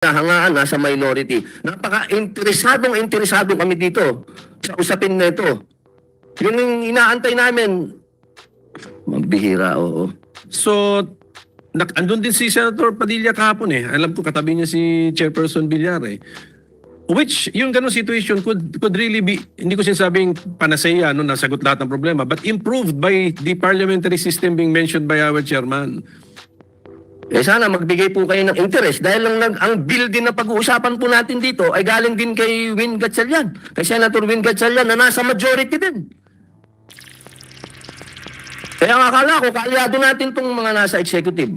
hangaan nasa minority. Napaka-interesado kami dito sa usapin na ito. Yun yung inaantay namin. Mabihira, oo. So, andun din si Senator Padilla kahapon eh. Alam ko katabi niya si Chairperson Villar eh. Which, yung ganong situation could really be, hindi ko sinasabing panacea, no, nasagot lahat ng problema, but improved by the parliamentary system being mentioned by our chairman. Eh sana magbigay po kayo ng interest dahil ang bill din na pag-uusapan po natin dito ay galing din kay Win Gatchalian, kay Senator Win Gatchalian na nasa majority din. Kaya ang akala ko, kaalyado natin itong mga nasa executive.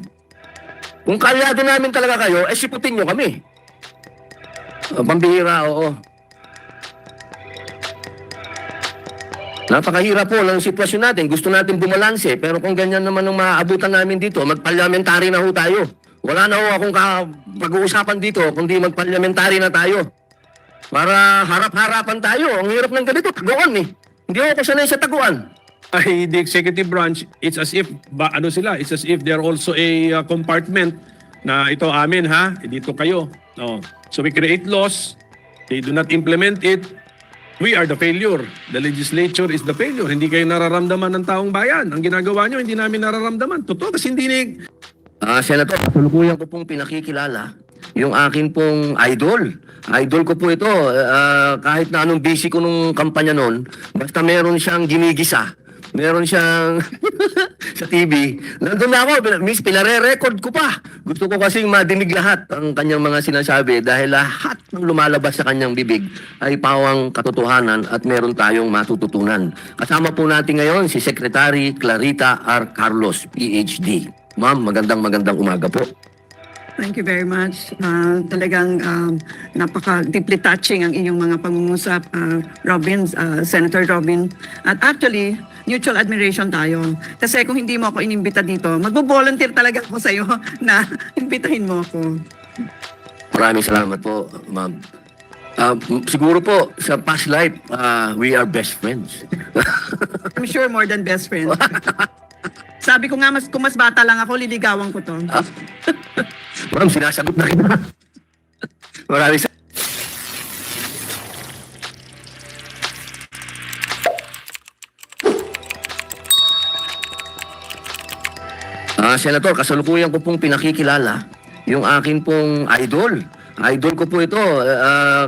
Kung kaalyado namin talaga kayo, eh siputin nyo kami. Pambihira, oo. Napakahirap po ng sitwasyon natin. Gusto natin bumalanse. Pero kung ganyan naman ang maaabutan namin dito, mag-parliamentary na ho tayo. Wala na ho akong pag-uusapan dito, kundi mag-parliamentary na tayo. Para harap-harapan tayo. Ang hirap ng ganito, taguan eh. Hindi ako sanay sa taguan. Ay, the executive branch, it's as if, it's as if they're also a compartment na ito amin ha, dito kayo. No. So we create laws, they do not implement it, we are the failure. The legislature is the failure. Hindi kayo nararamdaman ng taong bayan. Ang ginagawa nyo, hindi namin nararamdaman. Totoo, kasi hindi ni... Senator, tulukuyan ko pong pinakikilala yung akin pong idol. Idol ko po ito. Kahit na anong busy ko nung kampanya noon, basta meron siyang ginigisa. Meron siyang sa TV. Nandun na ako, miss, pinare-record ko pa. Gusto ko kasing madinig lahat ang kanyang mga sinasabi dahil lahat ng lumalabas sa kanyang bibig ay pawang katotohanan at meron tayong matututunan. Kasama po natin ngayon si Secretary Clarita R. Carlos, PhD. Ma'am, magandang umaga po. Thank you very much. Talagang napaka-deeply touching ang inyong mga pangungusap, Senator Robin. At actually, mutual admiration tayo. Kasi kung hindi mo ako inimbita dito, magbo-volunteer talaga ako sa iyo na imbitahin mo ako. Maraming salamat po, ma'am. Siguro po, sa past life, we are best friends. I'm sure more than best friends. Sabi ko nga, kung mas bata lang ako, liligawan ko to. Ma'am, sinasagot na kita. Maraming salamat. Senator, kasalukuyan ko pong pinakikilala yung akin pong idol. Idol ko po ito.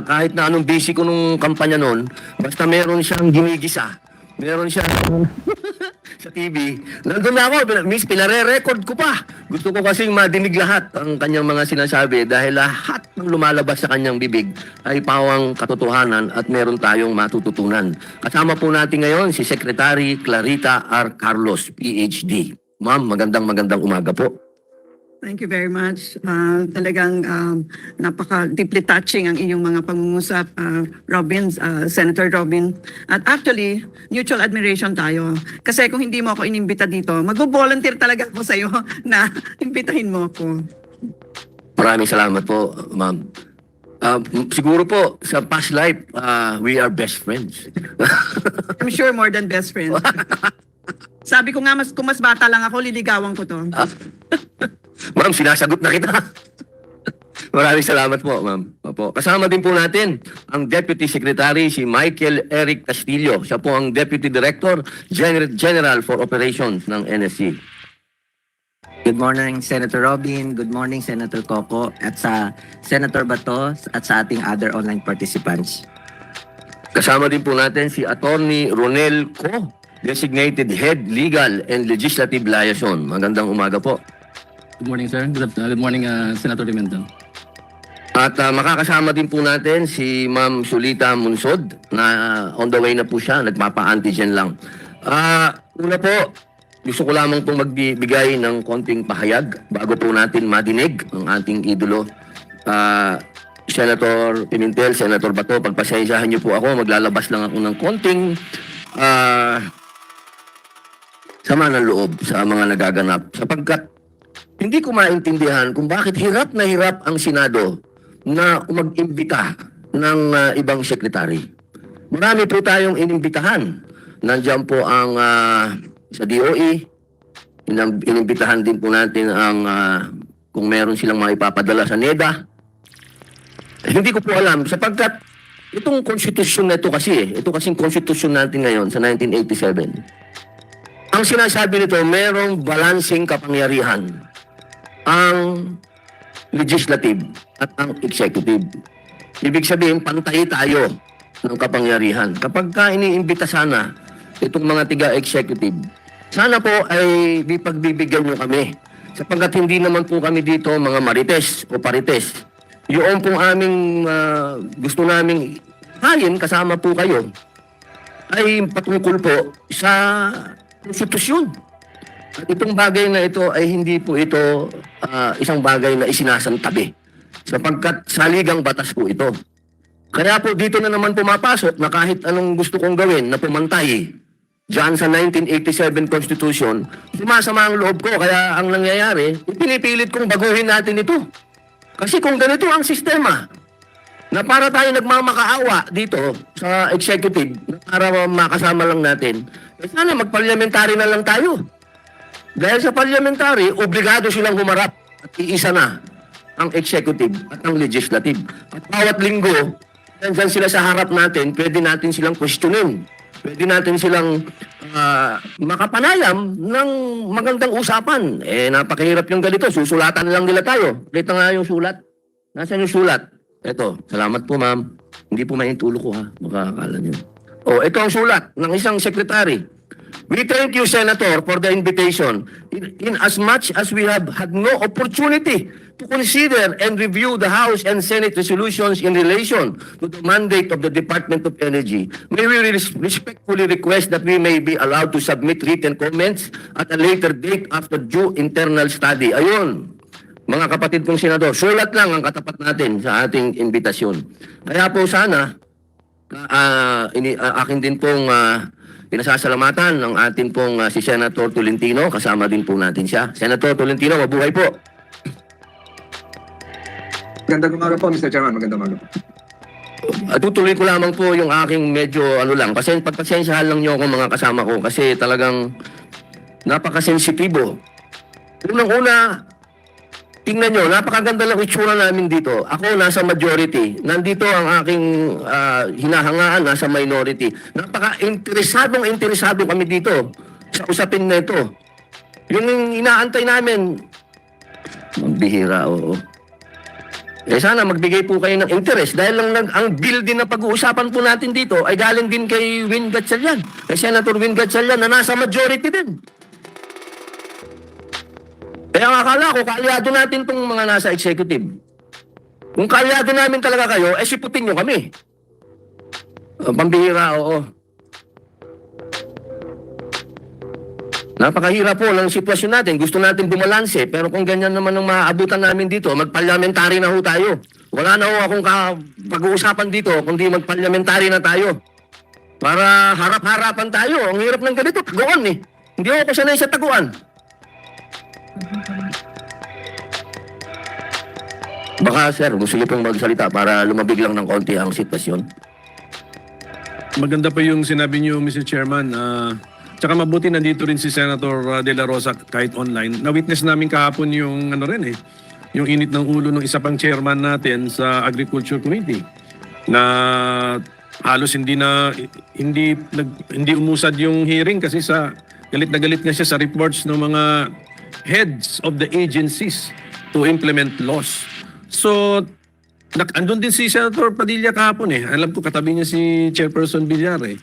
Kahit na anong busy ko nung kampanya noon, basta meron siyang ginigisa. Meron siyang sa TV. Nandun na ako, miss, pinare-record ko pa. Gusto ko kasing madinig lahat ang kanyang mga sinasabi dahil lahat ng lumalabas sa kanyang bibig ay pawang katotohanan at meron tayong matututunan. Kasama po natin ngayon si Secretary Clarita R. Carlos, PhD. Ma'am, magandang umaga po. Thank you very much. Talagang napaka-deeply touching ang inyong mga pangungusap, Senator Robin. At actually, mutual admiration tayo. Kasi kung hindi mo ako inimbita dito, magbo-volunteer talaga ako sa iyo na imbitahin mo ako. Maraming salamat po, ma'am. Siguro po, sa past life, we are best friends. I'm sure more than best friends. Sabi ko nga, kung mas bata lang ako, liligawan ko to. Ma'am, sinasagot na kita. Maraming salamat po, ma'am. Opo. Kasama din po natin ang Deputy Secretary, si Michael Eric Castillo. Siya po ang Deputy Director General for Operations ng NSC. Good morning, Senator Robin. Good morning, Senator Coco. At sa Senator Batos at sa ating other online participants. Kasama din po natin si Attorney Ronel Co, Designated Head Legal and Legislative Liaison. Magandang umaga po. Good morning, sir. Good morning, Senator Pimentel. At makakasama din po natin si Ma'am Sulita Munsod na on the way na po siya, nagpapa-antigen lang. Una po, gusto ko lamang pong magbigay ng konting pahayag bago po natin madinig ang ating idolo. Senator Pimentel, Senator Bato, pagpasensyahan niyo po ako, maglalabas lang ako ng konting sama ng loob sa mga nagaganap. Sapagkat hindi ko maintindihan kung bakit hirap na hirap ang Senado na mag-imbita ng ibang sekretary. Marami po tayong inimbitahan. Nandiyan po ang sa DOE, inimbitahan din po natin ang kung meron silang maipapadala sa NEDA. Hindi ko po alam sapagkat itong konstitusyon na ito kasi, ito kasing konstitusyon natin ngayon sa 1987. Ang sinasabi nito, merong balancing kapangyarihan ang legislative at ang executive. Ibig sabihin, pantay tayo ng kapangyarihan. Kapag ka iniimbita sana itong mga tiga-executive, sana po ay pagbibigyan nyo kami. Sapagkat hindi naman po kami dito mga marites o parites. Yung pong aming gusto naming hayin kasama po kayo ay patungkol po sa konstitusyon. At itong bagay na ito ay hindi po ito isang bagay na isinasantabi. Sapagkat saligang batas po ito. Kaya po dito na naman pumapasok na kahit anong gusto kong gawin na pumantay diyan sa 1987 Constitution, sumasama ang loob ko. Kaya ang nangyayari, pinipilit kong baguhin natin ito. Kasi kung ganito ang sistema, na para tayo nagmamakaawa dito sa executive, para makasama lang natin, sana mag-parliamentary na lang tayo. Dahil sa parliamentary, obligado silang humarap at iisa na ang executive at ang legislative. At bawat linggo, nandyan sila sa harap natin, pwede natin silang questionin. Pwede natin silang makapanayam ng magandang usapan. Napakahirap yung ganito. Susulatan lang nila tayo. Kita nga yung sulat. Nasaan yung sulat? Ito. Salamat po, ma'am. Hindi po maintulo ko, ha? Baka akala nyo. Ito ang sulat ng isang secretary. We thank you, Senator, for the invitation. In as much as we have had no opportunity to consider and review the House and Senate resolutions in relation to the mandate of the Department of Energy, may we respectfully request that we may be allowed to submit written comments at a later date after due internal study. Ayun, mga kapatid kong senador, sulat lang ang katapat natin sa ating imbitasyon. Kaya po sana, akin din pong pinasasalamatan ng atin pong si Senator Tolentino. Kasama din po natin siya. Senator Tolentino, mabuhay po. Magandang umaga po, Mr. Chairman. Magandang umaga po. Tutuloy ko lamang po yung aking medyo kasi pagpasensyahan lang niyo ako mga kasama ko kasi talagang napakasensitibo. Unang-una, tingnan nyo, napakaganda ng itsura namin dito. Ako nasa majority. Nandito ang aking hinahangaan, nasa minority. Napaka-interesado kami dito sa usapin na ito. Yung inaantay namin, magbihira, oo. Sana magbigay po kayo ng interest dahil lang ang bill din na pag-uusapan po natin dito ay galing din kay Win Gatchalian. Kay Senator Win Gatchalian na nasa majority din. Kaya ang akala ko, kaalyado natin itong mga nasa executive. Kung kaalyado namin talaga kayo, siputin nyo kami. Pambihira, oo. Napakahirap po ng sitwasyon natin. Gusto natin bumalanse. Pero kung ganyan naman ang maaabutan namin dito, mag-parliamentary na ho tayo. Wala na ho akong pag-uusapan dito, kundi mag-parliamentary na tayo. Para harap-harapan tayo. Ang hirap ng ganito, taguan eh. Hindi ako sanay sa taguan. Baka sir, gusto niyo pong magsalita para lumabig lang ng konti ang sitwasyon. Maganda pa yung sinabi niyo, Mr. Chairman. Tsaka mabuti nandito rin si Senator De La Rosa kahit online. Na-witness namin kahapon yung yung init ng ulo ng isa pang chairman natin sa Agriculture Committee na halos hindi umusad yung hearing kasi sa galit na galit nga siya sa reports ng mga heads of the agencies to implement laws. So, andun din si Senator Padilla kahapon eh. Alam ko katabi niya si Chairperson Villar eh.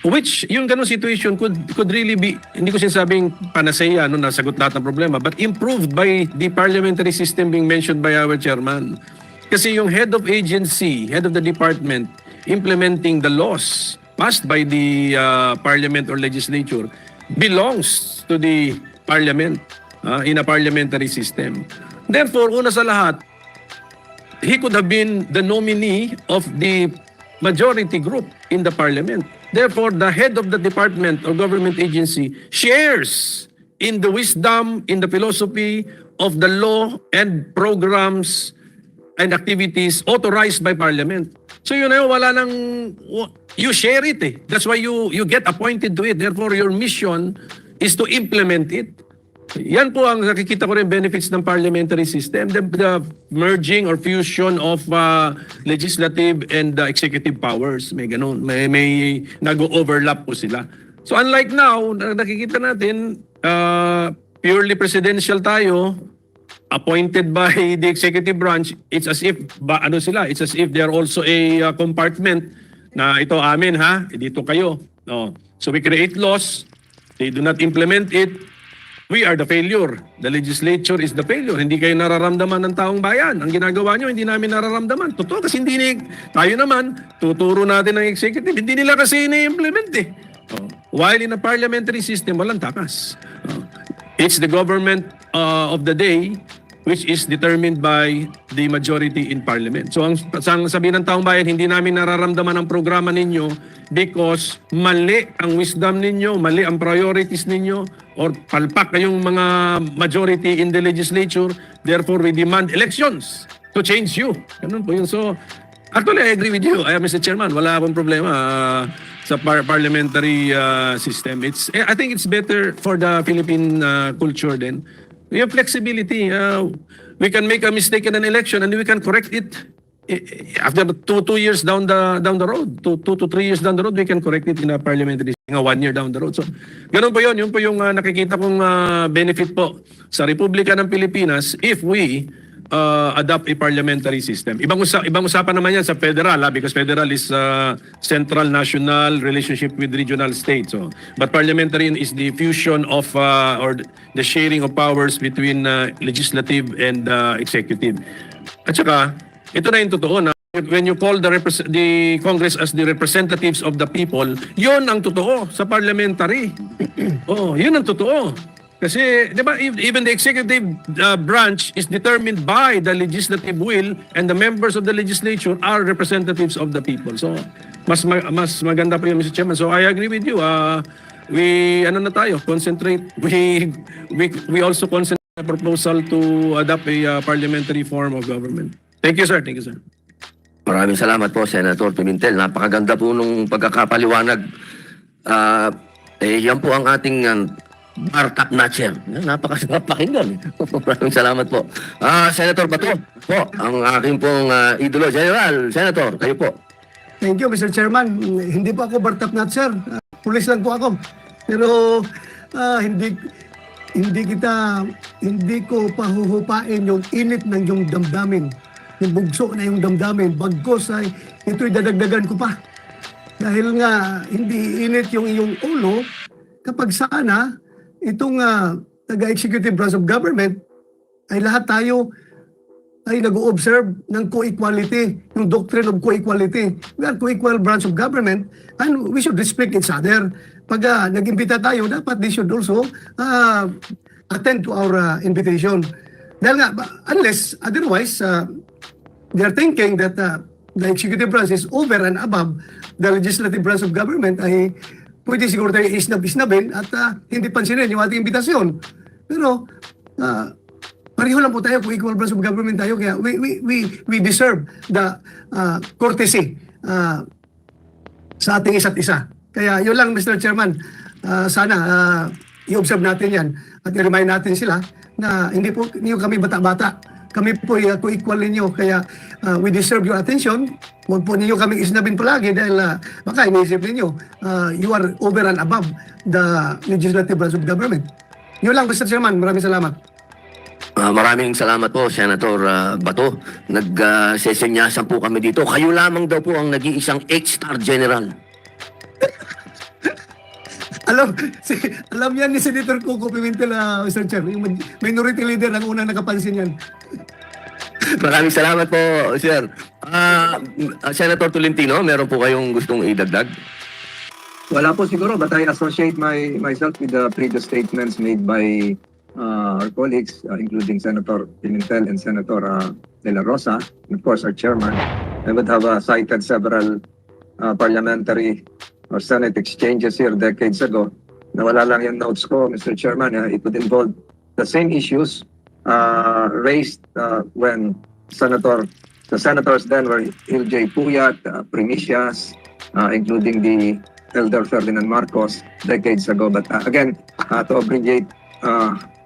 Which, yung ganong situation could really be, hindi ko sinasabing panacea, nasagot lahat ng problema, but improved by the parliamentary system being mentioned by our chairman. Kasi yung head of agency, head of the department, implementing the laws passed by the parliament or legislature belongs to the parliament in a parliamentary system. Therefore, una sa lahat, he could have been the nominee of the majority group in the parliament. Therefore, the head of the department or government agency shares in the wisdom, in the philosophy of the law and programs and activities authorized by parliament. So yun na yun, wala nang, you share it eh. That's why you get appointed to it. Therefore, your mission is to implement it. Yan po ang nakikita ko rin benefits ng parliamentary system, the merging or fusion of legislative and executive powers. May ganun, may nag-overlap po sila. So unlike now, nakikita natin purely presidential tayo, appointed by the executive branch. It's as if it's as if they're also a compartment na ito amin ha, dito kayo. So we create laws, they do not implement it. We are the failure. The legislature is the failure. Hindi kayo nararamdaman ng taong bayan. Ang ginagawa nyo, hindi namin nararamdaman. Totoo kasi tayo naman, tuturo natin ng executive. Hindi nila kasi ini-implement eh. While in a parliamentary system, walang takas. It's the government of the day which is determined by the majority in parliament. So ang sabihin ng taong bayan, hindi namin nararamdaman ang programa ninyo because mali ang wisdom ninyo, mali ang priorities ninyo, or palpak kayong mga majority in the legislature, therefore we demand elections to change you. Ganun po yun. So actually, I agree with you, Mr. Chairman. Wala akong problema sa parliamentary system. I think it's better for the Philippine culture then. We have flexibility. We can make a mistake in an election and we can correct it after two years down the road. Two to 3 years down the road, we can correct it in a parliamentary system. 1 year down the road. So, ganun po yun. Yun po yung nakikita kong benefit po sa Republika ng Pilipinas if we adopt a parliamentary system. Ibang usapan naman yan sa federal because federal is central national relationship with regional states. So, but parliamentary is the fusion of or the sharing of powers between legislative and executive. At saka, ito na yung totoo na when you call the Congress as the representatives of the people, yun ang totoo sa parliamentary. Yun ang totoo. Kasi, di ba, even the executive branch is determined by the legislative will and the members of the legislature are representatives of the people. So, mas maganda pa yun, Mr. Chairman. So, I agree with you. Concentrate. We also concentrate on a proposal to adopt a parliamentary form of government. Thank you, sir. Thank you, sir. Maraming salamat po, Senator Pimentel. Napakaganda po nung pagkakapaliwanag. Yan po ang ating bar-top notcher. Napakasarap pakinggan. Maraming salamat po. Senator Bato po, ang aking pong idolo. General, Senator, kayo po. Thank you, Mr. Chairman. Hindi po ako bar-top notcher. Pulis lang po ako. Pero hindi ko pahuhupain yung init ng yung damdamin. Yung bugso na yung damdamin. Bagkos ay ito'y dadagdagan ko pa. Dahil nga hindi init yung iyong ulo kapag sana itong taga-executive branch of government ay lahat tayo ay nag-o-observe ng co-equality, yung doctrine of co-equality. We are co-equal branch of government and we should respect each other. Pag nag-imbita tayo, dapat they should also attend to our invitation. Dahil nga, unless otherwise, they are thinking that the executive branch is over and above the legislative branch of government ay pwede siguro tayo isnab-isnabin at hindi pansinin yung ating imbitasyon. Pero pareho lang po tayo kung equal branch of government tayo kaya we deserve the courtesy sa ating isa't isa. Kaya yun lang, Mr. Chairman, sana i-observe natin yan at i-remind natin sila na hindi po niyo kami bata-bata. Kami po equal ninyo. Kaya we deserve your attention. Huwag po ninyo kaming isnabin palagi dahil baka iniisip ninyo you are over and above the legislative branch of government. Yun lang, Mr. Chairman. Maraming salamat. Maraming salamat po, Senator Bato. Nagsesenyasan po kami dito. Kayo lamang daw po ang nag-iisang 8-star general. Alam yan ni Senator Coco Pimentel, Mr. Chair. Yung minority leader ang unang nakapansin yan. Maraming salamat po, sir. Senator Tolentino, meron po kayong gustong idagdag? Wala po siguro, but I associate myself with the previous statements made by our colleagues, including Senator Pimentel and Senator De La Rosa, and of course our chairman. I would have cited several parliamentary or Senate exchanges here decades ago. Nawala lang yung notes ko, Mr. Chairman. It would involve the same issues raised when the senators then were L.J. Puyat, Primicias, including the Elder Ferdinand Marcos decades ago. But again, to abbreviate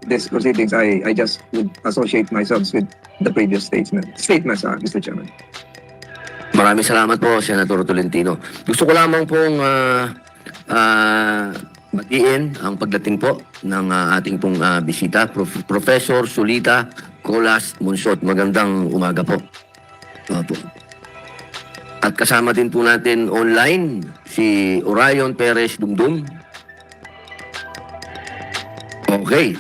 these proceedings, I just would associate myself with the previous statements, Mr. Chairman. Maraming salamat po, Senator Tolentino. Gusto ko lamang pong batiin ang pagdating po ng ating pong bisita, Professor Sulita Colas Monsot. Magandang umaga po. Opo. At kasama din po natin online si Orion Perez Dumdum. Okay.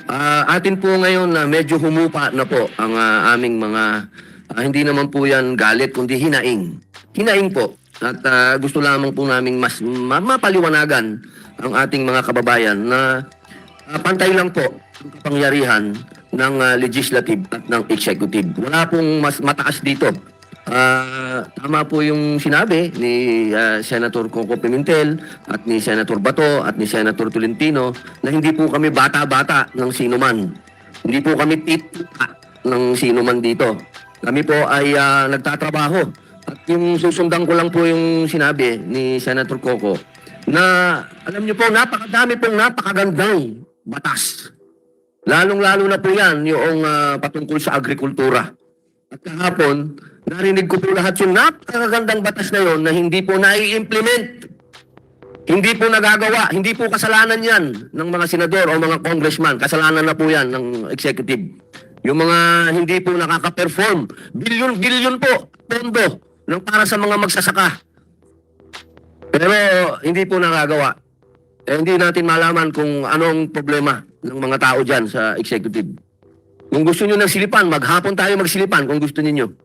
Atin po ngayon na medyo humupa na po ang aming mga hindi naman po yan galit kundi hinaing. Hinaing po. At gusto lamang po namin mas mapaliwanagan ang ating mga kababayan na pantay lang po ang kapangyarihan ng legislative at ng executive. Wala pong mas mataas dito. Tama po yung sinabi ni Senator Coco Pimentel at ni Senator Bato at ni Senator Tolentino na hindi po kami bata-bata ng sinuman. Hindi po kami tita ng sinuman dito. Kami po ay nagtatrabaho. At yung susundan ko lang po yung sinabi ni Senator Coco na alam niyo po napakadami pong napakagandang batas. Lalong-lalo na po yan yung patungkol sa agrikultura. At kahapon, narinig ko po lahat yung napakagandang batas na yon na hindi po nai-implement. Hindi po nagagawa. Hindi po kasalanan yan ng mga senador o mga congressman. Kasalanan na po yan ng executive. Yung mga hindi po nakaka-perform. Bilyon-bilyon po pondo ng para sa mga magsasaka. Pero hindi po nagagawa. Hindi natin malaman kung anong problema ng mga tao dyan sa executive. Kung gusto nyo ng silipan, maghapon tayo magsilipan kung gusto niyo.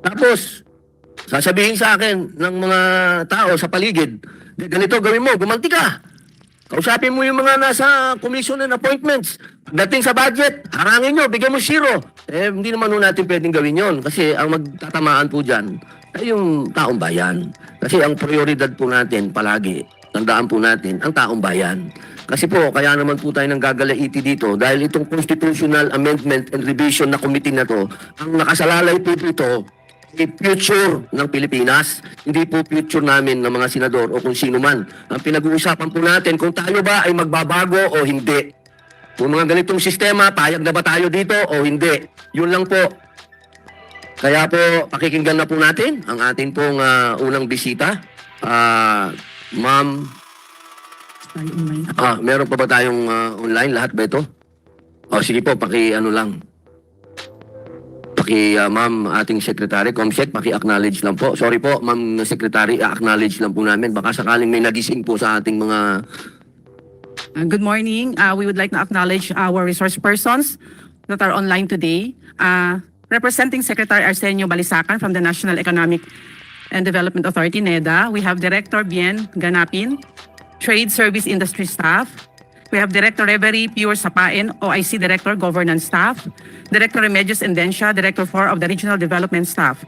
Tapos, sasabihin sa akin ng mga tao sa paligid, ganito gawin mo, gumanti ka. Kausapin mo yung mga nasa commission and appointments. Pagdating sa budget, harangin nyo, bigyan mo 0. Hindi naman natin pwedeng gawin yon kasi ang magtatamaan po dyan ay yung taong bayan. Kasi ang prioridad po natin palagi, tandaan po natin, ang taong bayan. Kasi po, kaya naman po tayo nang gagalaiti dito dahil itong Constitutional Amendment and Revision na committee na to, ang nakasalalay po dito ay future ng Pilipinas, hindi po future namin ng mga senador o kung sino man. Ang pinag-uusapan po natin kung tayo ba ay magbabago o hindi. Kung mga ganitong sistema, payag na ba tayo dito o hindi. Yun lang po. Kaya po, pakikinggan na po natin ang ating pong unang bisita. Ma'am, meron pa ba tayong online? Lahat ba ito? Sige po, ma'am, ating secretary, Comsec, paki-acknowledge lang po. Sorry po, ma'am secretary, acknowledge lang po namin. Baka sakaling may nagising po sa ating mga... Good morning. We would like to acknowledge our resource persons that are online today. Representing Secretary Arsenio Balisacan from the National Economic and Development Authority, NEDA. We have Director Bien Ganapin, Trade Service Industry Staff. We have Director Reverie Pure Sapain, OIC Director Governance Staff. Director Remedios Endencia, Director 4 of the Regional Development Staff.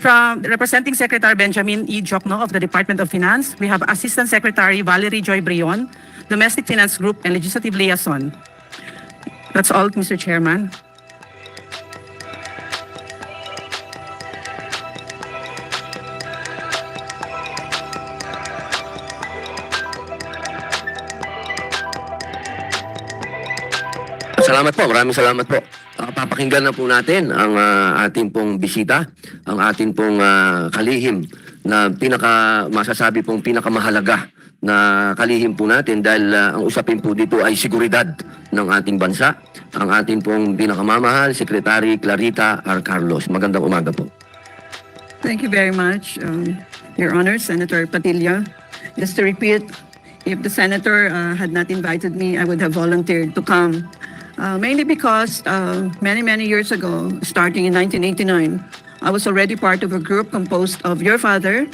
From representing Secretary Benjamin E. Jokno of the Department of Finance, we have Assistant Secretary Valerie Joy Brion, Domestic Finance Group and Legislative Liaison. That's all, Mr. Chairman. Salamat po, maraming salamat po. Papakinggan na po natin ang ating pong bisita, ang ating pong kalihim na masasabi pong pinakamahalaga na kalihim po natin dahil ang usapin po dito ay seguridad ng ating bansa. Ang ating pong pinakamamahal, Secretary Clarita R. Carlos. Magandang umaga po. Thank you very much, Your Honor, Senator Padilla. Just to repeat, if the Senator had not invited me, I would have volunteered to come. Mainly because many years ago, starting in 1989, I was already part of a group composed of your father,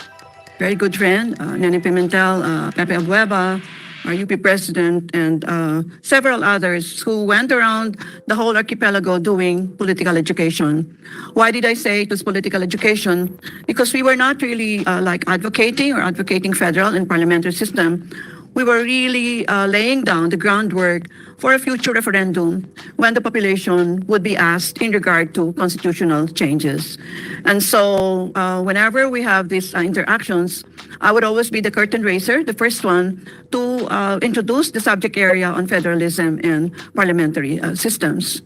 very good friend, Nene Pimentel, Pepe Abueva, our UP president, and several others who went around the whole archipelago doing political education. Why did I say it was political education? Because we were not really advocating federal and parliamentary system. We were really laying down the groundwork for a future referendum when the population would be asked in regard to constitutional changes. And so whenever we have these interactions, I would always be the curtain raiser, the first one to introduce the subject area on federalism and parliamentary systems.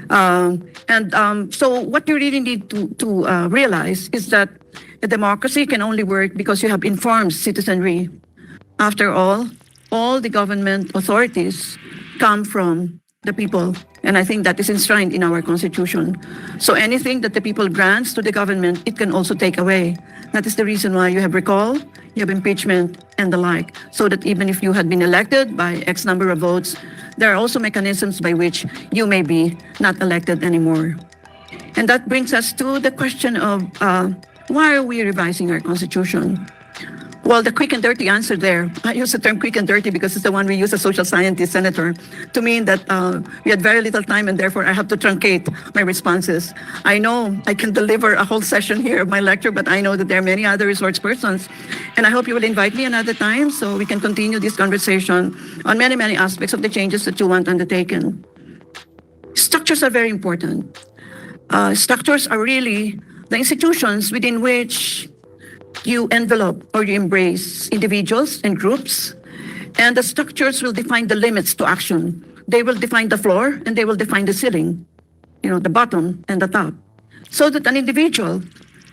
So what you really need to realize is that a democracy can only work because you have informed citizenry. After all the government authorities come from the people. And I think that is enshrined in our Constitution. So anything that the people grants to the government, it can also take away. That is the reason why you have recall, you have impeachment, and the like. So that even if you had been elected by X number of votes, there are also mechanisms by which you may be not elected anymore. And that brings us to the question of why are we revising our Constitution? Well, the quick and dirty answer there, I use the term quick and dirty because it's the one we use as social scientist, Senator, to mean that we had very little time and therefore I have to truncate my responses. I know I can deliver a whole session here of my lecture, but I know that there are many other resource persons. And I hope you will invite me another time so we can continue this conversation on many, many aspects of the changes that you want undertaken. Structures are very important. Structures are really the institutions within which you envelope or you embrace individuals and groups, and the structures will define the limits to action. They will define the floor and they will define the ceiling, the bottom and the top. So that an individual,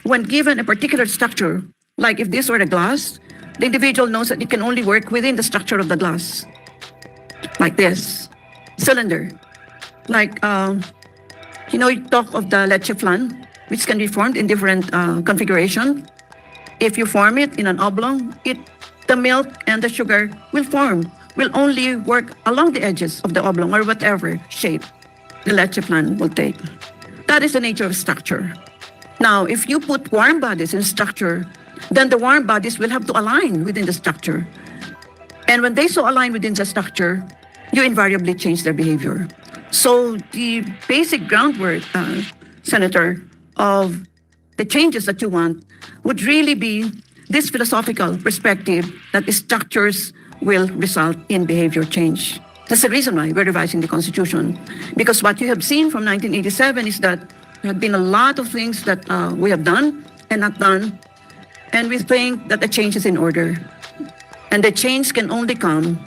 when given a particular structure, like if this were a glass, the individual knows that it can only work within the structure of the glass. Like this, cylinder. Like, you talk of the leche flan, which can be formed in different configuration. If you form it in an oblong, the milk and the sugar will only work along the edges of the oblong or whatever shape the leche flan will take. That is the nature of structure. Now, if you put warm bodies in structure, then the warm bodies will have to align within the structure. And when they so align within the structure, you invariably change their behavior. So the basic groundwork, Senator, of the changes that you want would really be this philosophical perspective that the structures will result in behavior change. That's the reason why we're revising the Constitution. Because what you have seen from 1987 is that there have been a lot of things that we have done and not done, and we think that the change is in order. And the change can only come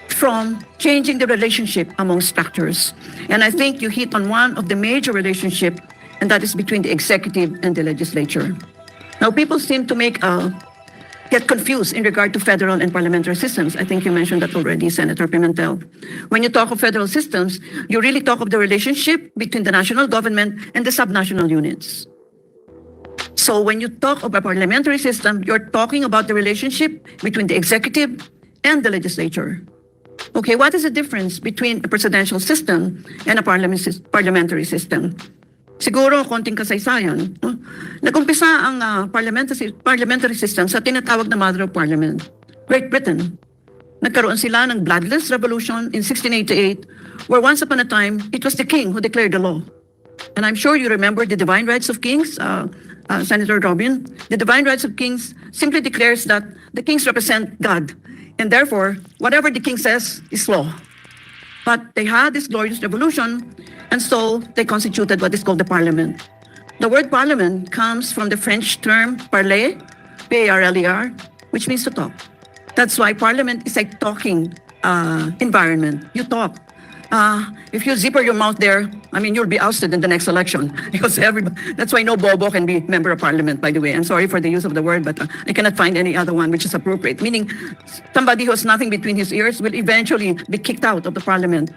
from changing the relationship among structures. And I think you hit on one of the major relationships, and that is between the executive and the legislature. Now, people seem to get confused in regard to federal and parliamentary systems. I think you mentioned that already, Senator Pimentel. When you talk of federal systems, you really talk of the relationship between the national government and the subnational units. So when you talk of a parliamentary system, you're talking about the relationship between the executive and the legislature. Okay, what is the difference between a presidential system and a parliamentary system? Siguro, konting kasaysayan. Nag-umpisa ang parliamentary system sa tinatawag na Mother of Parliament, Great Britain. Nagkaroon sila ng bloodless revolution in 1688, where once upon a time, it was the king who declared the law. And I'm sure you remember the Divine Rights of Kings, Senator Robin. The Divine Rights of Kings simply declares that the kings represent God. And therefore, whatever the king says is law. But they had this glorious revolution, and so they constituted what is called the parliament. The word parliament comes from the French term parler, P-A-R-L-E-R, which means to talk. That's why parliament is a talking environment. You talk. If you zipper your mouth there, you'll be ousted in the next election. Because that's why no bobo can be member of parliament, by the way. I'm sorry for the use of the word, but I cannot find any other one which is appropriate. Meaning, somebody who has nothing between his ears will eventually be kicked out of the parliament.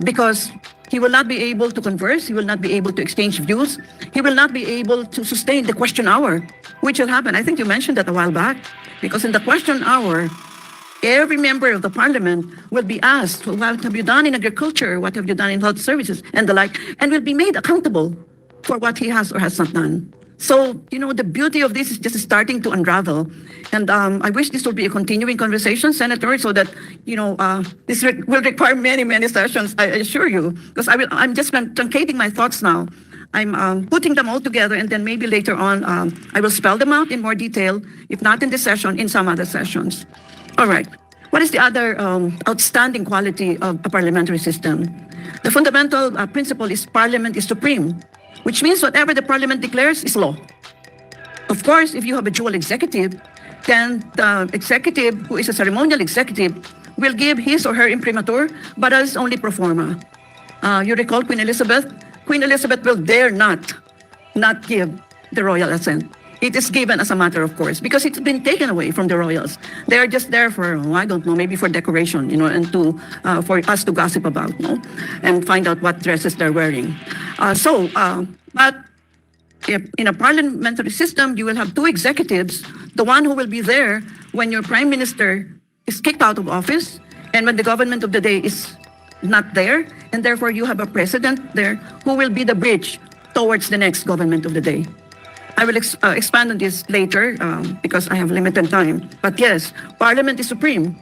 Because he will not be able to converse, he will not be able to exchange views, he will not be able to sustain the question hour, which will happen. I think you mentioned that a while back. Because in the question hour, every member of the parliament will be asked, well, what have you done in agriculture? What have you done in health services? And the like, and will be made accountable for what he has or has not done. So, the beauty of this is just starting to unravel. And I wish this will be a continuing conversation, Senator, so that, this will require many, many sessions, I assure you. Because I'm just truncating my thoughts now. I'm putting them all together, and then maybe later on, I will spell them out in more detail, if not in this session, in some other sessions. All right. What is the other outstanding quality of a parliamentary system? The fundamental principle is parliament is supreme, which means whatever the parliament declares is law. Of course, if you have a dual executive, then the executive, who is a ceremonial executive, will give his or her imprimatur, but that is only pro forma. You recall Queen Elizabeth? Queen Elizabeth will dare not give the royal assent. It is given as a matter of course because it's been taken away from the royals. They are just there for, I don't know, maybe for decoration, and for us to gossip about, and find out what dresses they're wearing. But if in a parliamentary system, you will have two executives, the one who will be there when your prime minister is kicked out of office and when the government of the day is not there, and therefore you have a president there who will be the bridge towards the next government of the day. I will expand on this later because I have limited time. But yes, Parliament is supreme.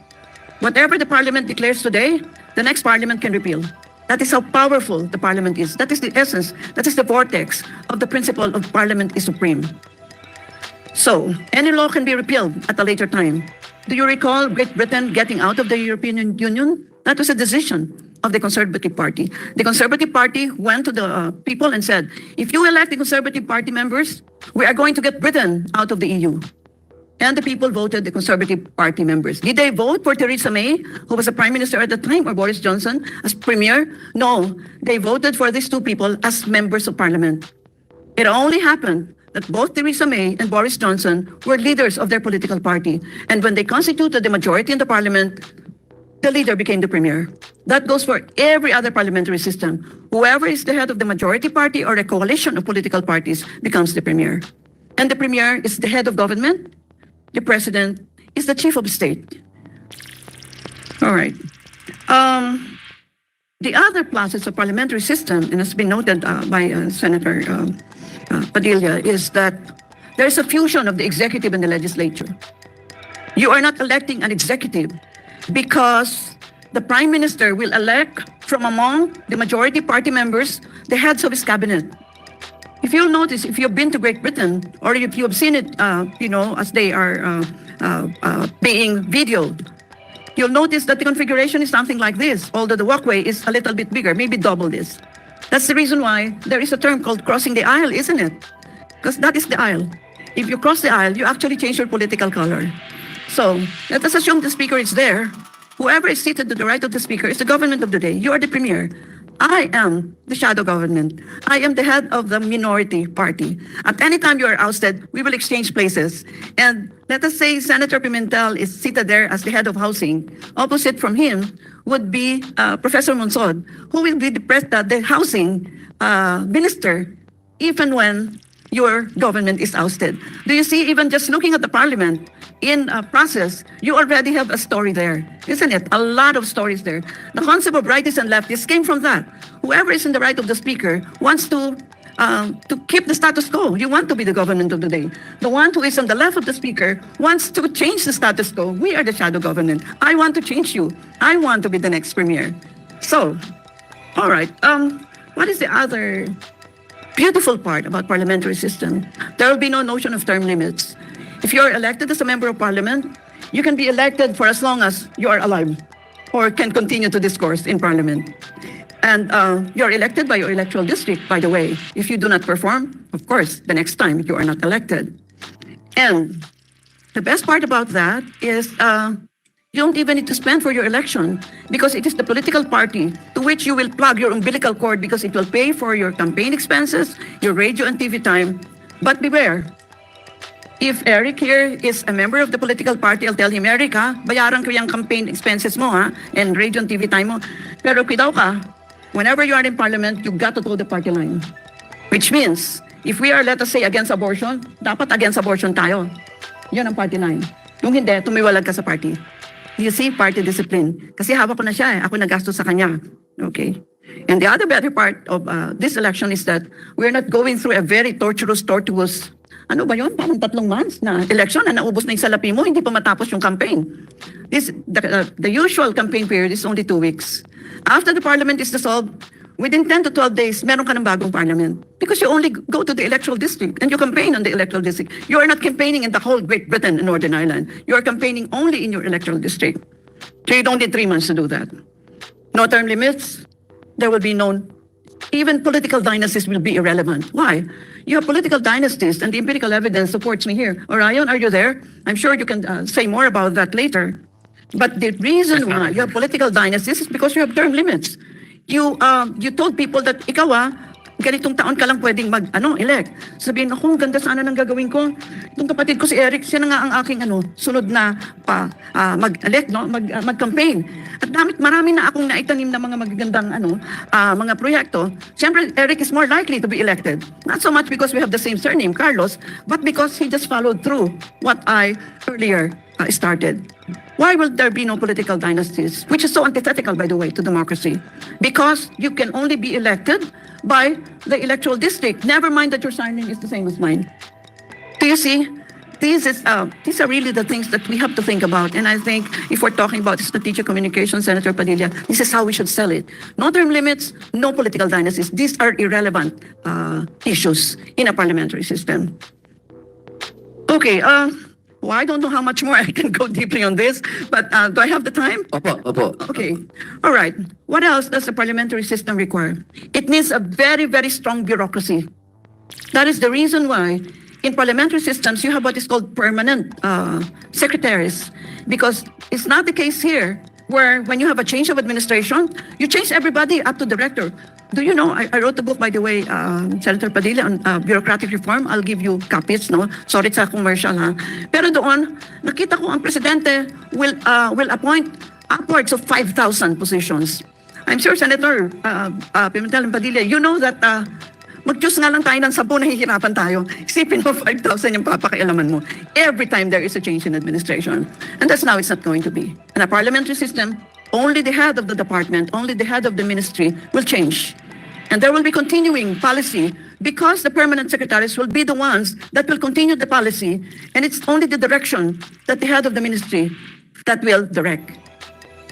Whatever the Parliament declares today, the next Parliament can repeal. That is how powerful the Parliament is. That is the essence, that is the vortex of the principle of Parliament is supreme. So, any law can be repealed at a later time. Do you recall Great Britain getting out of the European Union? That was a decision of the Conservative Party. The Conservative Party went to the people and said, if you elect the Conservative Party members, we are going to get Britain out of the EU. And the people voted the Conservative Party members. Did they vote for Theresa May, who was the Prime Minister at the time, or Boris Johnson as Premier? No, they voted for these two people as members of Parliament. It only happened that both Theresa May and Boris Johnson were leaders of their political party. And when they constituted the majority in the Parliament, the leader became the Premier. That goes for every other parliamentary system. Whoever is the head of the majority party or a coalition of political parties becomes the Premier. And the Premier is the head of government. The President is the chief of state. All right. The other pluses of parliamentary system, and has been noted by Senator Padilla, is that there is a fusion of the executive and the legislature. You are not electing an executive because the Prime Minister will elect from among the majority party members the heads of his cabinet. If you'll notice, if you've been to Great Britain, or if you've seen it, as they are being videoed, you'll notice that the configuration is something like this, although the walkway is a little bit bigger, maybe double this. That's the reason why there is a term called crossing the aisle, isn't it? Because that is the aisle. If you cross the aisle, you actually change your political color. So let us assume the speaker is there. Whoever is seated to the right of the speaker is the government of the day. You are the premier. I am the shadow government. I am the head of the minority party. At any time you are ousted, we will exchange places. And let us say Senator Pimentel is seated there as the head of housing. Opposite from him would be Professor Monsod, who will be the housing minister if and when your government is ousted. Do you see, even just looking at the parliament in a process, you already have a story there, isn't it? A lot of stories there. The concept of rightists and leftists came from that. Whoever is in the right of the speaker wants to keep the status quo. You want to be the government of the day. The one who is on the left of the speaker wants to change the status quo. We are the shadow government. I want to change you. I want to be the next premier. So, all right. What is the other beautiful part about parliamentary system? There will be no notion of term limits. If you are elected as a member of parliament, you can be elected for as long as you are alive or can continue to discourse in parliament. And you're elected by your electoral district, by the way. If you do not perform, of course, the next time you are not elected. And the best part about that is you don't even need to spend for your election because it is the political party to which you will plug your umbilical cord because it will pay for your campaign expenses, your radio and TV time. But beware, if Eric here is a member of the political party, I'll tell him, Eric, bayaran ko yung campaign expenses mo, and radio and TV time mo. Pero kidaw ka, whenever you are in parliament, you've got to toe the party line. Which means, if we are, let us say, against abortion, dapat against abortion tayo. Yun ang party line. Kung hindi, tumiwalag ka sa party. You see, party discipline. Kasi hawak ko na siya, ako nagastos sa kanya. Okay? And the other better part of this election is that we're not going through a very tortuous, ano ba yun? Parang 3 months na election na naubos na yung salapi mo, hindi pa matapos yung campaign. The usual campaign period is only 2 weeks. After the parliament is dissolved, within 10 to 12 days, meron ka ng bagong parliament. Because you only go to the electoral district and you campaign on the electoral district. You are not campaigning in the whole Great Britain and Northern Ireland. You are campaigning only in your electoral district. So you don't need 3 months to do that. No term limits. There will be no even political dynasties will be irrelevant. Why? You have political dynasties, and the empirical evidence supports me here. Orion, are you there? I'm sure you can say more about that later. But the reason why you have political dynasties is because you have term limits. You told people that ikaw ganitong taon ka lang pwedeng elect. Sabihin, ako, ganda sana ng gagawin ko. Itong kapatid ko si Eric, siya na nga ang aking sunod na mag-elect, no? Mag-campaign. At marami na akong naitanim na mga magagandang mga proyekto. Siyempre, Eric is more likely to be elected. Not so much because we have the same surname, Carlos, but because he just followed through what I earlier started. Why will there be no political dynasties? Which is so antithetical, by the way, to democracy. Because you can only be elected by the electoral district. Never mind that your surname is the same as mine. Do you see? These are really the things that we have to think about. And I think if we're talking about strategic communication, Senator Padilla, this is how we should sell it. No term limits, no political dynasties. These are irrelevant issues in a parliamentary system. Okay, well, I don't know how much more I can go deeply on this, but do I have the time? Opo. Okay. All right. What else does the parliamentary system require? It needs a very, very strong bureaucracy. That is the reason why in parliamentary systems you have what is called permanent secretaries, because it's not the case here where when you have a change of administration, you change everybody up to director. Do you know, I wrote a book, by the way, Senator Padilla, on bureaucratic reform. I'll give you copies, no? Sorry sa commercial, ha? Pero doon, nakita ko ang presidente will appoint upwards of 5,000 positions. I'm sure, Senator Pimentel and Padilla, you know that mag-choose nga lang tayo ng 10, nahihirapan tayo. Isipin mo, 5,000 yung papakialaman mo every time there is a change in administration. And that's now it's not going to be. In a parliamentary system, only the head of the department, only the head of the ministry will change. And there will be continuing policy because the permanent secretaries will be the ones that will continue the policy, and it's only the direction that the head of the ministry that will direct.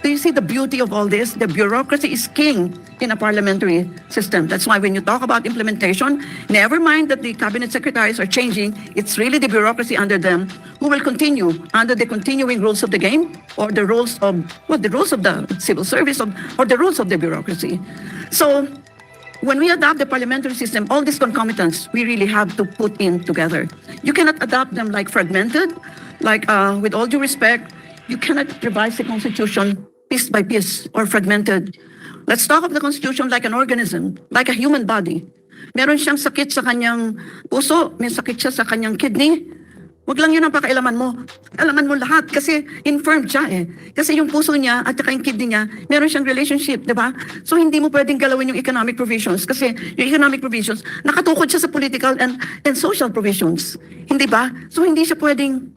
Do you see the beauty of all this? The bureaucracy is king in a parliamentary system. That's why when you talk about implementation, never mind that the cabinet secretaries are changing, it's really the bureaucracy under them who will continue under the continuing rules of the game, or the rules of the civil service, or the rules of the bureaucracy. So when we adopt the parliamentary system, all these concomitants we really have to put in together. You cannot adopt them like fragmented, like with all due respect, you cannot revise the Constitution piece by piece or fragmented. Let's talk of the Constitution like an organism, like a human body. Meron siyang sakit sa kanyang puso, may sakit siya sa kanyang kidney. Wag lang yun ang pakailaman mo. Alaman mo lahat kasi infirmed siya eh. Kasi yung puso niya at saka yung kidney niya, meron siyang relationship, di ba? So hindi mo pwedeng galawin yung economic provisions kasi yung economic provisions, nakatukod siya sa political and social provisions. Hindi ba? So hindi siya pwedeng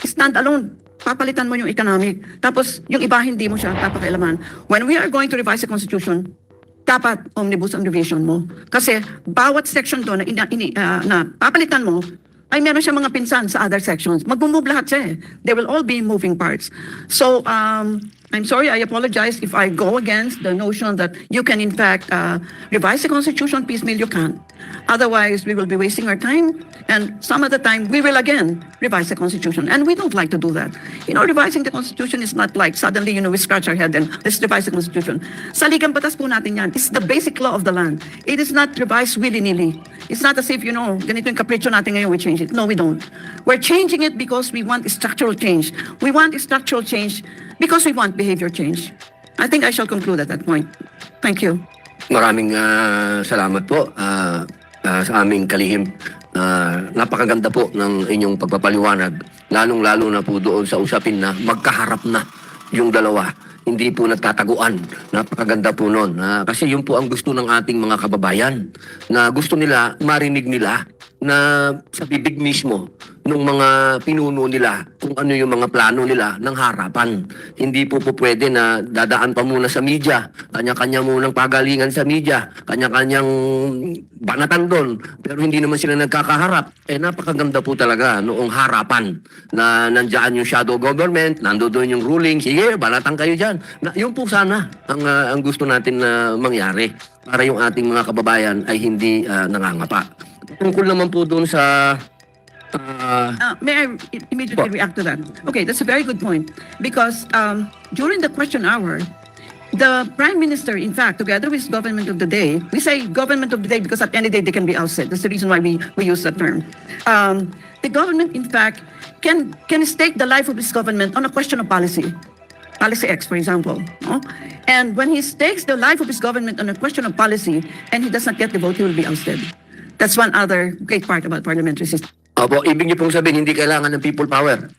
stand alone. Papalitan mo yung economic. Tapos yung iba hindi mo siya papakailaman. When we are going to revise the Constitution, dapat omnibus ang revision mo. Kasi bawat section doon na papalitan mo, ay meron siya mga pinsan sa other sections. Mag-move lahat siya eh. They will all be moving parts. So, I'm sorry, I apologize if I go against the notion that you can in fact revise the Constitution piecemeal. You can't. Otherwise, we will be wasting our time, and some of the time, we will again revise the Constitution. And we don't like to do that. Revising the Constitution is not like suddenly, we scratch our head and let's revise the Constitution. Sa ligang batas po natin yan. It's the basic law of the land. It is not revised willy-nilly. It's not as if, ganito yung kapritsyo natin ngayon, we change it. No, we don't. We're changing it because we want structural change. We want structural change because we want behavior change. I think I shall conclude at that point. Thank you. Maraming salamat po sa aming kalihim. Napakaganda po ng inyong pagpapaliwanag. Lalong-lalo na po doon sa usapin na magkaharap na yung dalawa. Hindi po nagtataguan. Napakaganda po nun. Kasi yun po ang gusto ng ating mga kababayan. Na gusto nila, marinig nila na sa bibig mismo ng mga pinuno nila kung ano yung mga plano nila ng harapan. Hindi po pwede na dadaan pa muna sa media, kanya-kanya munang pagalingan sa media, kanya-kanyang banatan doon, pero hindi naman sila nagkakaharap. Napakaganda po talaga noong harapan na nandiyan yung shadow government, nandoon yung ruling, sige, banatan kayo dyan. Yun po sana ang gusto natin na mangyari para yung ating mga kababayan ay hindi nangangapa. Tungkol naman po doon sa may I immediately react to that? Okay, that's a very good point. Because during the question hour, The Prime Minister, in fact, together with government of the day, we say government of the day because at any day they can be ousted. That's the reason why we use that term. The government, in fact, can stake the life of this government on a question of policy. Policy X, for example. No? And when he stakes the life of his government on a question of policy and he does not get the vote, he will be ousted. That's one other great part about parliamentary system. Opo, ibig niyo pong sabihin, hindi kailangan ng people power.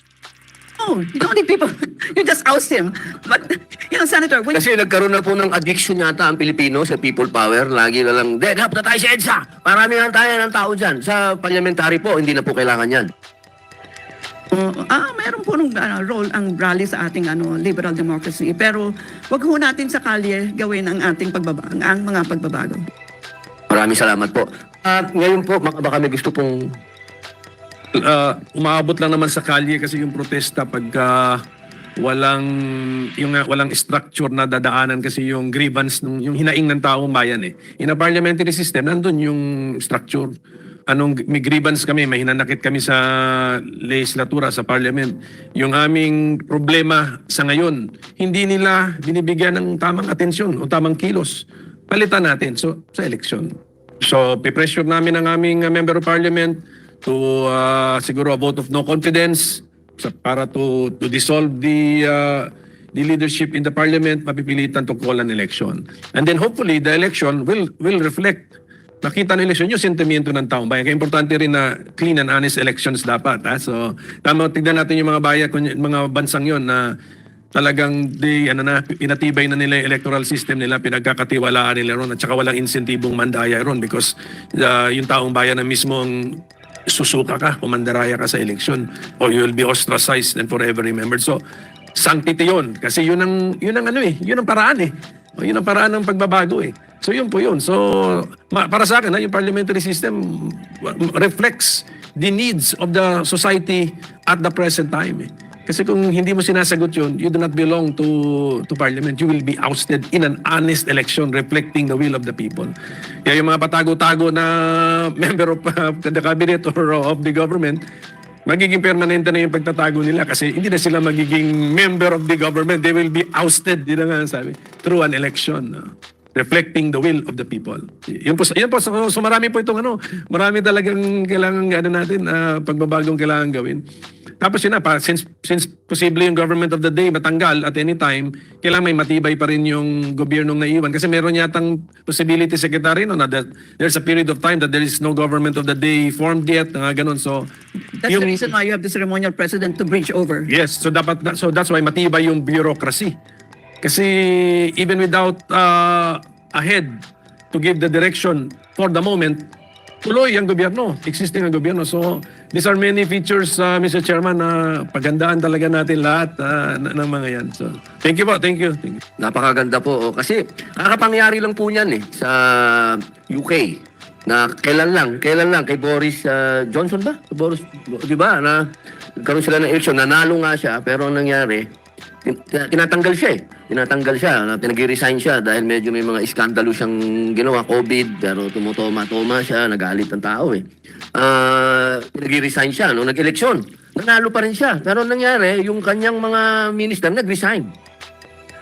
No, you don't need people. You just oust him. But, Senator, when Kasi nagkaroon na po ng addiction yata ang Pilipino sa people power. Lagi na lang, dapat na tayo sa EDSA. Marami na tayo ng tao dyan. Sa parliamentary po, hindi na po kailangan yan. mayroon po ng role ang rally sa ating liberal democracy. Pero wag ho natin sa kalye gawin ang ating ang mga pagbabago. Maraming salamat po. At ngayon po, baka may gusto pong... Umaabot lang naman sa kalye kasi yung protesta pagka walang structure na dadaanan kasi yung grievance yung hinaing ng taong bayan eh. In a parliamentary system nandun yung structure. May grievance kami, may hinanakit kami sa legislatura, sa parliament. Yung aming problema sa ngayon, hindi nila binibigyan ng tamang atensyon o tamang kilos. Palitan natin sa election. So, pipressure namin ang aming member of parliament to siguro a vote of no confidence para to dissolve the leadership in the parliament, mapipilitan to call an election. And then hopefully the election will reflect, nakita ng election yung sentimiento ng taong bayan. Kaya importante rin na clean and honest elections dapat. So tignan natin yung mga bansang yon na talagang inatibay na nila yung electoral system nila, pinagkakatiwalaan nila ron at saka walang insentibong mandaya ron because yung taong bayan na mismo ang susuka ka o mandaraya ka sa election or you will be ostracized and forever remembered. So, sanctity yun. Kasi yun ang paraan eh. O, yun ang paraan ng pagbabago eh. So, yun po yun. So, para sa akin, yung parliamentary system reflects the needs of the society at the present time eh. Kasi kung hindi mo sinasagot yun, you do not belong to parliament. You will be ousted in an honest election reflecting the will of the people. Kaya yung mga patago-tago na member of the cabinet or of the government, magiging permanente na yung pagtatago nila kasi hindi na sila magiging member of the government. They will be ousted, yun nga sabi, through an election. Reflecting the will of the people. Yun po. So marami po itong marami talagang kailangan natin, pagbabagong kailangan gawin. Tapos yun na, since posible yung government of the day matanggal at any time, kailangan may matibay pa rin yung gobyernong naiwan. Kasi meron yatang possibility, Secretary, na that there's a period of time that there is no government of the day formed yet, ganun. So, That's the reason why you have the ceremonial president to bridge over. yes, so that's why matibay yung bureaucracy. Kasi even without a head to give the direction for the moment, tuloy ang gobyerno, existing ang gobyerno. So, these are many features, Mr. Chairman, na pagandaan talaga natin lahat ng mga yan. So, thank you po, thank you. Napakaganda po. Kasi kakapangyari lang po niyan sa UK na kailan lang kay Boris Johnson ba? Boris, di ba? Na karoon sila ng election, nanalo nga siya, pero ang nangyari, tinatanggal siya na pinag-resign siya dahil medyo may mga iskandalo siyang ginawa, COVID, pero tumutoma siya, nagalit ang tao eh. Pinag-resign siya nung nag-eleksyon, nanalo pa rin siya, pero nangyari yung kanyang mga minister nag-resign,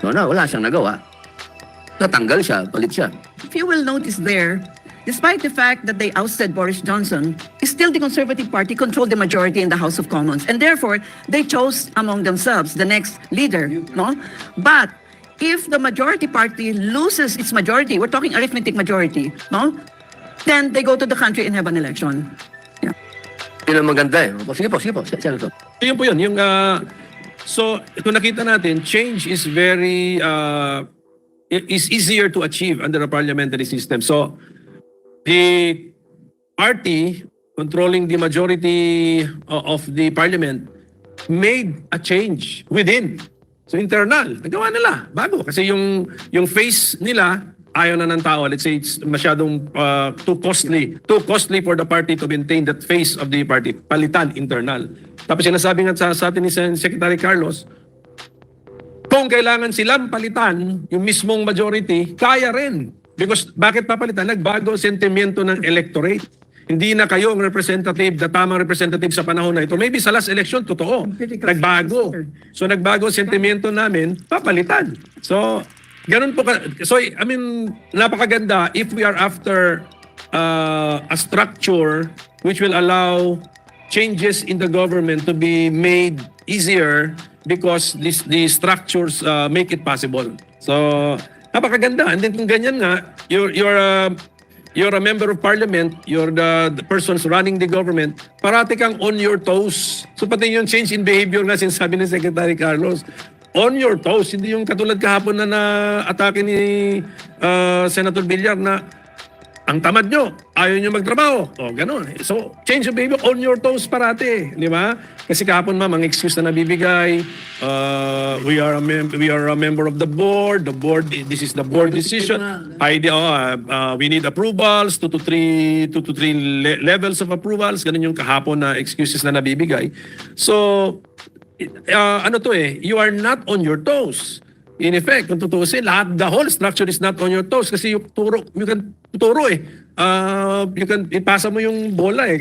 so wala siyang nagawa, natanggal siya, palit siya. If you will notice there, despite the fact that they ousted Boris Johnson, still the Conservative Party controlled the majority in the House of Commons. And therefore, they chose among themselves the next leader. No? But if the majority party loses its majority, we're talking arithmetic majority, no? Then they go to the country and have an election. Yeah. Yun ang maganda eh. Sige po, Senator. Yun po yun. So, kung nakita natin, change is is easier to achieve under a parliamentary system. So, the party controlling the majority of the parliament made a change within. So internal, nagawa nila, bago. Kasi yung face nila, ayaw na ng tao. Let's say it's masyadong too costly for the party to maintain that face of the party. Palitan, internal. Tapos sinasabi nga sa atin ni Secretary Carlos, kung kailangan silang palitan, yung mismong majority, kaya rin. Because bakit papalitan? Nagbago ang sentimiento ng electorate. Hindi na kayo ang representative, the tamang representative sa panahon na ito. Maybe sa last election, totoo. Nagbago. So nagbago ang sentimiento namin, papalitan. So ganun po. So, I mean, napakaganda if we are after a structure which will allow changes in the government to be made easier because the structures make it possible. So, napakaganda. And then kung ganyan nga, you're a member of parliament, you're the persons running the government, parati kang on your toes. So pati yung change in behavior nga sinasabi ni Secretary Carlos, on your toes, hindi yung katulad kahapon na na-atake ni Senator Villar na ang tamad nyo, ayaw nyo magtrabaho. O, ganun. So, change of behavior on your toes parati. Di ba? Kasi kahapon, ma'am, ang excuse na nabibigay, we are a member of the board. The board, this is the board decision. We need approvals, 2 to 3 levels of approvals. Ganun yung kahapon na excuses na nabibigay. So, you are not on your toes. In effect, kung tutusin, the whole structure is not on your toes kasi you can tuturo eh. You can ipasa mo yung bola eh.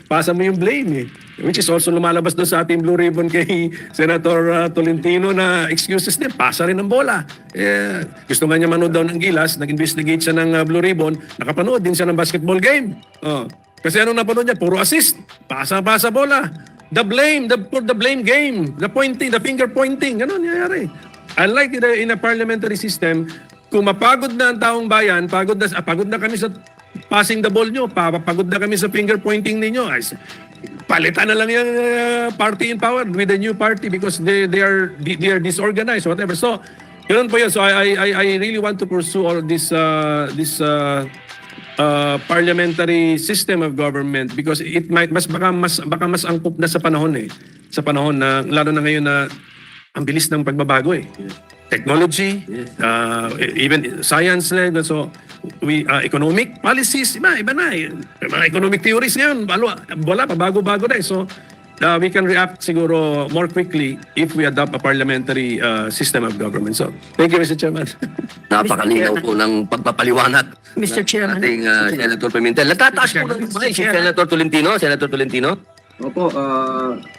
Pasa mo yung blame eh. Which is also lumalabas doon sa ating blue ribbon kay Senator Tolentino na excuses din. Pasa rin ng bola. Gusto nga niya manood daw ng Gilas, nag-investigate siya ng blue ribbon, nakapanood din siya ng basketball game. Kasi anong napanood niya? Puro assist. Pasa bola. The blame game. The pointing, the finger pointing. Ganun nangyayari. Unlike in a parliamentary system, kung mapagod na ang taong bayan, pagod na kami sa passing the ball nyo, pagod na kami sa finger pointing ninyo, ay, palitan na lang yung party in power with the new party because they are disorganized, whatever. So, yun po yun. So, I really want to pursue all this parliamentary system of government because it might baka mas angkop na sa panahon eh. Sa panahon na lalo na ngayon na ang bilis ng pagbabago eh. Technology, even science lang. So, economic policies, iba na eh. Mga economic theories ngayon, wala pa, bago-bago na eh. So, we can react siguro more quickly if we adopt a parliamentary system of government. So, thank you, Mr. Chairman. Napakalinaw po ng pagpapaliwanag Mr. Chairman. ng ating Senator Pimentel. Natataas po ng si Senator Tolentino. Opo,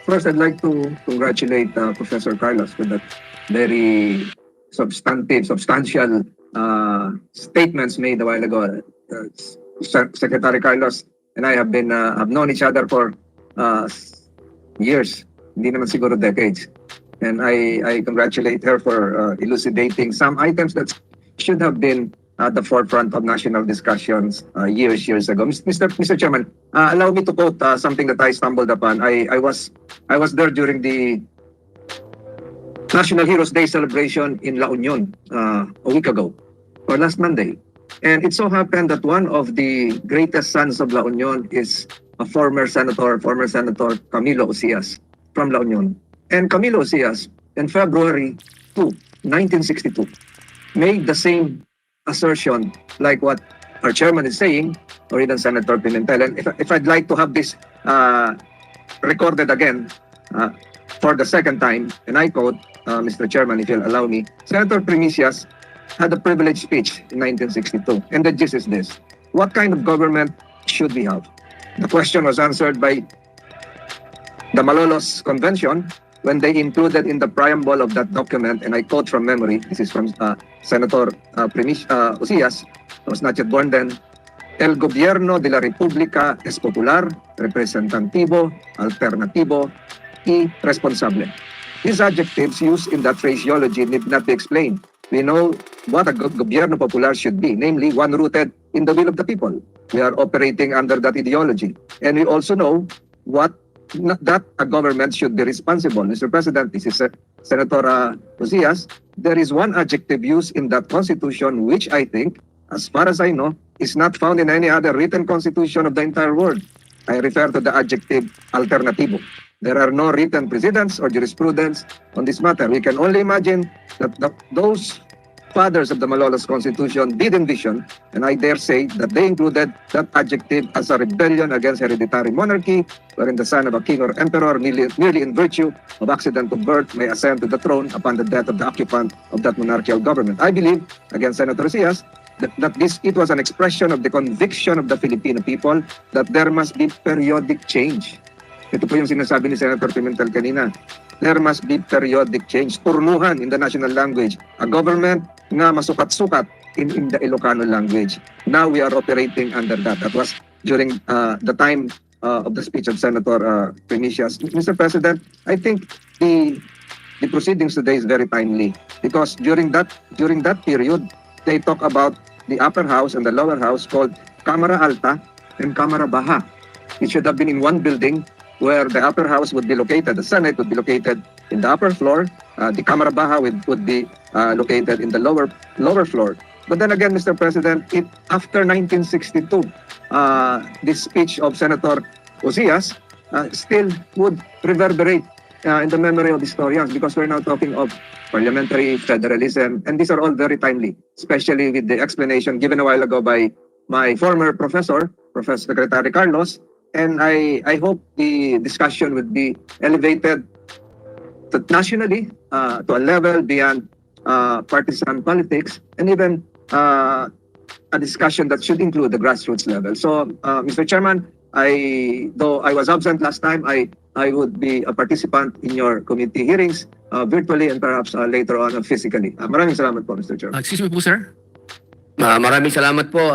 first I'd like to congratulate Professor Carlos for that very substantial statements made a while ago. Secretary Carlos and I have known each other for years, hindi naman siguro decades. And I congratulate her for elucidating some items that should have been at the forefront of national discussions years ago. Mr. Chairman, allow me to quote something that I stumbled upon. I was there during the National Heroes Day celebration in La Union a week ago, or last Monday. And it so happened that one of the greatest sons of La Union is a former Senator Camilo Osias from La Union. And Camilo Osias, in February 2, 1962, made the same assertion like what our chairman is saying, or even Senator Pimentel. And if I'd like to have this recorded again for the second time, and I quote, Mr. Chairman, if you'll allow me, Senator Primicias had a privileged speech in 1962, and the gist is this: what kind of government should we have? The question was answered by the Malolos Convention when they included in the preamble of that document, and I quote from memory, this is from Senator Osias, who was not yet born then, El gobierno de la república es popular, representativo, alternativo, y responsable. These adjectives used in that phraseology need not be explained. We know what a gobierno popular should be, namely one rooted in the will of the people. We are operating under that ideology. And we also know that a government should be responsible. Mr. President, this is Senator Osias. There is one adjective used in that constitution which I think, as far as I know, is not found in any other written constitution of the entire world. I refer to the adjective alternativo. There are no written precedents or jurisprudence on this matter. We can only imagine that those fathers of the Malolos Constitution did envision, and I dare say that they included that adjective as a rebellion against hereditary monarchy, wherein the son of a king or emperor, merely in virtue of accident of birth, may ascend to the throne upon the death of the occupant of that monarchical government. I believe, against Senator Osias, that it was an expression of the conviction of the Filipino people that there must be periodic change. Ito po yung sinasabi ni Senator Pimentel kanina. There must be periodic change. Turnuhan in the national language. A government nga masukat-sukat in the Ilocano language. Now we are operating under that. That was during the time of the speech of Senator Primicias. Mr. President, I think the proceedings today is very timely because during that period, they talk about the upper house and the lower house called Cámara Alta and Cámara Baja. It should have been in one building where the upper house would be located, the Senate would be located in the upper floor, the Cámara Baja would be located in the lower floor. But then again, Mr. President, after 1962, this speech of Senator Osias still would reverberate in the memory of historians because we're now talking of parliamentary federalism, and these are all very timely, especially with the explanation given a while ago by my former professor, Professor Secretary Carlos, and I hope the discussion would be elevated nationally to a level beyond partisan politics, and even a discussion that should include the grassroots level. So, Mr. Chairman, though I was absent last time, I would be a participant in your committee hearings virtually and perhaps later on physically. Maraming salamat po, Mr. Chairman. Excuse me po, sir. Maraming salamat po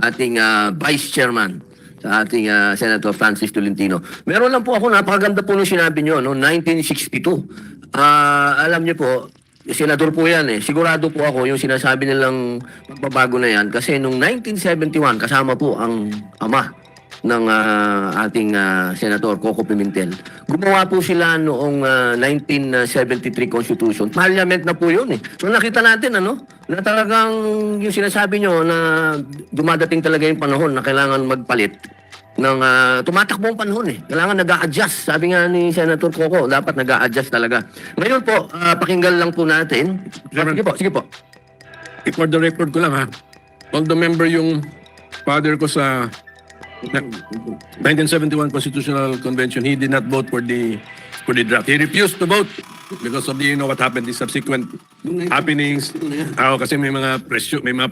ating Vice Chairman sa ating Senator Francis Tolentino. Meron lang po ako, napakaganda po nung sinabi nyo, no? 1962. Alam nyo po, senador po yan eh. Sigurado po ako yung sinasabi nilang magbabago na yan kasi nung 1971 kasama po ang ama ng ating Senator Coco Pimentel. Gumawa po sila noong 1973 Constitution. Parliament na po yun eh. So nakita natin na talagang yung sinasabi nyo na dumadating talaga yung panahon na kailangan magpalit ng tumatakbo ang panahon eh. Kailangan nag-a-adjust. Sabi nga ni Senator Coco, dapat nag-a-adjust talaga. Ngayon po, pakinggan lang po natin. Sige po. For the record ko lang ha, although member yung father ko sa 1971 Constitutional Convention, he did not vote for the draft. He refused to vote because of the, what happened, the subsequent happenings. Kasi may mga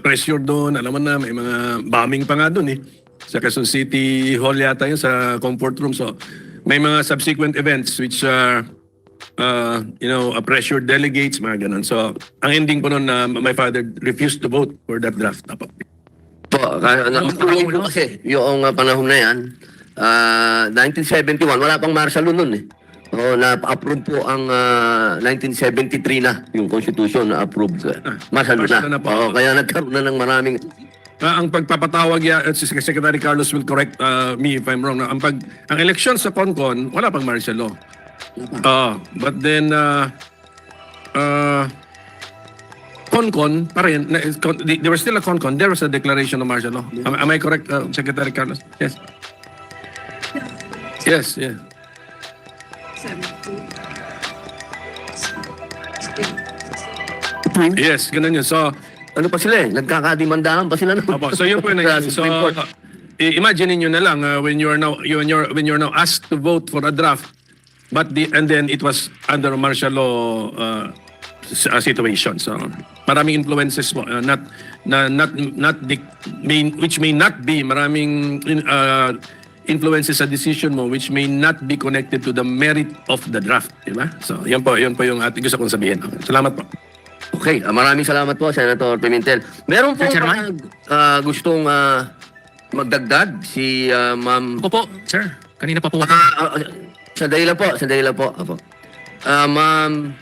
pressure doon, alam mo na, may mga bombing pa nga doon eh. Sa Quezon City Hall yata yun, sa comfort room. So, may mga subsequent events which pressured delegates, mga ganun. So, ang ending po noon, my father refused to vote for that draft. Nakulong po kasi yung panahon na yan, 1971, wala pang martial law nun eh. Na-approve po ang 1973 na yung Constitution na approved. Martial law na. Kaya nagkaroon na ng maraming... ang pagpapatawag si Secretary Carlos will correct me if I'm wrong. Ang election sa CONCON, wala pang martial law. But then, CONCON pa rin, there was still a CONCON, there was a declaration of martial law. Am I correct, Secretary Carlos? Yes. Yes, yeah. Time. Yes, ganun yun. So, Ano pa sila eh? Nagkakadimandahan pa sila. so yun po yun. So, imagine niyo na lang when you're now asked to vote for a draft, and then it was under martial law situation. So maraming influences po, which may not be maraming influences sa decision mo which may not be connected to the merit of the draft, di ba? So yun po yung ating gusto kong sabihin. Salamat po. Okay, maraming salamat po, Senator Pimentel. Meron po gustong magdagdag si Ma'am... Opo, sir. Kanina pa po. Sandali lang po. Ma'am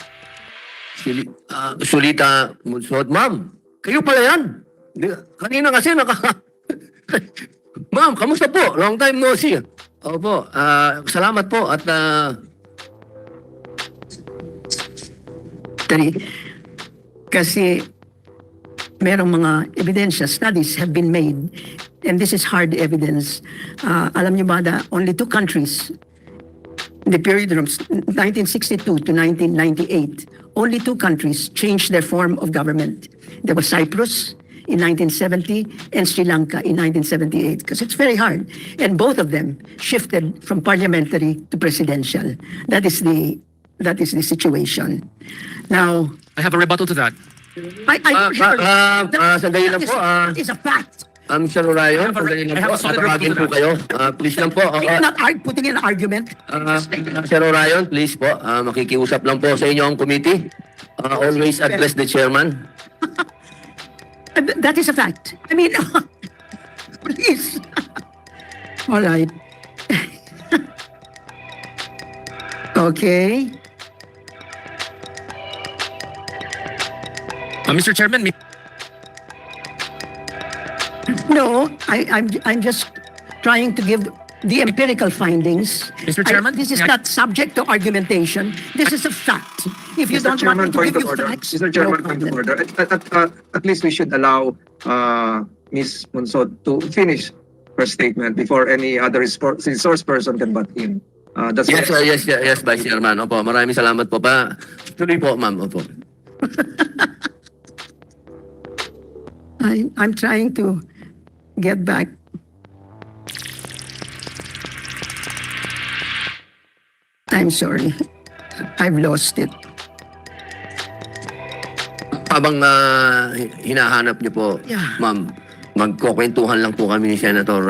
Sulita Munsod. Ma'am, kayo pala yan. Kanina kasi Ma'am, kamusta po? Long time no see. Opo, salamat po at... Kasi merong mga ebidensya, studies have been made, and this is hard evidence. Alam niyo ba na only two countries, in the period from 1962 to 1998, only two countries changed their form of government. There was Cyprus in 1970 and Sri Lanka in 1978, because it's very hard. And both of them shifted from parliamentary to presidential. That is the situation. Now, I have a rebuttal to that. Sandali lang po. It's a fact. Mr. Orayon, sandali lang po. Tatawagin po kayo. Please lang po. It's not putting in an argument. Sir Orayon, please po. Makikiusap lang po sa inyo ang committee. always address the chairman. That is a fact. I mean, please. All right. Okay. Mr. Chairman, No, I'm just trying to give the empirical findings. Mr. Chairman? This is not subject to argumentation. This is a fact. If you Mr. don't want me Chairman, to point give of you order. facts, Mr. Chairman, no point of problem. order. At least we should allow Ms. Munsod to finish her statement before any other resource person can butt in. That's Yes, yes, Vice Chairman. Opo, maraming salamat po pa. Tuloy po, ma'am. Opo. I'm trying to get back. I'm sorry. I've lost it. Habang hinahanap niyo po, Yeah. ma'am, magkukwentuhan lang po kami ni Senator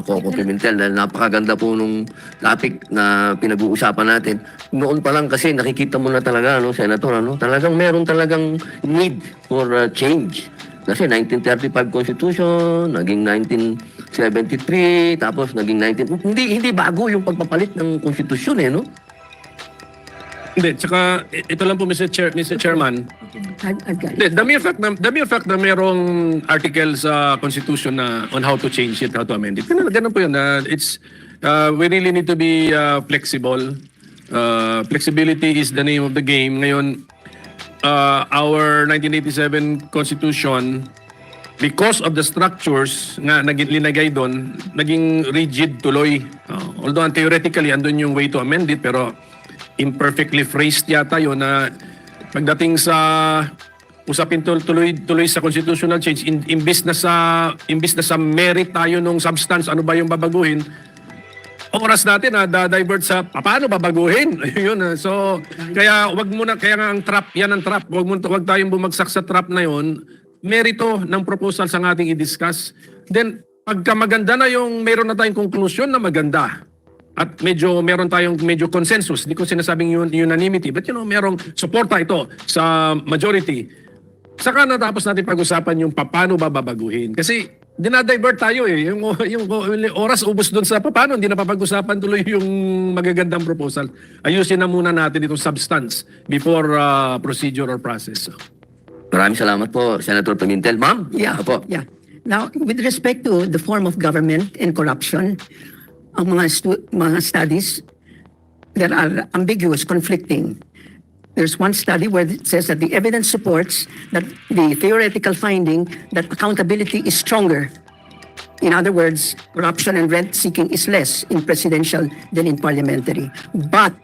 Coco Pimentel dahil napakaganda po nung topic na pinag-uusapan natin. Noon pa lang kasi nakikita mo na talaga, no, Senator, talagang meron talagang need for change. Kasi 1935 Constitution, naging 1973, tapos naging hindi bago yung pagpapalit ng konstitusyon no? hindi, tsaka ito lang po Mr. Chairman. I've got it. Hindi, the mere fact na merong article sa Constitution na on how to change it, how to amend it. Ganun po yun. We really need to be flexible. Flexibility is the name of the game. Ngayon, our 1987 Constitution, because of the structures nga linagay doon, naging rigid tuloy. Although theoretically, andun yung way to amend it, pero imperfectly phrased yata yun na pagdating sa usapin tuloy sa constitutional change, imbis na sa merit tayo nung substance, ano ba yung babaguhin, oras natin divert sa paano babaguhin. Ayun. So kaya wag muna, kaya nga ang trap, yan ang trap. Wag tayong bumagsak sa trap na yon. Merito ng proposal sa ating i-discuss. Then pagka maganda na yung meron na tayong conclusion na maganda. At meron tayong consensus. Hindi ko sinasabing unanimity, but merong suporta ito sa majority. Saka natapos natin pag-usapan yung paano babaguhin. Kasi dinadivert tayo Yung oras ubos dun sa paano, hindi na papag-usapan tuloy yung magagandang proposal. Ayusin na muna natin itong substance before procedure or process. Maraming salamat po, Senator Pimentel. Ma'am? Yeah. Opo. Yeah. Now, with respect to the form of government and corruption, ang mga studies that are ambiguous, conflicting. There's one study where it says that the evidence supports that the theoretical finding that accountability is stronger. In other words, corruption and rent-seeking is less in presidential than in parliamentary. But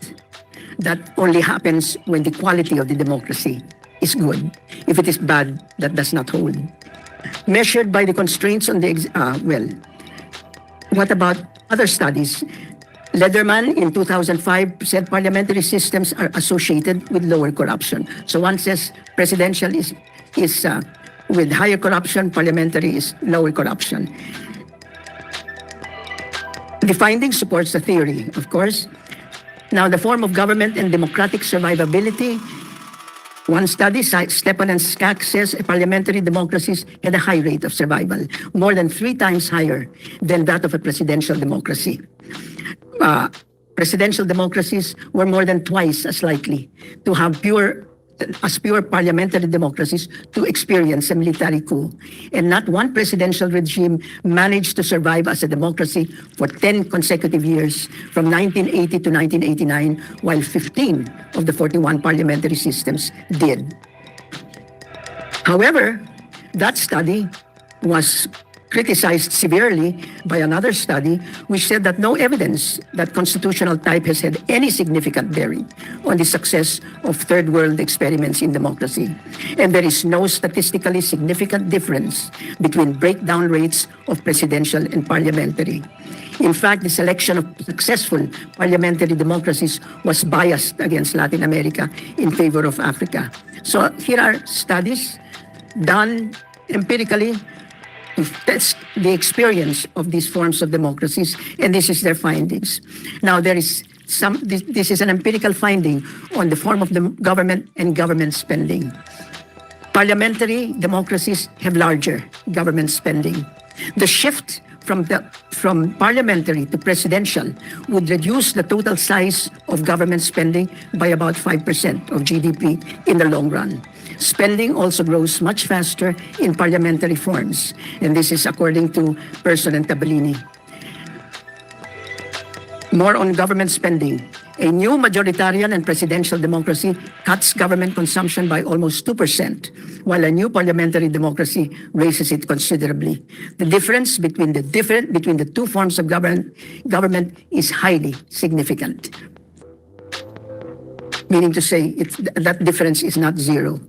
that only happens when the quality of the democracy is good. If it is bad, that does not hold. Measured by the constraints on the what about other studies? Lederman in 2005 said parliamentary systems are associated with lower corruption. So one says presidential is with higher corruption, parliamentary is lower corruption. The finding supports the theory, of course. Now, the form of government and democratic survivability. One study, Stepan and Skak, says parliamentary democracies had a high rate of survival, more than 3 times higher than that of a presidential democracy. Presidential democracies were more than twice as likely to have pure parliamentary democracies to experience a military coup. And not one presidential regime managed to survive as a democracy for 10 consecutive years from 1980 to 1989, while 15 of the 41 parliamentary systems did. However, that study was criticized severely by another study which said that no evidence that constitutional type has had any significant bearing on the success of third world experiments in democracy. And there is no statistically significant difference between breakdown rates of presidential and parliamentary. In fact, the selection of successful parliamentary democracies was biased against Latin America in favor of Africa. So here are studies done empirically to test the experience of these forms of democracies, and this is their findings. Now, there is This is an empirical finding on the form of the government and government spending. Parliamentary democracies have larger government spending. The shift from parliamentary to presidential would reduce the total size of government spending by about 5% of GDP in the long run. Spending also grows much faster in parliamentary forms, and this is according to Person and Tabellini. More on government spending. A new majoritarian and presidential democracy cuts government consumption by almost 2%, while a new parliamentary democracy raises it considerably. The difference between the two forms of government is highly significant. Meaning to say, that difference is not zero.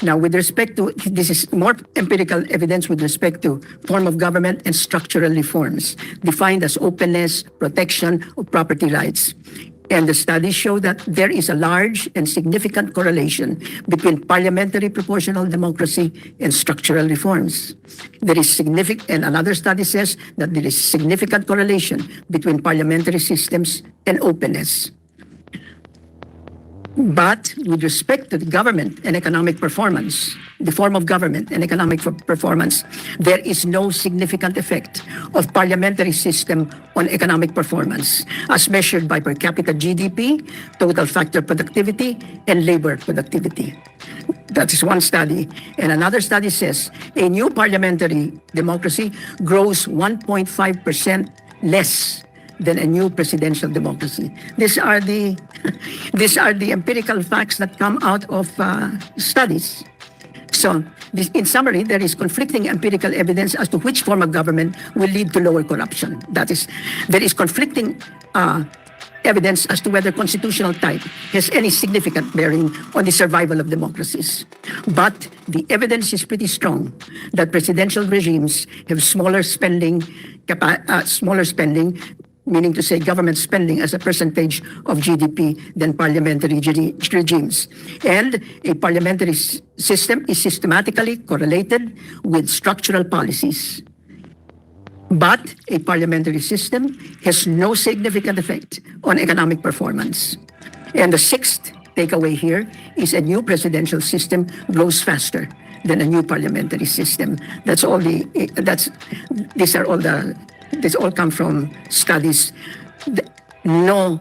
Now, with respect to, this is more empirical evidence with respect to form of government and structural reforms, defined as openness, protection of property rights. And the studies show that there is a large and significant correlation between parliamentary proportional democracy and structural reforms. There is significant, and another study says that there is significant correlation between parliamentary systems and openness. But with respect to the government and economic performance, the form of government and economic performance, there is no significant effect of parliamentary system on economic performance as measured by per capita GDP, total factor productivity, and labor productivity. That is one study. And another study says a new parliamentary democracy grows 1.5% less than a new presidential democracy. These are the empirical facts that come out of studies. So, in summary, there is conflicting empirical evidence as to which form of government will lead to lower corruption. That is, there is conflicting evidence as to whether constitutional type has any significant bearing on the survival of democracies. But the evidence is pretty strong that presidential regimes have smaller spending, meaning to say government spending as a percentage of GDP than parliamentary regimes. And a parliamentary system is systematically correlated with structural policies. But a parliamentary system has no significant effect on economic performance. And the sixth takeaway here is a new presidential system grows faster than a new parliamentary system. This all come from studies. No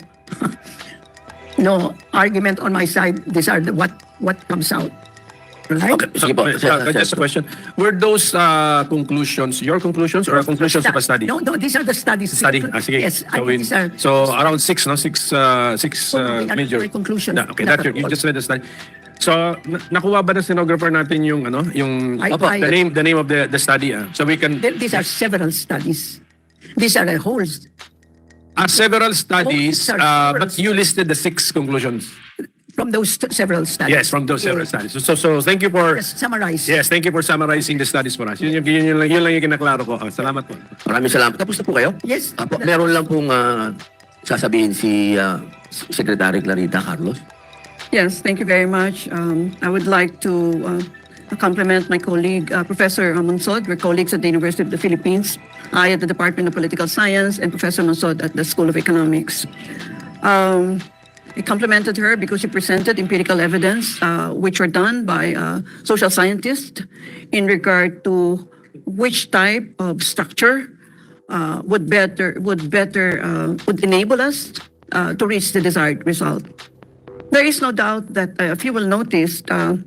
argument on my side. These are what comes out. Right? Okay, sige po. Just a question. Were those conclusions your conclusions or conclusions of a study? No, these are the studies. Study. Sige. Yes, So around six major conclusions. Okay, that's you just read the study. So nakuha ba ng stenographer natin yung the name of the study? So we can. These are several studies. These are a whole. Several studies, but you listed the 6 conclusions. From those several studies. Yes, from those several studies. So thank you for... Yes, summarize. Yes, thank you for summarizing the studies for us. Yun lang yung kinaklaro ko. Salamat po. Maraming salamat. Tapos na po kayo? Yes. Meron lang pong sasabihin si Secretary Clarita Carlos. Yes, thank you very much. I would like to compliment my colleague, Professor Monsod. We're colleagues at the University of the Philippines. I at the Department of Political Science and Professor Monsod at the School of Economics. I complimented her because she presented empirical evidence which are done by social scientists in regard to which type of structure would enable us to reach the desired result. There is no doubt that if you will notice, some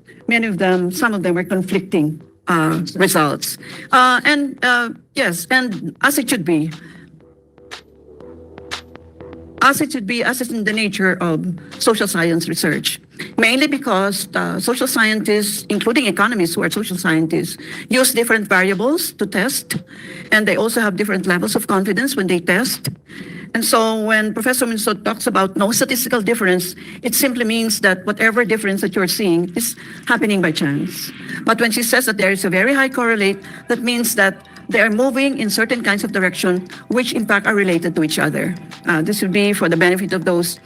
of them are conflicting results. Yes, and as it should be, as is in the nature of social science research. Mainly because social scientists, including economists who are social scientists, use different variables to test, and they also have different levels of confidence when they test. And so when Professor Monsod talks about no statistical difference, it simply means that whatever difference that you're seeing is happening by chance. But when she says that there is a very high correlate, that means that they are moving in certain kinds of direction which in fact are related to each other. This would be for the benefit of those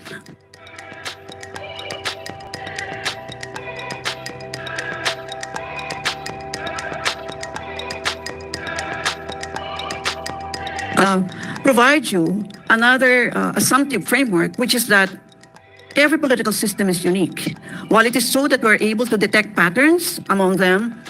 provide you another assumptive framework, which is that every political system is unique. While it is true that we're able to detect patterns among them,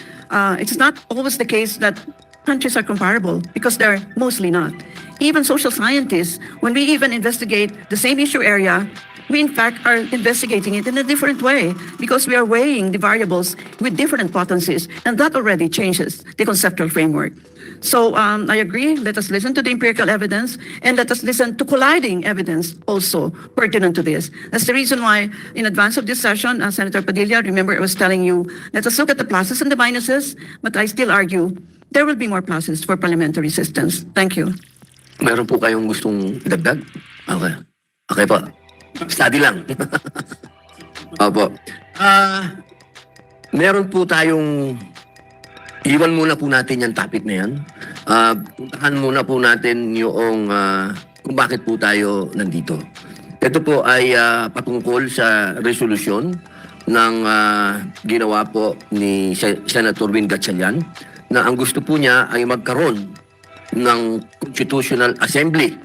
it's not always the case that countries are comparable, because they're mostly not. Even social scientists, when we even investigate the same issue area, we in fact are investigating it in a different way, because we are weighing the variables with different potencies, and that already changes the conceptual framework. So I agree, let us listen to the empirical evidence, and let us listen to colliding evidence also pertinent to this. That's the reason why in advance of this session, Senator Padilla, remember I was telling you, let us look at the pluses and the minuses, but I still argue there will be more pluses for parliamentary systems. Thank you. Meron po kayong gustong idagdag? Okay. Okay po. Study lang. Opo. Meron po tayong, iwan muna po natin yung topic na yan. Puntahan muna po natin yung kung bakit po tayo nandito. Ito po ay patungkol sa resolusyon ng ginawa po ni Senator Win Gatchalian, na ang gusto po niya ay magkaroon ng Constitutional Assembly,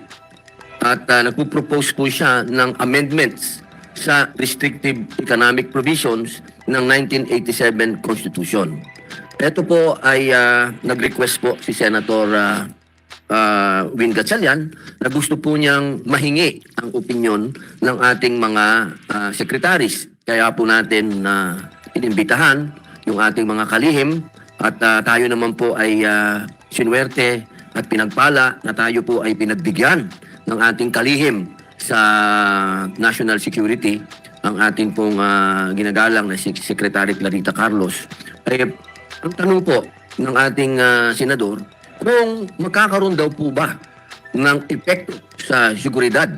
at nagpo-propose po siya ng amendments sa restrictive economic provisions ng 1987 Constitution. Ito po ay nag-request po si Senator Win Gatchalian na gusto po niyang mahingi ang opinyon ng ating mga secretaries. Kaya po natin inimbitahan yung ating mga kalihim, at tayo naman po ay sinuwerte at pinagpala na tayo po ay pinagbigyan ng ating kalihim sa national security, ang ating pong ginagalang na si Secretary Clarita Carlos. Ay, ang tanong po ng ating senador, kung magkakaroon daw po ba ng epekto sa seguridad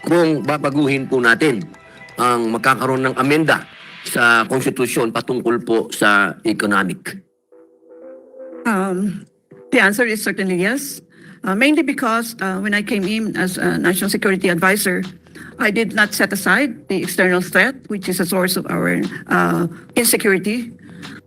kung babaguhin po natin ang magkakaroon ng amenda sa konstitusyon patungkol po sa economic. The answer is certainly yes. Mainly because when I came in as a national security advisor, I did not set aside the external threat, which is a source of our insecurity,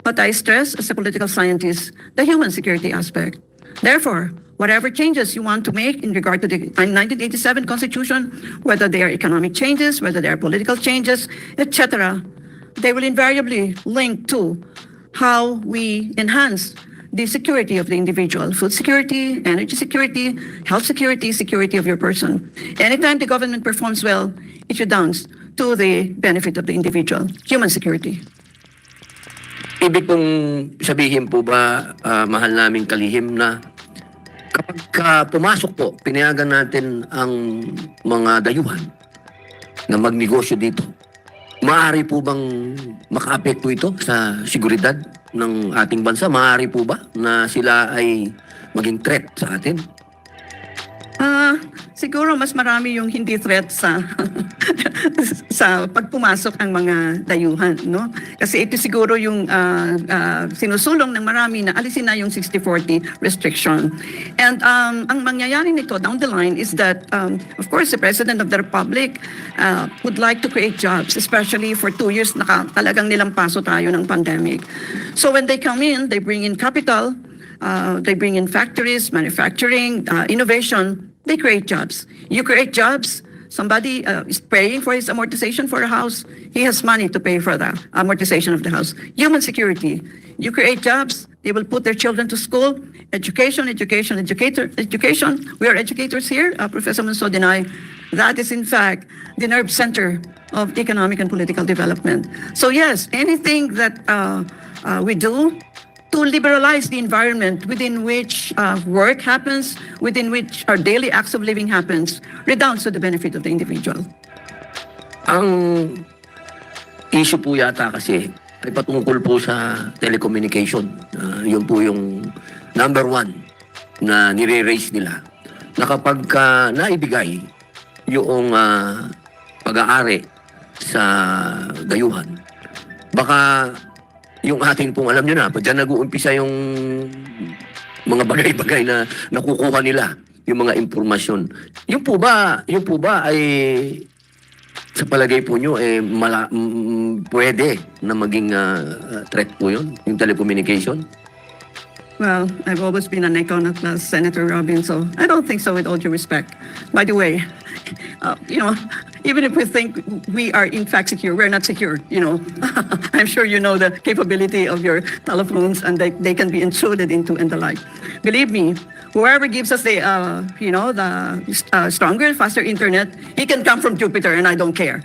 but I stress as a political scientist the human security aspect. Therefore, whatever changes you want to make in regard to the 1987 Constitution, whether they are economic changes, whether they are political changes, etc., they will invariably link to how we enhance the security of the individual, food security, energy security, health security, security of your person. Anytime the government performs well, it redounds to the benefit of the individual, human security. Ibig pong sabihin po ba, mahal naming kalihim, na kapag pumasok po, pinayagan natin ang mga dayuhan na magnegosyo dito, maaari po bang makaapekto ito sa seguridad ng ating bansa? Maaari po ba na sila ay maging threat sa atin? Siguro mas marami yung hindi threat sa sa pagpumasok ang mga dayuhan, no? Kasi ito siguro yung sinusulong ng marami na alisin na yung 60-40 restriction. And ang mangyayari nito down the line is that of course the President of the Republic would like to create jobs, especially for 2 years talagang nilampaso tayo ng pandemic. So when they come in, they bring in capital, they bring in factories, manufacturing, innovation. They create jobs. You create jobs. Somebody is paying for his amortization for a house. He has money to pay for the amortization of the house. Human security. You create jobs. They will put their children to school. Education. We are educators here. Professor Manso deny. That is in fact the nerve center of economic and political development. So yes, anything that we do to liberalize the environment within which work happens, within which our daily acts of living happens, redounds to the benefit of the individual. Ang issue po yata kasi ay patungkol po sa telecommunication. Yun po yung number 1 na nire-raise nila. Na kapag naibigay yung pag-aari sa dayuhan, baka yung ating pong, alam nyo na, dyan nag-uumpisa yung mga bagay-bagay na nakukuha nila, yung mga impormasyon. Yung po ba ay sa palagay po nyo, pwede na maging threat po yun, yung telecommunication? Well, I've always been an iconoclast, Senator Robin, so I don't think so, with all due respect. By the way, even if we think we are in fact secure, we're not secure, I'm sure you know the capability of your telephones, and they can be intruded into and the like. Believe me, whoever gives us the stronger, faster internet, he can come from Jupiter, and I don't care.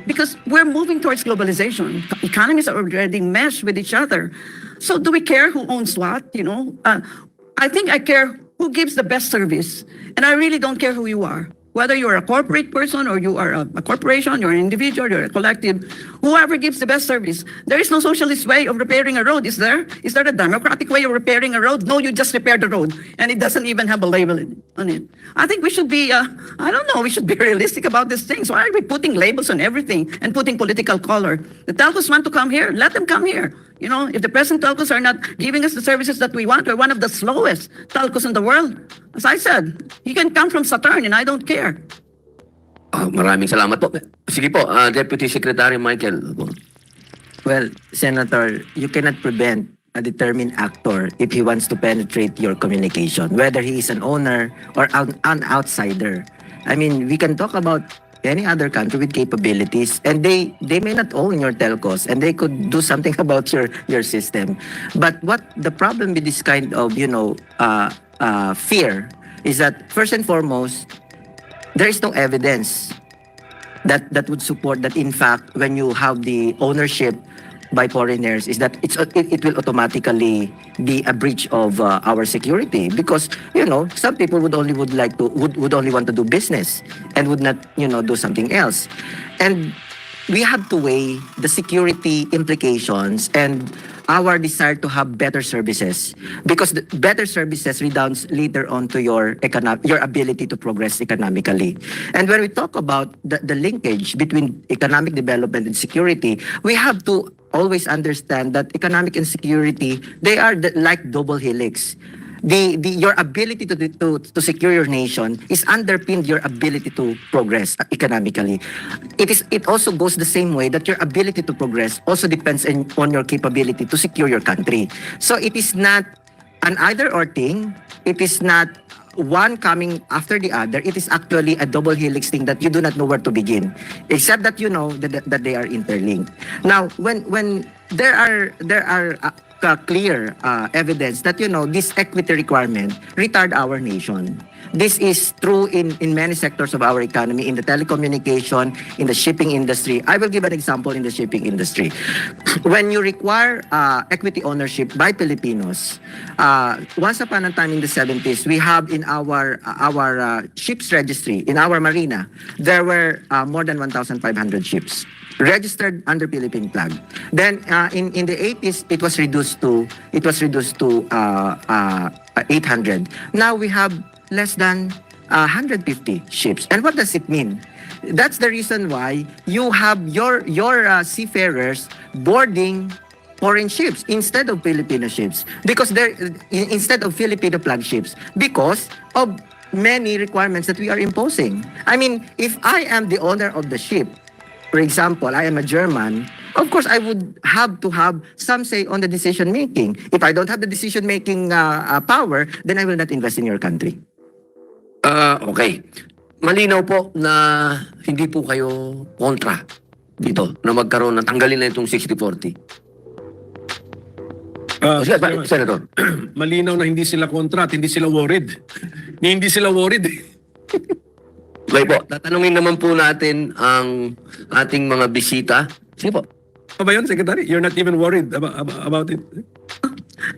Because we're moving towards globalization. Economies are already meshed with each other. So do we care who owns what? I think I care who gives the best service. And I really don't care who you are. Whether you're a corporate person or you are a corporation, you're an individual, you're a collective, whoever gives the best service. There is no socialist way of repairing a road, is there? Is there a democratic way of repairing a road? No, you just repair the road, and it doesn't even have a label on it. I think we should be, we should be realistic about these things. Why are we putting labels on everything and putting political color? The telcos want to come here, let them come here. If the present telcos are not giving us the services that we want, we're one of the slowest telcos in the world. As I said, he can come from Saturn and I don't care. Maraming salamat po. Sige po, Deputy Secretary Michael. Well, Senator, you cannot prevent a determined actor if he wants to penetrate your communication, whether he is an owner or an outsider. I mean, we can talk about any other country with capabilities, and they may not own your telcos, and they could do something about your system. But what the problem with this kind of fear is that, first and foremost, there is no evidence that would support that. In fact, when you have the ownership by foreigners, is that it will automatically be a breach of our security, because some people would only want to do business and would not do something else. And we have to weigh the security implications and our desire to have better services, because the better services redounds later on to your ability to progress economically. And when we talk about the linkage between economic development and security, we have to always understand that economic and security, they are like double helix. Your ability to secure your nation is underpinned your ability to progress economically. It also goes the same way that your ability to progress also depends on your capability to secure your country. So it is not an either or thing. It is not one coming after the other. It is actually a double helix thing that you do not know where to begin, except that you know that they are interlinked. Now, when there are clear evidence that this equity requirement retard our nation. This is true in many sectors of our economy, in the telecommunication, in the shipping industry. I will give an example in the shipping industry. When you require equity ownership by Filipinos, once upon a time in the 70s, we have in our ships registry, in our marina, there were more than 1,500 ships registered under Philippine flag. Then in the 80s, it was reduced to 800. Now we have less than 150 ships. And what does it mean? That's the reason why you have your seafarers boarding foreign ships instead of Filipino ships, because instead of Filipino flag ships, because of many requirements that we are imposing. I mean, if I am the owner of the ship, for example, I am a German, of course, I would have to have some say on the decision making. If I don't have the decision making power, then I will not invest in your country. Okay. Malinaw po na hindi po kayo kontra dito na magkaroon ng tanggalin na itong 60-40. Senator. Malinaw na hindi sila kontra at hindi sila worried. Hindi sila worried. Okay po, tatanungin naman po natin ang ating mga bisita. Sige po. Ano ba yun, Secretary? You're not even worried about it?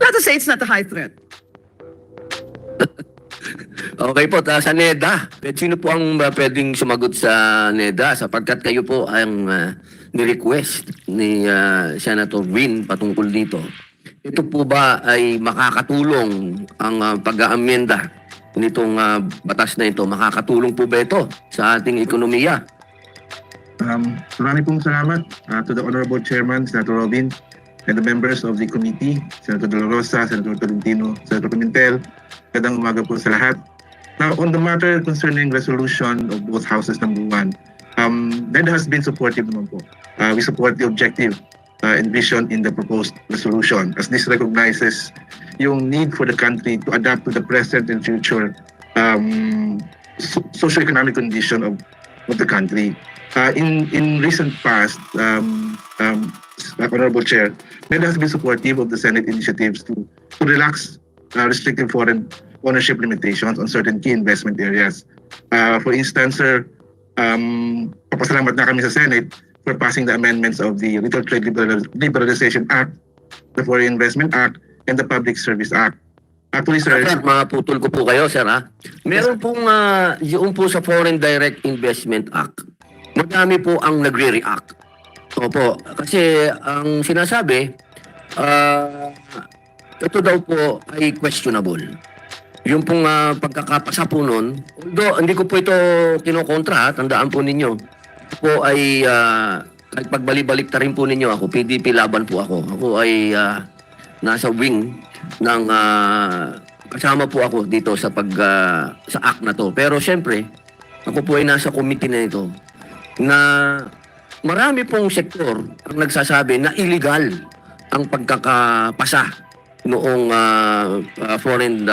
Let us say it's not a high threat. Okay po, sa NEDA. Sino po ang pwedeng sumagot sa NEDA sapagkat kayo po ang ni-request ni Senator Win patungkol dito. Ito po ba ay makakatulong ang pag-aamyenda nitong batas na ito? Makakatulong po ba ito sa ating ekonomiya? Marami pong salamat to the Honorable Chairman, Senator Robin, and the members of the committee, Senator De La Rosa, Senator Tolentino, Senator Pimentel. Magandang umaga po sa lahat. Now, on the matter concerning resolution of both houses, number one, that has been supportive naman po. We support the objective and vision in the proposed resolution, as this recognizes yung need for the country to adapt to the present and future socio-economic condition of the country. In recent past, Honorable Chair, NED has been supportive of the Senate initiatives to relax restrictive foreign ownership limitations on certain key investment areas. For instance, sir, papasalamat na kami sa Senate for passing the amendments of the Retail Trade Liberalization Act, the Foreign Investment Act, and the Public Service Act. Actually, sir, Sir, maputol ko po kayo, sir, ha? Meron pong, yung po sa Foreign Direct Investment Act, madami po ang nagre-react. Opo, kasi ang sinasabi, ito daw po ay questionable. Yung pong pagkakapasa po nun, although hindi ko po ito kinokontra, tandaan po ninyo, po ay, kahit pagbalik-balik ta rin po ninyo ako, PDP laban po ako. Ako ay nasa wing ng kasama po ako dito sa sa act na to. Pero syempre, ako po ay nasa committee na ito na marami pong sektor ang nagsasabi na illegal ang pagkakapasa noong Foreign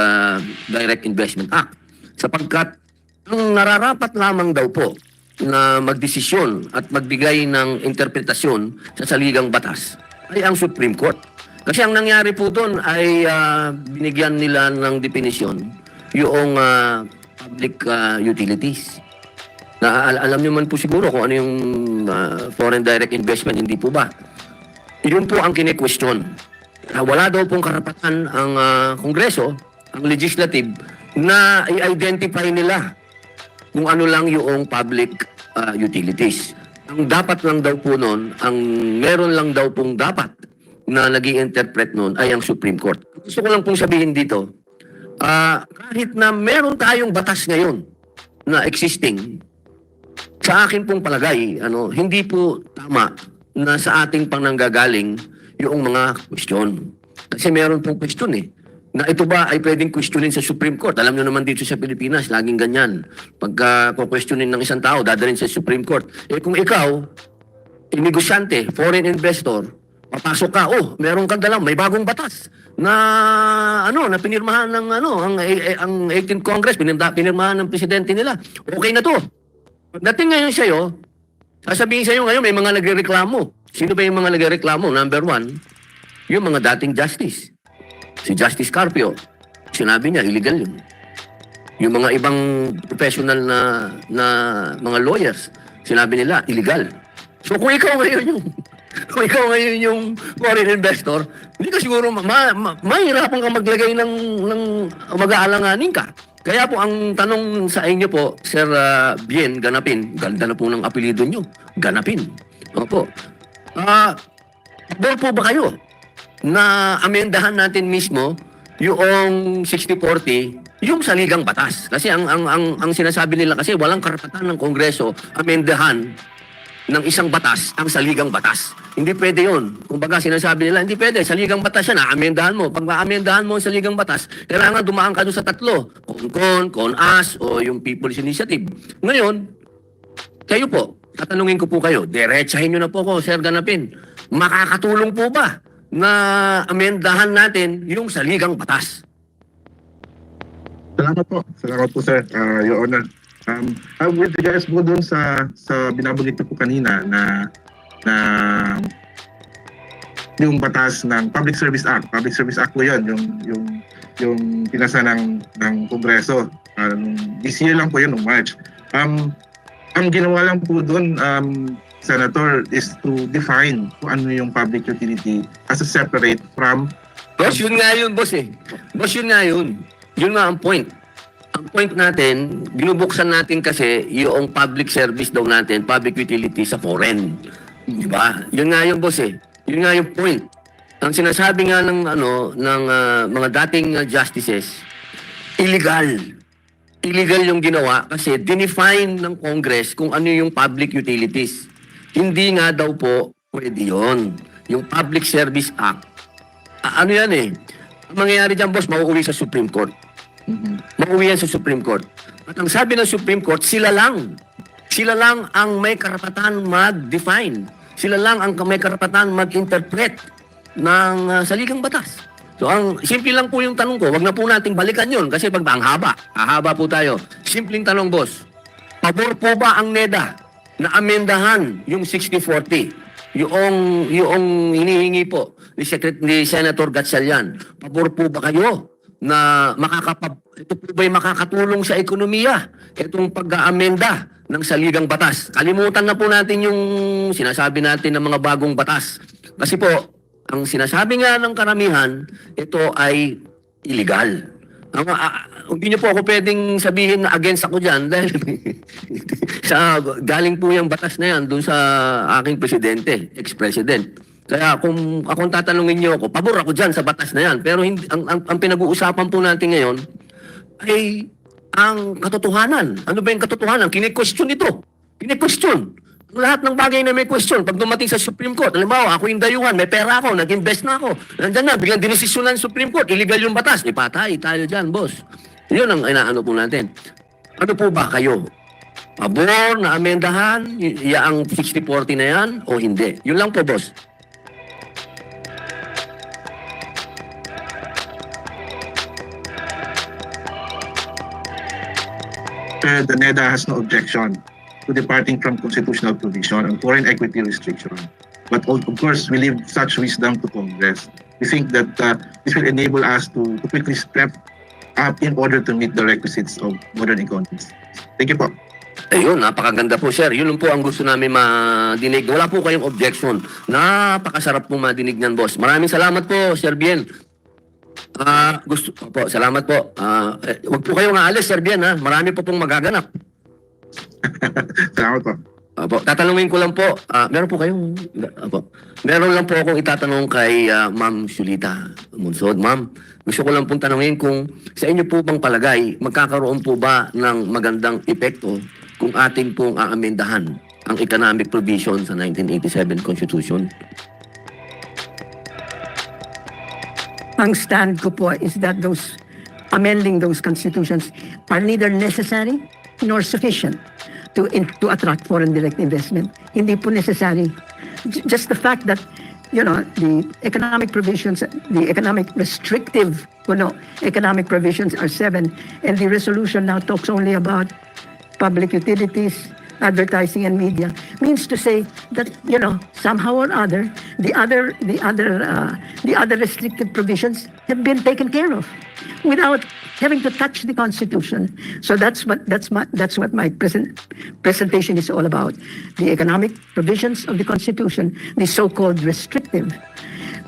Direct Investment Act. Sapagkat ang nararapat lamang daw po na magdesisyon at magbigay ng interpretasyon sa saligang batas ay ang Supreme Court. Kasi ang nangyari po doon ay binigyan nila ng definisyon yung public utilities. Alam niyo man po siguro kung ano yung foreign direct investment, hindi po ba? Yun po ang kine-question. Wala daw pong karapatan ang Kongreso, ang legislative, na i-identify nila kung ano lang yung public utilities. Ang dapat lang daw po nun, ang meron lang daw pong dapat na nag-i-interpret nun ay ang Supreme Court. Gusto ko lang pong sabihin dito, kahit na meron tayong batas ngayon na existing, sa akin pong palagay, hindi po tama na sa ating pananggagaling yung mga question. Kasi meron pong question na ito ba ay pwedeng questionin sa Supreme Court? Alam nyo naman dito sa Pilipinas, laging ganyan. Pagka questionin ng isang tao, dadalhin sa Supreme Court. Kung ikaw, negosyante, foreign investor, papasok ka, meron kang dalang, may bagong batas na na pinirmahan ng ang 18th Congress, pinirmahan ng presidente nila. Okay na to. Dating ngayon sa'yo, sasabihin sa'yo ngayon, may mga nagrereklamo. Sino ba yung mga nagrereklamo? Number one, yung mga dating justice. Si Justice Carpio, sinabi niya, illegal yun. Yung mga ibang professional na mga lawyers, sinabi nila, illegal. So kung ikaw ngayon yung foreign investor, hindi ka siguro mahirapan kang maglagay ng mag-aalanganin ka. Kaya po ang tanong sa inyo po, Sir Bien Ganapin, ganda na po ng apelido nyo, Ganapin. Opo. Pabor po ba kayo na amendahan natin mismo yung 60-40, yung saligang batas? Kasi ang sinasabi nila kasi walang karapatan ng Kongreso amendahan ng isang batas ang saligang batas. Hindi pwede yun. Kumbaga sinasabi nila, hindi pwede. Saligang batas yan, amendahan mo. Pag amendahan mo ang saligang batas, kailangan dumaan ka doon sa tatlo. Con-as, o yung People's Initiative. Ngayon, kayo po, tatanungin ko po kayo, diretsahin nyo na po ko, Sir Ganapin, makakatulong po ba na amendahan natin yung saligang batas? Salamat po, sir, Your Honor. With regards po doon sa binabanggit ko po kanina na yung batas ng Public Service Act. Public Service Act po yun, yung pinasa ng Kongreso. This year lang po yun, noong March. Ang ginawa lang po doon, Senator, is to define kung ano yung public utility as a separate from... Boss, yun nga yun, boss Boss, yun nga yun. Yun nga ang point. Ang point natin, binubuksan natin kasi yung public service daw natin, public utility sa foreign. Diba? Yun nga yung boss Yun nga yung point. Ang sinasabi nga ng mga dating justices, illegal. Illegal yung ginawa kasi dinefine ng Congress kung ano yung public utilities. Hindi nga daw po pwede yun. Yung Public Service Act. Ano yan Ang mangyayari dyan, boss, mauuwi sa Supreme Court. Mauwi yan sa Supreme Court. At ang sabi ng Supreme Court, sila lang ang may karapatan mag-define. Sila lang ang may karapatan mag-interpret ng saligang batas. So ang simple lang po yung tanong ko, wag na po nating balikan yun kasi pag ang hahaba po tayo. Simpleng tanong, boss. Pabor po ba ang NEDA na amendahan yung 60-40? Yung hinihingi po ni Senator Gatchalian. Pabor po ba kayo na ito po ba'y makakatulong sa ekonomiya? Itong pag-aamenda ng saligang batas. Kalimutan na po natin yung sinasabi natin ng mga bagong batas. Kasi po, ang sinasabi nga ng karamihan, ito ay illegal. Hindi niyo po ako pwedeng sabihin na against ako dyan dahil galing po yung batas na yan doon sa aking presidente, ex-president. Kaya kung akong tatanungin niyo ako, pabor ako dyan sa batas na yan. Pero hindi, ang pinag-uusapan po natin ngayon ay ang katotohanan. Ano ba yung katotohanan? Kine-question ito. Kine-question. Lahat ng bagay na may question, pag dumating sa Supreme Court, halimbawa, ako yung dayuhan, may pera ako, nag-invest na ako, nandyan na, biglang dinesisyonan ng Supreme Court, illegal yung batas, ipatay tayo dyan, boss. Yun ang inaano po natin. Ano po ba kayo? Pabor na amendahan, ang 60-40 na yan, o hindi? Yun lang po, boss. The NEDA has no objection to departing from constitutional provision on foreign equity restriction. But of course, we leave such wisdom to Congress. We think that this will enable us to quickly step up in order to meet the requisites of modern economies. Thank you po. Ayun, napakaganda po, sir. Yun lang po ang gusto namin madinig. Wala po kayong objection. Napakasarap po madinig niyan, boss. Maraming salamat po, Sir Bien. Salamat po. Huwag po kayong aalis, Sir Bien, ha? Marami po pong magaganap. Salamat po. Tatanungin ko lang po, meron lang po akong itatanong kay Ma'am Shulita Munsod. Ma'am, gusto ko lang pong tanungin kung sa inyo po bang palagay, magkakaroon po ba ng magandang epekto kung ating pong aamendahan ang economic provision sa 1987 Constitution? Ang stand ko po is that amending those constitutions are neither necessary nor sufficient to attract foreign direct investment. Hindi po necessary. Just the fact that, the economic provisions, the economic restrictive, economic provisions are 7, and the resolution now talks only about public utilities, advertising and media, means to say that, somehow or other, the other restrictive provisions have been taken care of without having to touch the Constitution. So that's what my presentation is all about. The economic provisions of the Constitution, the so-called restrictive.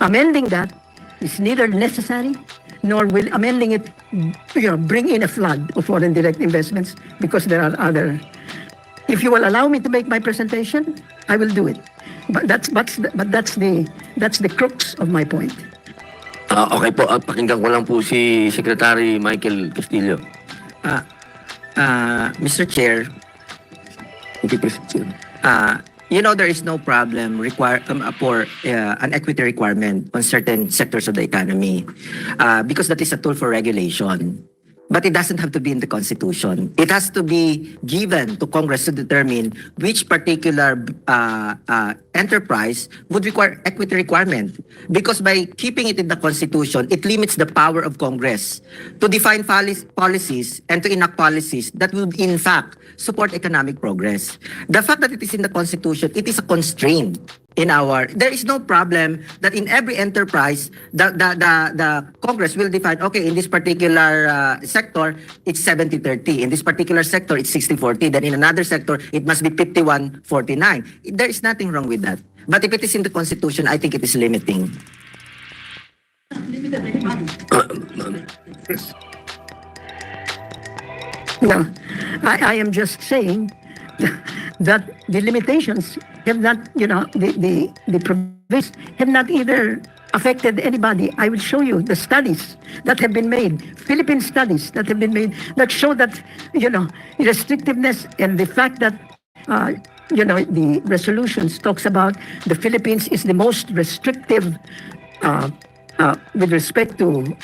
Amending that is neither necessary nor will amending it, bring in a flood of foreign direct investments, because there are other. If you will allow me to make my presentation, I will do it. But that's the crux of my point. Okay po, pakinggan ko lang po si Secretary Michael Castillo. Mr. Chair, there is no problem for an equity requirement on certain sectors of the economy because that is a tool for regulation. But it doesn't have to be in the Constitution. It has to be given to Congress to determine which particular enterprise would require equity requirement. Because by keeping it in the Constitution, it limits the power of Congress to define policies and to enact policies that would in fact support economic progress. The fact that it is in the Constitution, it is a constraint there is no problem that in every enterprise, the Congress will define, okay, in this particular sector, it's 70-30. In this particular sector, it's 60-40. Then in another sector, it must be 51-49. There is nothing wrong with that. But if it is in the Constitution, I think it is limiting. No, I am just saying that the limitations have not, the provisions have not either affected anybody. I will show you the studies that have been made, Philippine studies that have been made that show that, restrictiveness and the fact that, the resolutions talks about the Philippines is the most restrictive with respect to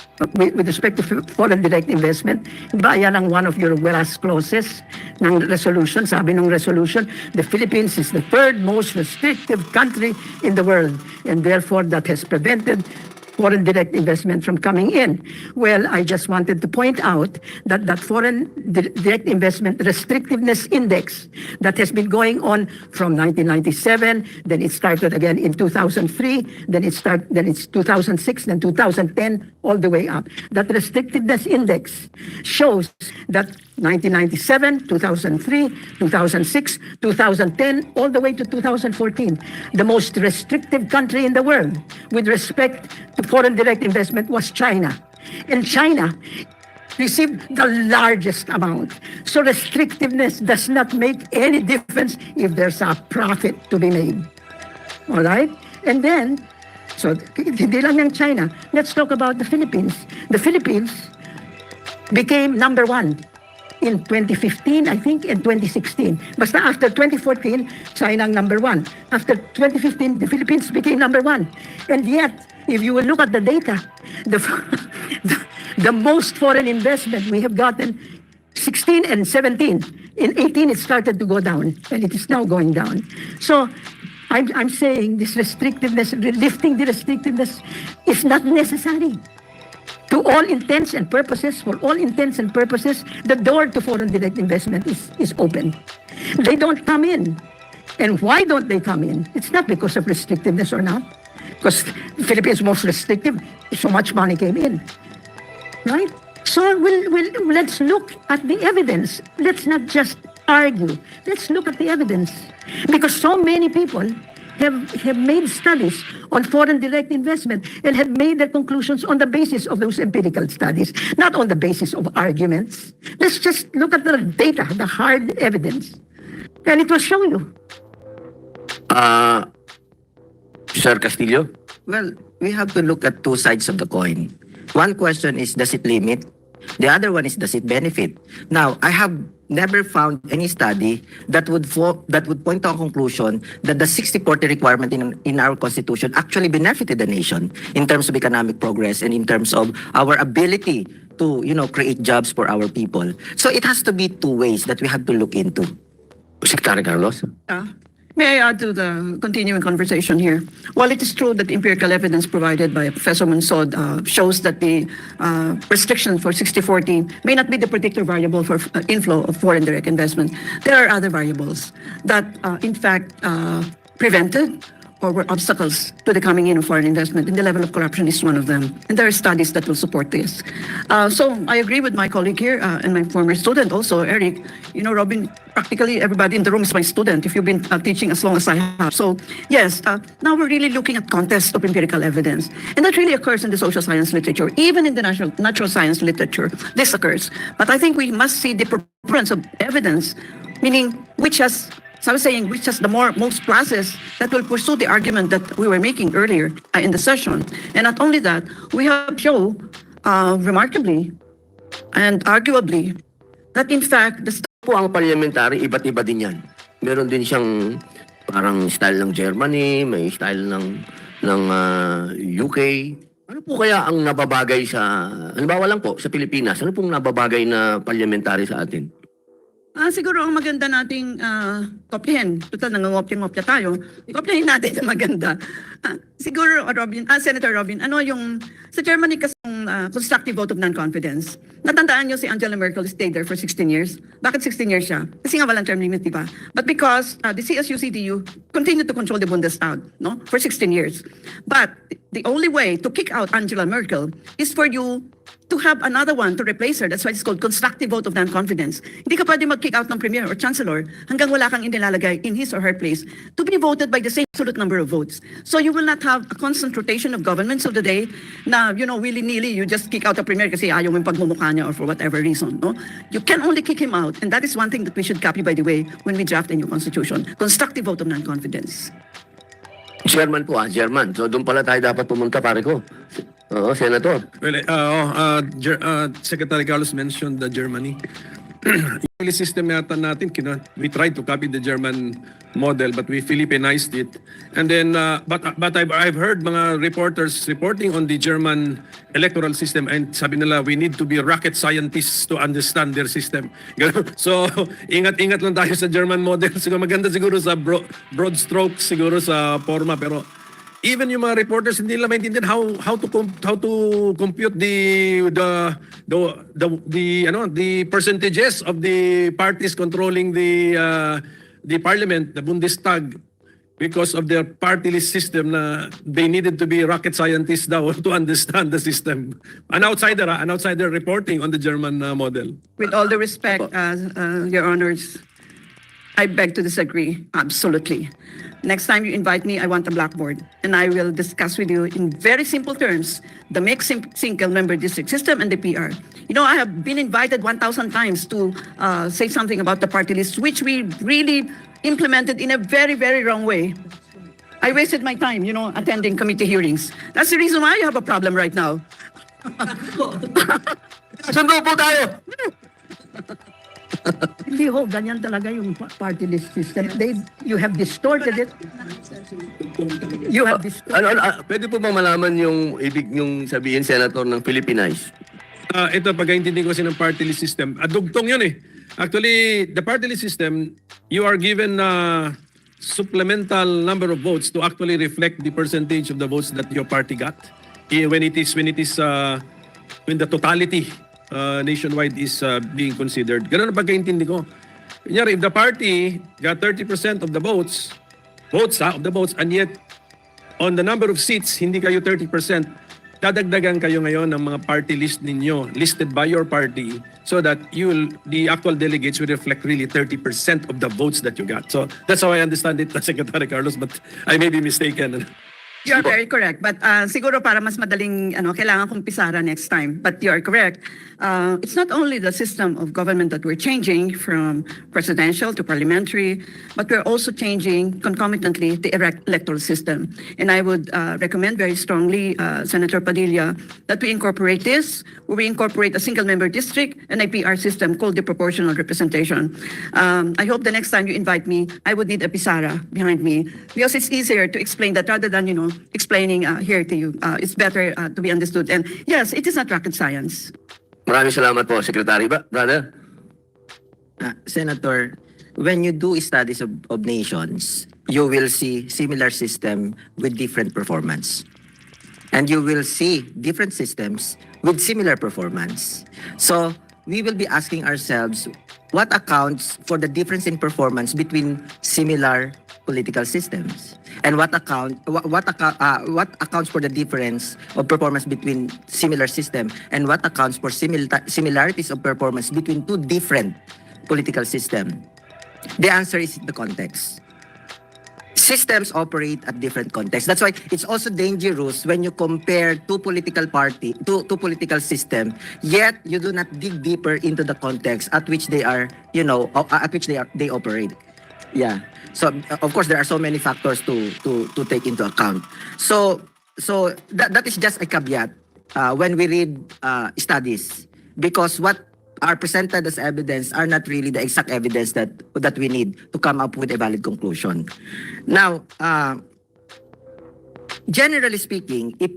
foreign direct investment. Diba yan ang one of your whereas clauses ng resolution? Sabi ng resolution, the Philippines is the third most restrictive country in the world, and therefore that has prevented foreign direct investment from coming in. Well, I just wanted to point out that that foreign direct investment restrictiveness index that has been going on from 1997, then it started again in 2003, then it's 2006, then 2010, all the way up. That restrictiveness index shows that 1997, 2003, 2006, 2010, all the way to 2014, the most restrictive country in the world with respect to foreign direct investment was China. And China received the largest amount. So restrictiveness does not make any difference if there's a profit to be made. All right? And then, so hindi lang ng China. Let's talk about the Philippines. The Philippines became number one in 2015, I think, and 2016. Basta after 2014, China ang number one. After 2015, the Philippines became number one. And yet, if you will look at the data, the most foreign investment we have gotten, 16 and 17. In 18, it started to go down, and it is now going down. So, I'm saying this restrictiveness, lifting the restrictiveness is not necessary. To all intents and purposes, for all intents and purposes, the door to foreign direct investment is open. They don't come in. And why don't they come in? It's not because of restrictiveness or not. Because the Philippines most restrictive, so much money came in. Right? So let's look at the evidence. Let's not just argue. Let's look at the evidence. Because so many people have made studies on foreign direct investment and have made their conclusions on the basis of those empirical studies, not on the basis of arguments. Let's just look at the data, the hard evidence, and it will show you. Sir Castillo? Well, we have to look at two sides of the coin. One question is, does it limit? The other one is, does it benefit? Now, I have never found any study that would point to a conclusion that the 60-40 requirement in our constitution actually benefited the nation in terms of economic progress and in terms of our ability to, create jobs for our people. So it has to be two ways that we have to look into. Secretary Carlos? May I add to the continuing conversation here? While it is true that empirical evidence provided by Professor Monsod shows that the restriction for 60-40 may not be the predictor variable for inflow of foreign direct investment, there are other variables that, in fact, prevented or were obstacles to the coming in of foreign investment, and the level of corruption is one of them. And there are studies that will support this. So I agree with my colleague here and my former student also, Eric. Robin, practically everybody in the room is my student if you've been teaching as long as I have. So yes, now we're really looking at contests of empirical evidence. And that really occurs in the social science literature. Even in the natural science literature, this occurs. But I think we must see the preponderance of evidence, meaning which has the most classes that will pursue the argument that we were making earlier in the session. And not only that, we have shown remarkably and arguably that in fact, the Po ang parliamentary, iba't iba din yan. Meron din siyang parang style ng Germany, may style ng UK. Ano po kaya ang nababagay sa, halimbawa lang po, sa Pilipinas, ano pong nababagay na parliamentary sa atin? Siguro ang maganda nating kopyahin. Total, nangangopya-ngopya tayo. Kopyahin natin na maganda. Siguro, Senator Robin, sa Germany kasi constructive vote of non-confidence. Natandaan nyo si Angela Merkel stayed there for 16 years. Bakit 16 years siya? Kasi nga walang term limit, diba? But because the CSU-CDU continued to control the Bundestag, for 16 years. But the only way to kick out Angela Merkel is for you to have another one to replace her. That's why it's called constructive vote of non-confidence. Hindi ka pwede mag-kick out ng premier or chancellor hanggang wala kang inilalagay in his or her place to be voted by the same absolute number of votes. So you will not have a constant rotation of governments of the day na, willy-nilly, you just kick out the premier kasi ayaw yung pagmumukha niya or for whatever reason. No? You can only kick him out. And that is one thing that we should copy, by the way, when we draft a new constitution. Constructive vote of non-confidence. German po German. So doon pala tayo dapat pumunta, pare ko. Oo, Senator. Well, Secretary Carlos mentioned the Germany. Yung system yata natin, we tried to copy the German model, but we Filipinized it. And then, but I've heard mga reporters reporting on the German electoral system, and sabi nila, we need to be rocket scientists to understand their system. So, ingat-ingat lang tayo sa German model. Siguro maganda siguro sa broad strokes, siguro sa forma, pero even yung mga reporters hindi nila maintindihan how to compute the percentages of the parties controlling the parliament, the Bundestag, because of their party list system na they needed to be rocket scientists daw to understand the system. An outsider reporting on the German model. With all the respect, Your Honors, I beg to disagree, absolutely. Next time you invite me, I want a blackboard, and I will discuss with you in very simple terms the mixed single member district system and the PR. You know, I have been invited 1,000 times to say something about the party list, which we really implemented in a very, very wrong way. I wasted my time, you know, attending committee hearings. That's the reason why you have a problem right now. Sundo po tayo! Hindi ho, ganyan talaga yung party list system. You have distorted it. You have distorted Pwede po bang malaman yung ibig yung sabihin, Senator, ng Philippinize? Ito, pagkaintindi ko kasi ng party list system, dugtong yun eh. Actually, the party list system, you are given supplemental number of votes to actually reflect the percentage of the votes that your party got. When the totality nationwide is being considered. Ganun ang pagkaintindi ko. Kunyari, if the party got 30% of the votes, and yet on the number of seats, hindi kayo 30%, dadagdagan kayo ngayon ng mga party list ninyo, listed by your party, so that the actual delegates will reflect really 30% of the votes that you got. So that's how I understand it, Secretary Carlos, but I may be mistaken. You are very correct. But siguro para mas madaling, kailangan kong pisara next time. But you are correct. It's not only the system of government that we're changing from presidential to parliamentary, but we're also changing concomitantly the electoral system. And I would recommend very strongly, Senator Padilla, that we incorporate this. We incorporate a single-member district and a PR system called the proportional representation. I hope the next time you invite me, I would need a pisara behind me, because it's easier to explain that rather than, explaining here to you. It's better to be understood. And yes, it is not rocket science. Maraming salamat po, Secretary. Brother? Senator, when you do studies of nations, you will see similar system with different performance. And you will see different systems with similar performance. So we will be asking ourselves, what accounts for the difference in performance between similar political systems? And what accounts for the difference of performance between similar system, and what accounts for similarities of performance between two different political systems? The answer is the context. Systems operate at different contexts. That's why it's also dangerous when you compare two political system, yet you do not dig deeper into the context at which they are, they operate. Yeah. So of course there are so many factors to take into account. So that is just a caveat when we read studies, because what are presented as evidence are not really the exact evidence that we need to come up with a valid conclusion. Now, generally speaking, if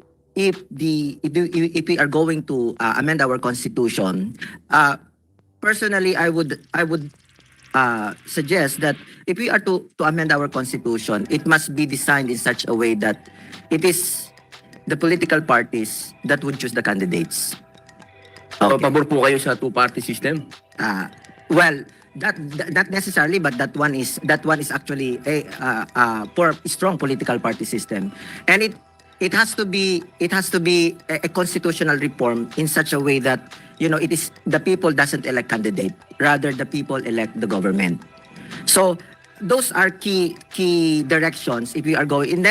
we are going to amend our constitution, personally, I would suggest that if we are to amend our constitution, it must be designed in such a way that it is the political parties that would choose the candidates. Okay. Pabor po kayo sa two-party system? Well, not necessarily, but that one is actually a for strong political party system, and it has to be a constitutional reform in such a way that it is the people doesn't elect candidate, rather the people elect the government. So those are key directions if we are going.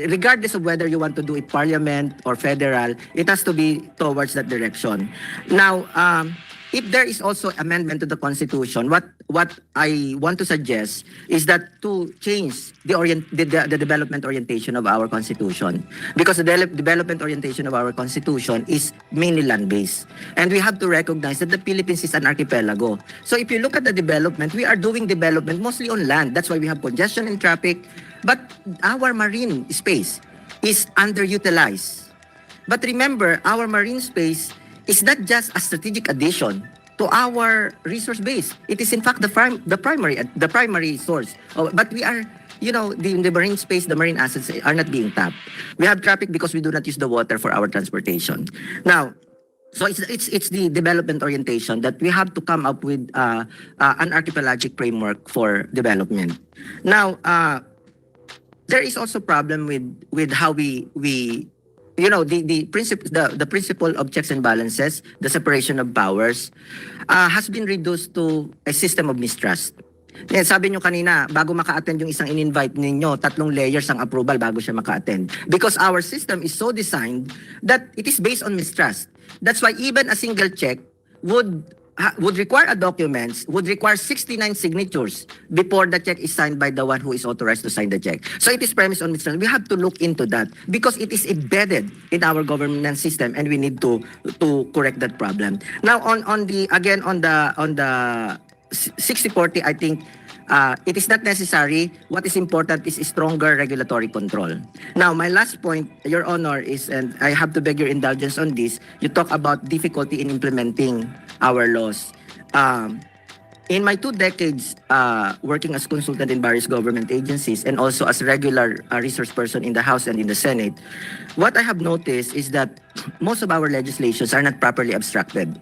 Regardless of whether you want to do it parliament or federal, it has to be towards that direction. Now, if there is also amendment to the constitution, what I want to suggest is that to change the development orientation of our constitution, because the development orientation of our constitution is mainly land-based, and we have to recognize that the Philippines is an archipelago. So if you look at the development, we are doing development mostly on land. That's why we have congestion in traffic, but our marine space is underutilized. But remember, our marine space is not just a strategic addition to our resource base. It is in fact the primary source. But we are, the marine space, the marine assets are not being tapped. We have traffic because we do not use the water for our transportation. Now, so it's the development orientation that we have to come up with an archipelagic framework for development. Now, there is also problem with how we the principle of checks and balances, the separation of powers, has been reduced to a system of mistrust. Yan, sabi nyo kanina, bago maka-attend yung isang in-invite ninyo, 3 layers ang approval bago siya maka-attend. Because our system is so designed that it is based on mistrust. That's why even a single check would require a document, would require 69 signatures before the check is signed by the one who is authorized to sign the check. So it is premised on mistrust. We have to look into that because it is embedded in our governance system, and we need to correct that problem. Now on the 60-40, I think it is not necessary. What is important is stronger regulatory control. Now, my last point, Your Honor, is, and I have to beg your indulgence on this, you talk about difficulty in implementing our laws. In my 2 decades working as consultant in various government agencies and also as regular resource person in the House and in the Senate, what I have noticed is that most of our legislations are not properly abstracted.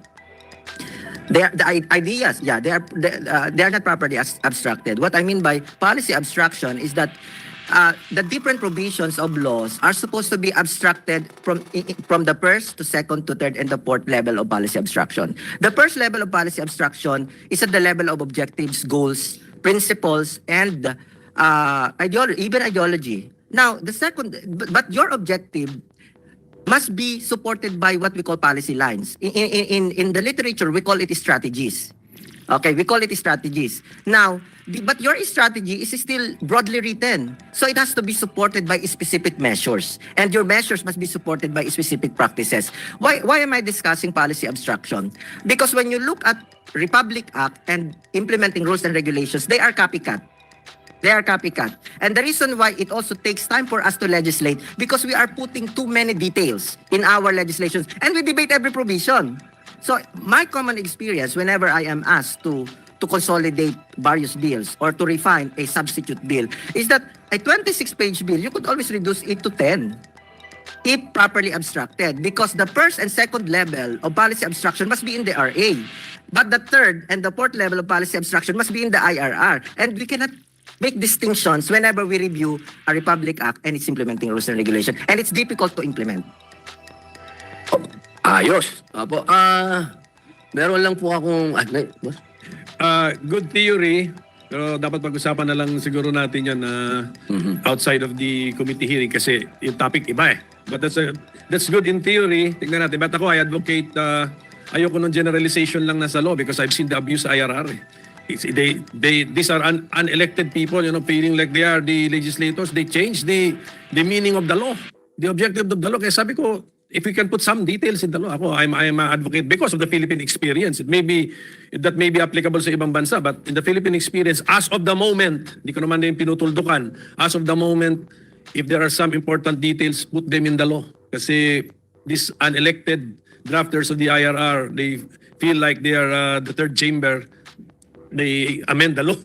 The ideas, yeah, they are not properly abstracted. What I mean by policy abstraction is that the different provisions of laws are supposed to be abstracted from the first to second to third and the fourth level of policy abstraction. The first level of policy abstraction is at the level of objectives, goals, principles, and ideology. Now, the second, but your objective must be supported by what we call policy lines. In the literature, we call it strategies. Okay, we call it strategies. Now, but your strategy is still broadly written. So it has to be supported by specific measures. And your measures must be supported by specific practices. Why am I discussing policy abstraction? Because when you look at Republic Act and implementing rules and regulations, they are copycat. They are copycat. And the reason why it also takes time for us to legislate, because we are putting too many details in our legislations and we debate every provision. So my common experience whenever I am asked to consolidate various bills or to refine a substitute bill is that a 26-page bill, you could always reduce it to 10 if properly abstracted, because the first and second level of policy abstraction must be in the RA. But the third and the fourth level of policy abstraction must be in the IRR. And we cannot make distinctions whenever we review a Republic Act and its implementing rules and regulation. And it's difficult to implement. Ayos. Apo, meron lang po akong... boss? Good theory, pero dapat pag-usapan na lang siguro natin yan outside of the committee hearing kasi yung topic iba eh. But that's good in theory. Tingnan natin. But ako, I advocate, ayoko ng generalization lang na sa law because I've seen the abuse sa IRR eh. These are unelected people, feeling like they are the legislators. They change the meaning of the law, the objective of the law. Kaya sabi ko, if we can put some details in the law, I'm an advocate because of the Philippine experience. That may be applicable sa ibang bansa, but in the Philippine experience, as of the moment, di ko naman din pinutuldukan, as of the moment, if there are some important details, put them in the law. Kasi these unelected drafters of the IRR, they feel like they are the third chamber. They amend the law.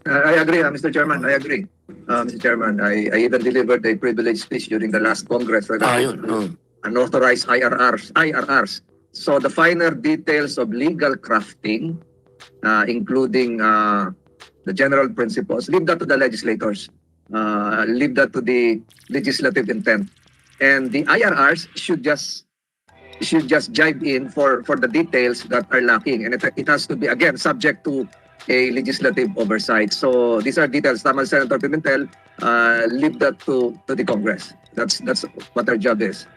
I agree, Mr. Chairman. I agree. Mr. Chairman, I even delivered a privileged speech during the last Congress regarding unauthorized IRRs. So the finer details of legal crafting, including the general principles, leave that to the legislators. Leave that to the legislative intent. And the IRRs should just jive in for the details that are lacking, and it has to be again subject to a legislative oversight. So these are details. Tama, Senator Pimentel, leave that to the Congress. That's what our job is.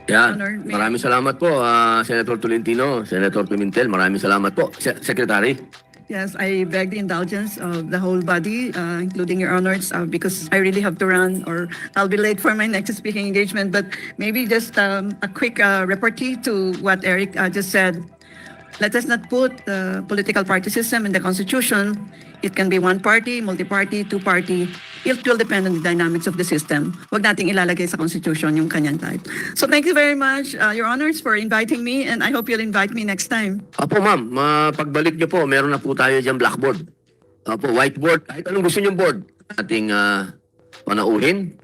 Yan. Honor, Maraming salamat po, Senator Tolentino, Senator Pimentel. Maraming salamat po, Secretary. Yes, I beg the indulgence of the whole body, including your honors, because I really have to run or I'll be late for my next speaking engagement. But maybe just a quick repartee to what Eric just said. Let us not put the political party system in the Constitution. It can be one party, multi-party, two-party. It will depend on the dynamics of the system. Huwag nating ilalagay sa Constitution yung kanyang type. So thank you very much, Your Honors, for inviting me, and I hope you'll invite me next time. Apo ma'am, pagbalik niyo po, meron na po tayo dyan blackboard. Apo, whiteboard, kahit anong gusto niyong board. Ating panauhin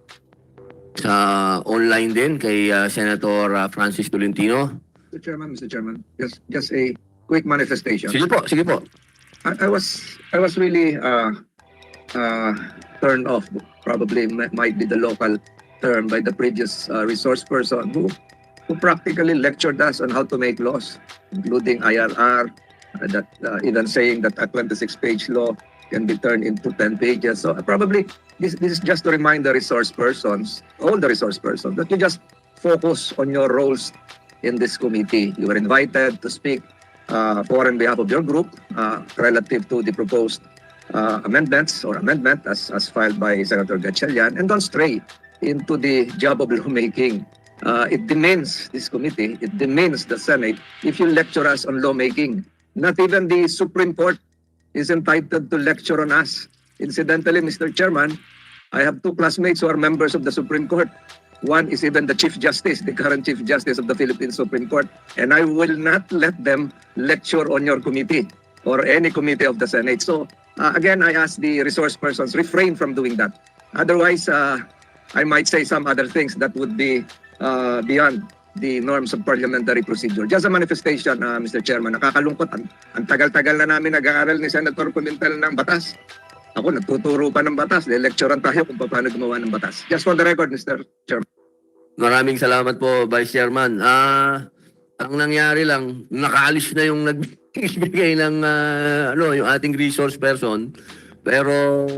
sa online din kay Senator Francis Tolentino. Mr. Chairman, just a quick manifestation. Sige po, sige po. I was really turned off, probably might be the local term, by the previous resource person who practically lectured us on how to make laws, including IRR, that even saying that a 26-page law can be turned into 10 pages. So probably this is just to remind the resource persons, all the resource persons, that you just focus on your roles in this committee. You were invited to speak for on behalf of your group relative to the proposed amendments or amendment as filed by Senator Gatchalian, and don't stray into the job of lawmaking. It demeans this committee, it demeans the Senate if you lecture us on lawmaking. Not even the Supreme Court is entitled to lecture on us. Incidentally, Mr. Chairman, I have two classmates who are members of the Supreme Court. One is even the Chief Justice, the current Chief Justice of the Philippine Supreme Court. And I will not let them lecture on your committee or any committee of the Senate. So again, I ask the resource persons, refrain from doing that. Otherwise, I might say some other things that would be beyond the norms of parliamentary procedure. Just a manifestation, Mr. Chairman, nakakalungkot. Ang tagal-tagal na namin nag-aaral ni Senator Pimentel ng batas. Ako, nagtuturo pa ng batas. Le-lecturean tayo kung paano gumawa ng batas. Just for the record, Mr. Chairman. Maraming salamat po, Vice Chairman. Ang nangyari lang, nakaalis na yung nagbigay ng yung ating resource person. Pero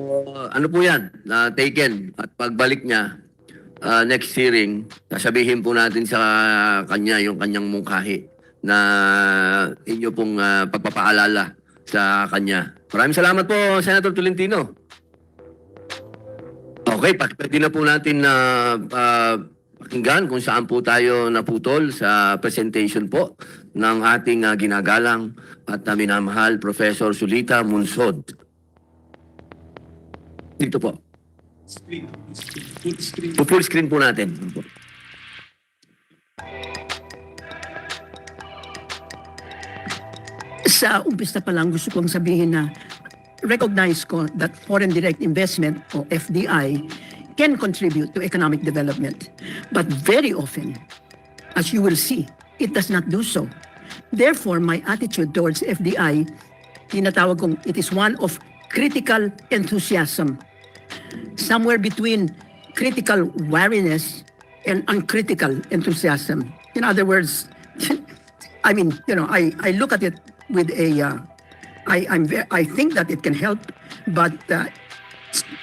ano po yan, taken. At pagbalik niya, next hearing, sasabihin po natin sa kanya yung kanyang mungkahi na inyo pong pagpapaalala sa kanya. Maraming salamat po, Senator Tolentino. Okay, pwede na po natin na pakinggan kung saan po tayo naputol sa presentation po ng ating ginagalang at minamahal Professor Sulita Munsod. Dito po. Full screen po natin. Sa umpisa pa lang gusto kong sabihin na recognize ko that foreign direct investment o FDI can contribute to economic development. But very often, as you will see, it does not do so. Therefore, my attitude towards FDI, tinatawag kong it is one of critical enthusiasm. Somewhere between critical wariness and uncritical enthusiasm. In other words, I mean, I look at it with a, I think that it can help, but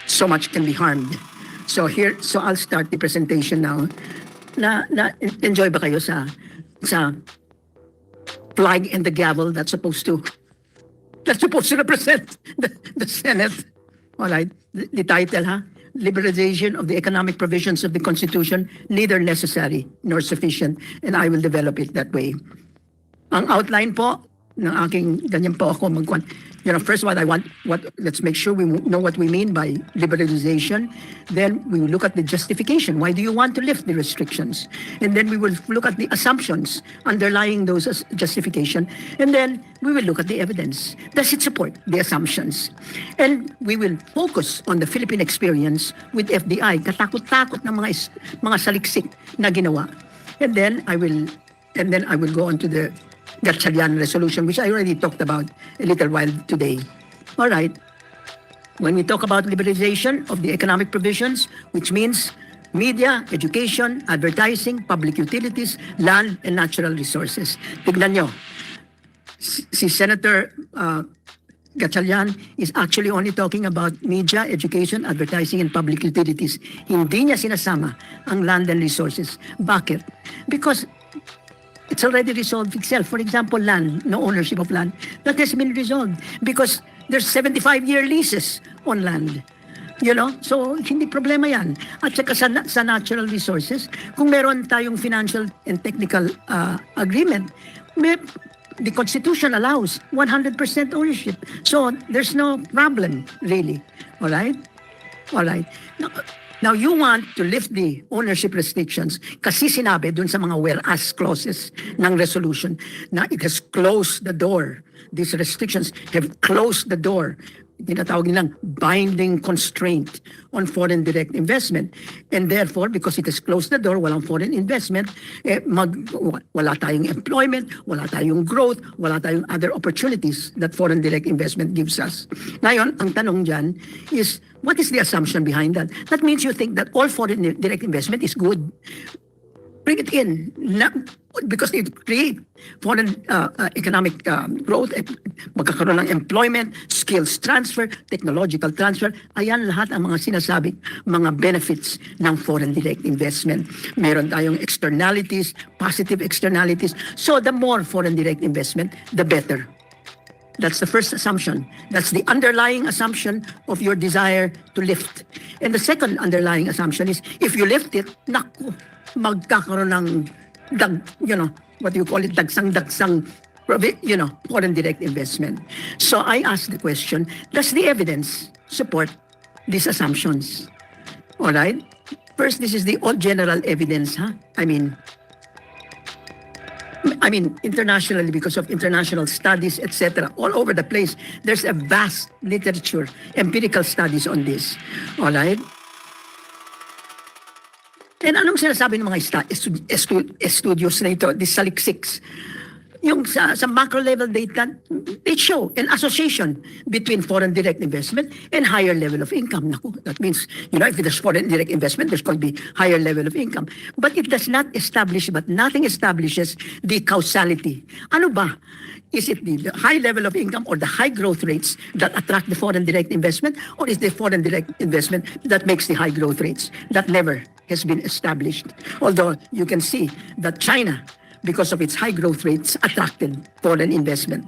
so much can be harmed. So I'll start the presentation now. Enjoy ba kayo sa flag and the gavel that's supposed to represent the Senate? All right, the title, Liberalization of the Economic Provisions of the Constitution, neither necessary nor sufficient, and I will develop it that way. Ang outline po ng aking ganyan po ako magkuhan. First let's make sure we know what we mean by liberalization. Then we will look at the justification. Why do you want to lift the restrictions? And then we will look at the assumptions underlying those justification. And then we will look at the evidence. Does it support the assumptions? And we will focus on the Philippine experience with FDI. Katakot-takot ng mga saliksik na ginawa. And then I will go on to the Gatchalian resolution, which I already talked about a little while today. All right. When we talk about liberalization of the economic provisions, which means media, education, advertising, public utilities, land, and natural resources. Tignan nyo, si Senator Gatchalian is actually only talking about media, education, advertising, and public utilities. Hindi niya sinasama ang land and resources. Bakit? Because it's already resolved itself. For example, land, no ownership of land, that has been resolved because there's 75-year leases on land. So hindi problema yan. At saka sa natural resources, kung meron tayong financial and technical agreement, The Constitution allows 100% ownership. So there's no problem, really. All right? All right. Now you want to lift the ownership restrictions kasi sinabi dun sa mga whereas clauses ng resolution na it has closed the door. These restrictions have closed the door. Tinatawag nilang binding constraint on foreign direct investment. And therefore, because it has closed the door, walang foreign investment, wala tayong employment, wala tayong growth, wala tayong other opportunities that foreign direct investment gives us. Ngayon, ang tanong dyan is, what is the assumption behind that? That means you think that all foreign direct investment is good. Bring it in, because it create foreign economic growth, magkakaroon ng employment, skills transfer, technological transfer. Ayan lahat ang mga sinasabing mga benefits ng foreign direct investment. Meron tayong externalities, positive externalities. So the more foreign direct investment, the better. That's the first assumption. That's the underlying assumption of your desire to lift. And the second underlying assumption is, if you lift it, naku, magkakaroon ng what you call it, dagsang-dagsang, foreign direct investment. So I ask the question, does the evidence support these assumptions? All right? First, this is the all general evidence, huh? I mean, internationally, because of international studies, etc., all over the place, there's a vast literature, empirical studies on this. All right? And anong sinasabi ng mga studios na ito, the saliksiks? Yung sa macro level data, they show an association between foreign direct investment and higher level of income. Naku, that means, if there's foreign direct investment, there's going to be higher level of income. But it does not establish, but nothing establishes the causality. Ano ba? Is it the high level of income or the high growth rates that attract the foreign direct investment, or is the foreign direct investment that makes the high growth rates? That never has been established. Although you can see that China, because of its high growth rates, attracted foreign investment.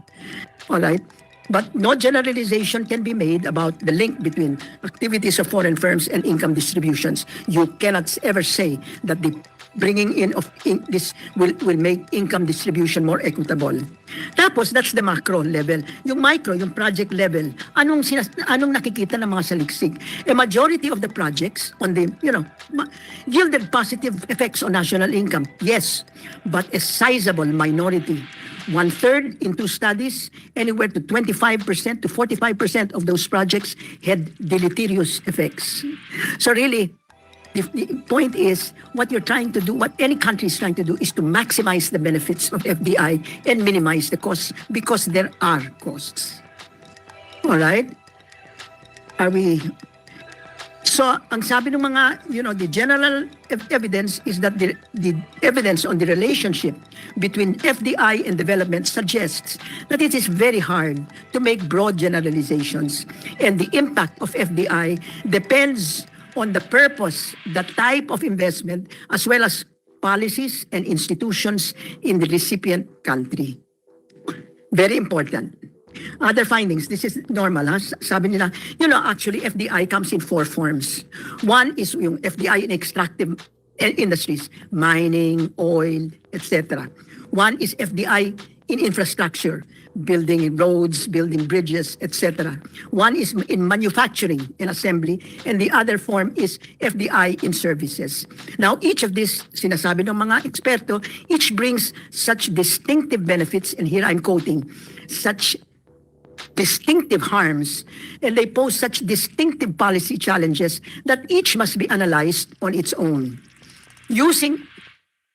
All right? But no generalization can be made about the link between activities of foreign firms and income distributions. You cannot ever say that the bringing in of this will make income distribution more equitable. Tapos, that's the macro level. Yung micro, yung project level, anong nakikita ng mga saliksik? A majority of the projects on the, yielded positive effects on national income. Yes, but a sizable minority. 1/3 in 2 studies, anywhere to 25% to 45% of those projects had deleterious effects. So really, the point is, what you're trying to do, what any country is trying to do, is to maximize the benefits of FDI and minimize the costs, because there are costs. All right? Are we... So, ang sabi ng mga, the general evidence is that the evidence on the relationship between FDI and development suggests that it is very hard to make broad generalizations. And the impact of FDI depends on the purpose, the type of investment, as well as policies and institutions in the recipient country. Very important. Other findings, this is normal, ha? Sabi nila, actually FDI comes in 4 forms. One is yung FDI in extractive industries, mining, oil, etc. One is FDI in infrastructure, building roads, building bridges, etc. One is in manufacturing and assembly, and the other form is FDI in services. Now, each of these, sinasabi ng mga eksperto, each brings such distinctive benefits, and here I'm quoting, such distinctive harms, and they pose such distinctive policy challenges that each must be analyzed on its own.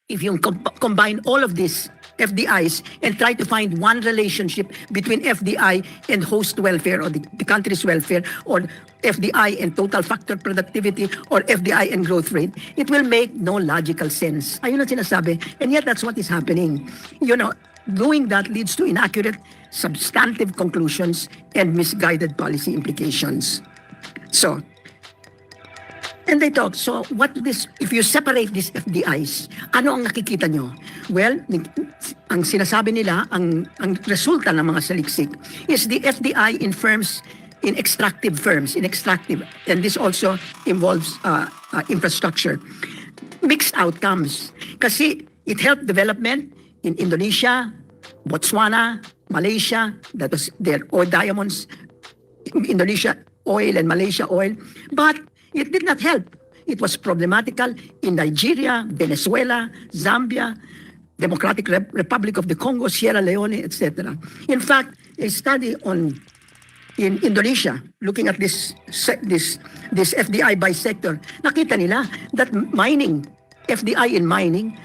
If you combine all of these FDIs and try to find one relationship between FDI and host welfare, or the country's welfare, or FDI and total factor productivity, or FDI and growth rate, it will make no logical sense. Ayun ang sinasabi. And yet that's what is happening. Doing that leads to inaccurate, substantive conclusions and misguided policy implications. So, and they talk, so if you separate these FDIs, ano ang nakikita nyo? Well, ang sinasabi nila, ang resulta ng mga saliksik is the FDI in firms, in extractive firms, and this also involves infrastructure. Mixed outcomes. Kasi it helped development in Indonesia, Botswana, Malaysia, that was their oil diamonds, Indonesia oil and Malaysia oil, but it did not help. It was problematical in Nigeria, Venezuela, Zambia, Democratic Republic of the Congo, Sierra Leone, etc. In fact, a study in Indonesia, looking at this FDI by sector, nakita nila that FDI in mining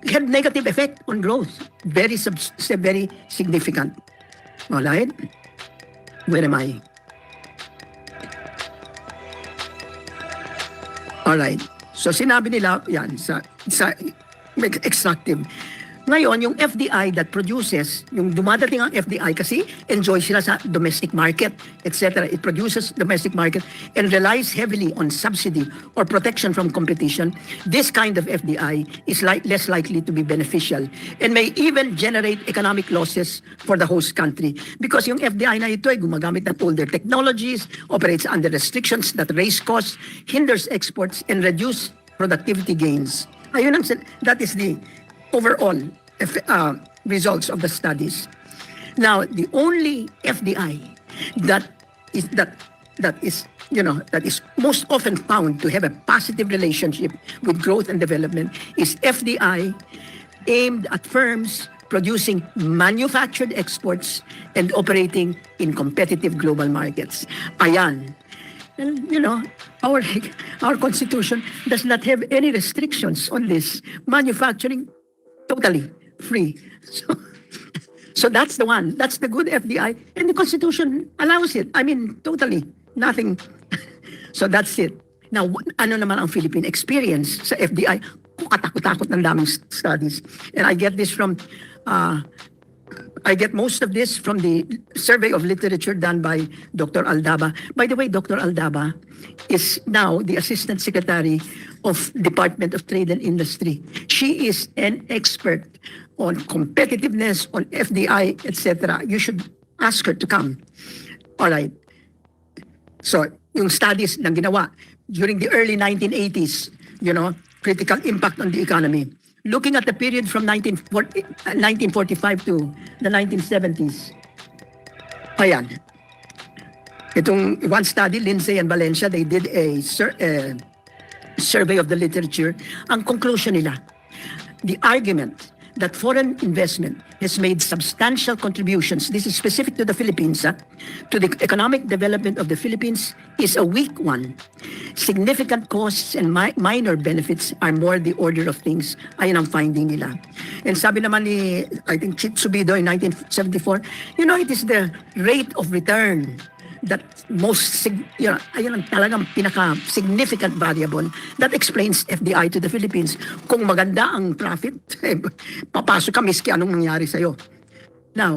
had negative effect on growth, very significant. All right, where am I? All right. So sinabi nila yan sa extractive. Ngayon, yung FDI that produces, yung dumadating ang FDI kasi enjoy sila sa domestic market, etc. It produces domestic market and relies heavily on subsidy or protection from competition. This kind of FDI is less likely to be beneficial and may even generate economic losses for the host country because yung FDI na ito ay gumagamit ng older technologies, operates under restrictions that raise costs, hinders exports, and reduce productivity gains. Ayun that is the overall results of the studies. Now, the only FDI that is most often found to have a positive relationship with growth and development is FDI aimed at firms producing manufactured exports and operating in competitive global markets. Ayan. And our constitution does not have any restrictions on this. Manufacturing, totally free. So that's the one. That's the good FDI. And the constitution allows it. I mean, totally. Nothing. So that's it. Now, ano naman ang Philippine experience sa FDI? Katakot-takot ng daming studies. And I get this from... I get most of this from the survey of literature done by Dr. Aldaba. By the way, Dr. Aldaba is now the Assistant Secretary of Department of Trade and Industry. She is an expert on competitiveness, on FDI, etc. You should ask her to come. All right. So, yung studies na ginawa during the early 1980s, critical impact on the economy. Looking at the period from 1945 to the 1970s. Ayan. Itong one study, Lindsay and Valencia, they did a survey of the literature. Ang conclusion nila, the argument that foreign investment has made substantial contributions, this is specific to the Philippines, to the economic development of the Philippines is a weak one. Significant costs and minor benefits are more the order of things. Ayan ang finding nila. And sabi naman ni, I think, Chit Subido in 1974, it is the rate of return that ayun ang talagang pinaka-significant variable that explains FDI to the Philippines. Kung maganda ang profit, papasok ka miski anong mangyari sa'yo. Now,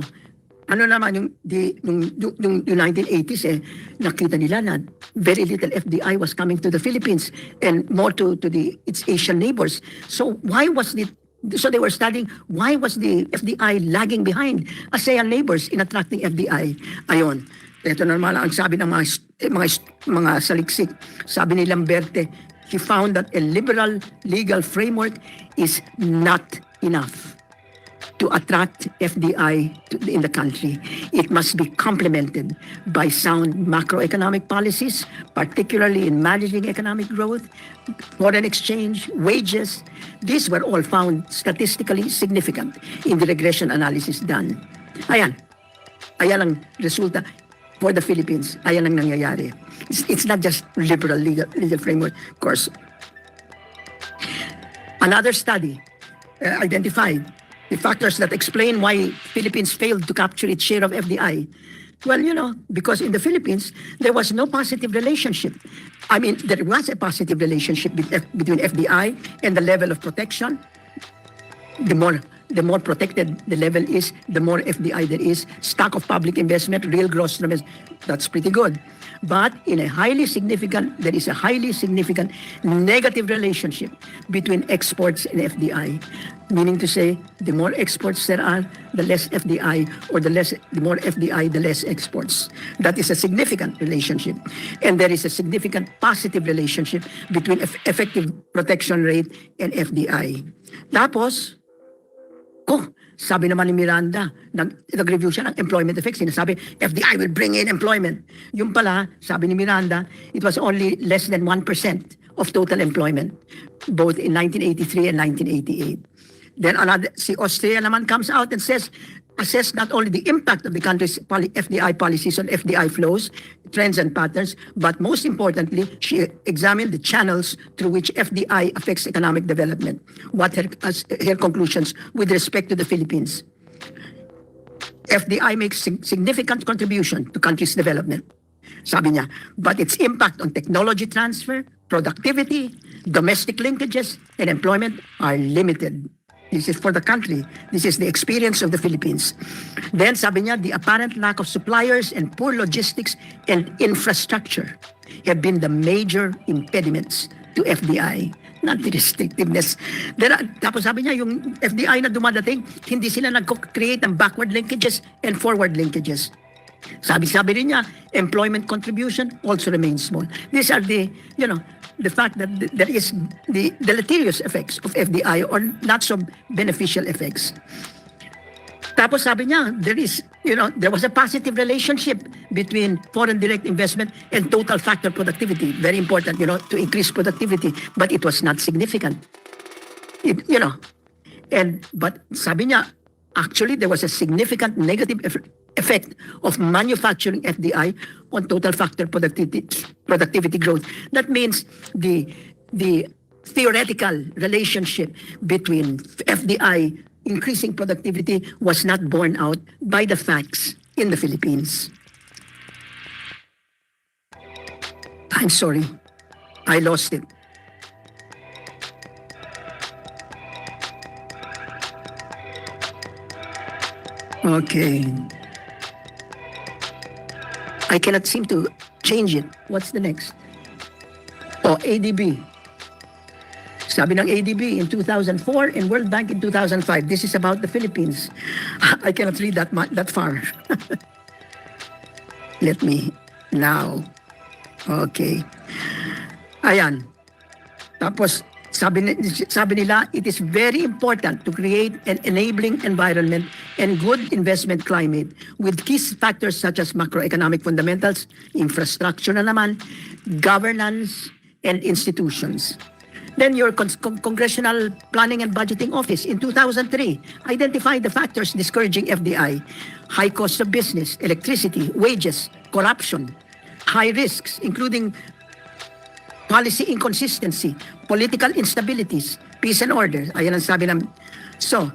ano naman yung 1980s, nakita nila na very little FDI was coming to the Philippines and more to its Asian neighbors. So they were studying why was the FDI lagging behind ASEAN neighbors in attracting FDI. Ayon. Ito naman ang sabi ng mga saliksik. Sabi ni Lamberte, he found that a liberal legal framework is not enough to attract FDI in the country. It must be complemented by sound macroeconomic policies, particularly in managing economic growth, foreign exchange, wages. These were all found statistically significant in the regression analysis done. Ayan ang resulta. For the Philippines, ayan ang nangyayari. It's not just liberal legal framework, of course. Another study identified the factors that explain why Philippines failed to capture its share of FDI. Well, because in the Philippines, there was no positive relationship. I mean, there was a positive relationship between FDI and the level of protection. The more protected the level is, the more FDI there is. Stock of public investment, real gross domestic, that's pretty good. But there is a highly significant negative relationship between exports and FDI. Meaning to say, the more exports there are, the less FDI, or the more FDI, the less exports. That is a significant relationship. And there is a significant positive relationship between effective protection rate and FDI. Tapos, sabi naman ni Miranda, nag-review siya ng employment effects. Sinasabi, FDI will bring in employment. Yung pala, sabi ni Miranda, it was only less than 1% of total employment, both in 1983 and 1988. Then si Austria naman comes out and says, assess not only the impact of the country's FDI policies on FDI flows, trends and patterns, but most importantly, she examined the channels through which FDI affects economic development. What her conclusions with respect to the Philippines? FDI makes significant contribution to country's development. Sabi niya, but its impact on technology transfer, productivity, domestic linkages, and employment are limited. This is for the country. This is the experience of the Philippines. Then sabi niya, the apparent lack of suppliers and poor logistics and infrastructure have been the major impediments to FDI. Not the restrictiveness. Tapos sabi niya, yung FDI na dumadating, hindi sila nag-create ng backward linkages and forward linkages. Sabi rin niya, employment contribution also remains small. These are the fact that there is the deleterious effects of FDI or not so beneficial effects. Tapos sabi niya, there was a positive relationship between foreign direct investment and total factor productivity. Very important, to increase productivity, but it was not significant. But sabi niya, actually there was a significant negative effect of manufacturing FDI on total factor productivity growth. That means the theoretical relationship between FDI increasing productivity was not borne out by the facts in the Philippines. I'm sorry, I lost it. Okay. I cannot seem to change it. What's the next? ADB. Sabi ng ADB in 2004 and World Bank in 2005. This is about the Philippines. I cannot read that far. Let me now. Okay. Ayan. Tapos sabi nila, it is very important to create an enabling environment and good investment climate with key factors such as macroeconomic fundamentals, infrastructure na naman, governance, and institutions. Then your Congressional Planning and Budgeting Office in 2003 identified the factors discouraging FDI: high cost of business, electricity, wages, corruption, high risks, including policy inconsistency, political instabilities, peace and order. Ayan ang sabi ng... So,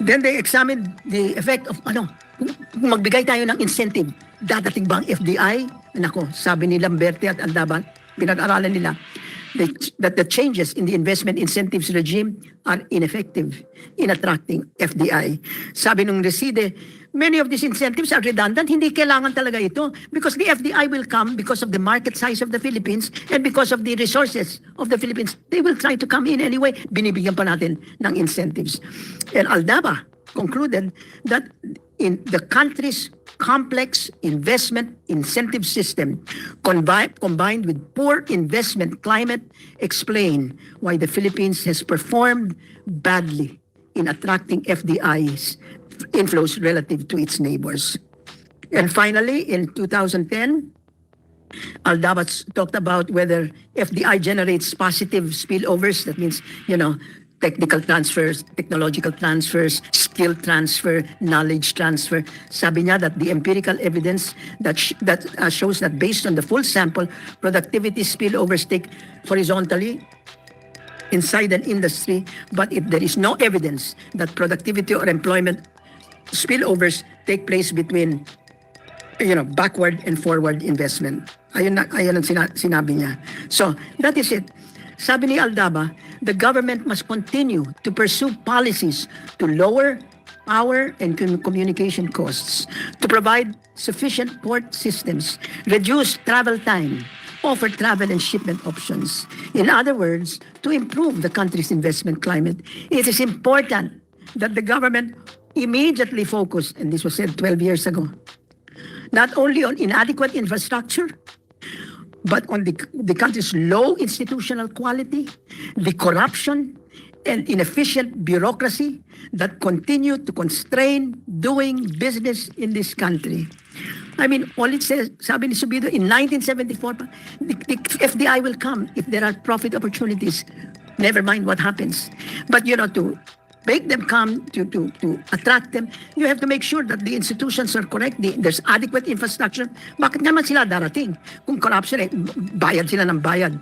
then they examined the effect of, kung magbigay tayo ng incentive, dadating ba ang FDI? Nako, sabi ni Lamberte at Andaban, pinag-aralan nila, that the changes in the investment incentives regime are ineffective in attracting FDI. Sabi nung Reside, many of these incentives are redundant. Hindi kailangan talaga ito because the FDI will come because of the market size of the Philippines and because of the resources of the Philippines. They will try to come in anyway. Binibigyan pa natin ng incentives. And Aldaba concluded that in the country's complex investment incentive system combined with poor investment climate explain why the Philippines has performed badly in attracting FDIs inflows relative to its neighbors. And finally, in 2010, Aldaba talked about whether FDI generates positive spillovers. That means, technical transfers, technological transfers, skill transfer, knowledge transfer. Sabi niya that the empirical evidence that shows that based on the full sample, productivity spillovers take horizontally inside an industry, but there is no evidence that productivity or employment spillovers take place between backward and forward investment. Ayun ang sinabi niya. So, that is it. Sabi ni Aldaba, the government must continue to pursue policies to lower power and communication costs, to provide sufficient port systems, reduce travel time, offer travel and shipment options. In other words, to improve the country's investment climate, it is important that the government immediately focus, and this was said 12 years ago, not only on inadequate infrastructure, but on the country's low institutional quality, the corruption, and inefficient bureaucracy that continue to constrain doing business in this country. I mean, all it says, sabi ni Subido, in 1974, the FDI will come if there are profit opportunities. Never mind what happens. But, you know, to make them come, to attract them, you have to make sure that the institutions are correct, there's adequate infrastructure. Bakit naman sila darating? Kung corruption, bayad sila ng bayad,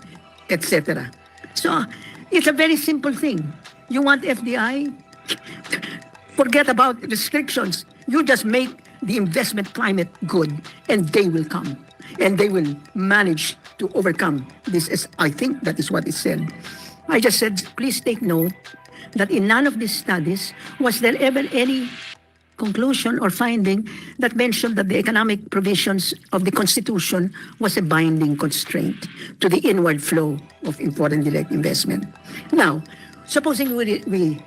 etc. So, it's a very simple thing. You want FDI? Forget about restrictions. You just make the investment climate good, and they will come. And they will manage to overcome this. I think that is what it said. I just said, please take note that in none of these studies was there ever any conclusion or finding that mentioned that the economic provisions of the Constitution was a binding constraint to the inward flow of foreign direct investment. Now, supposing we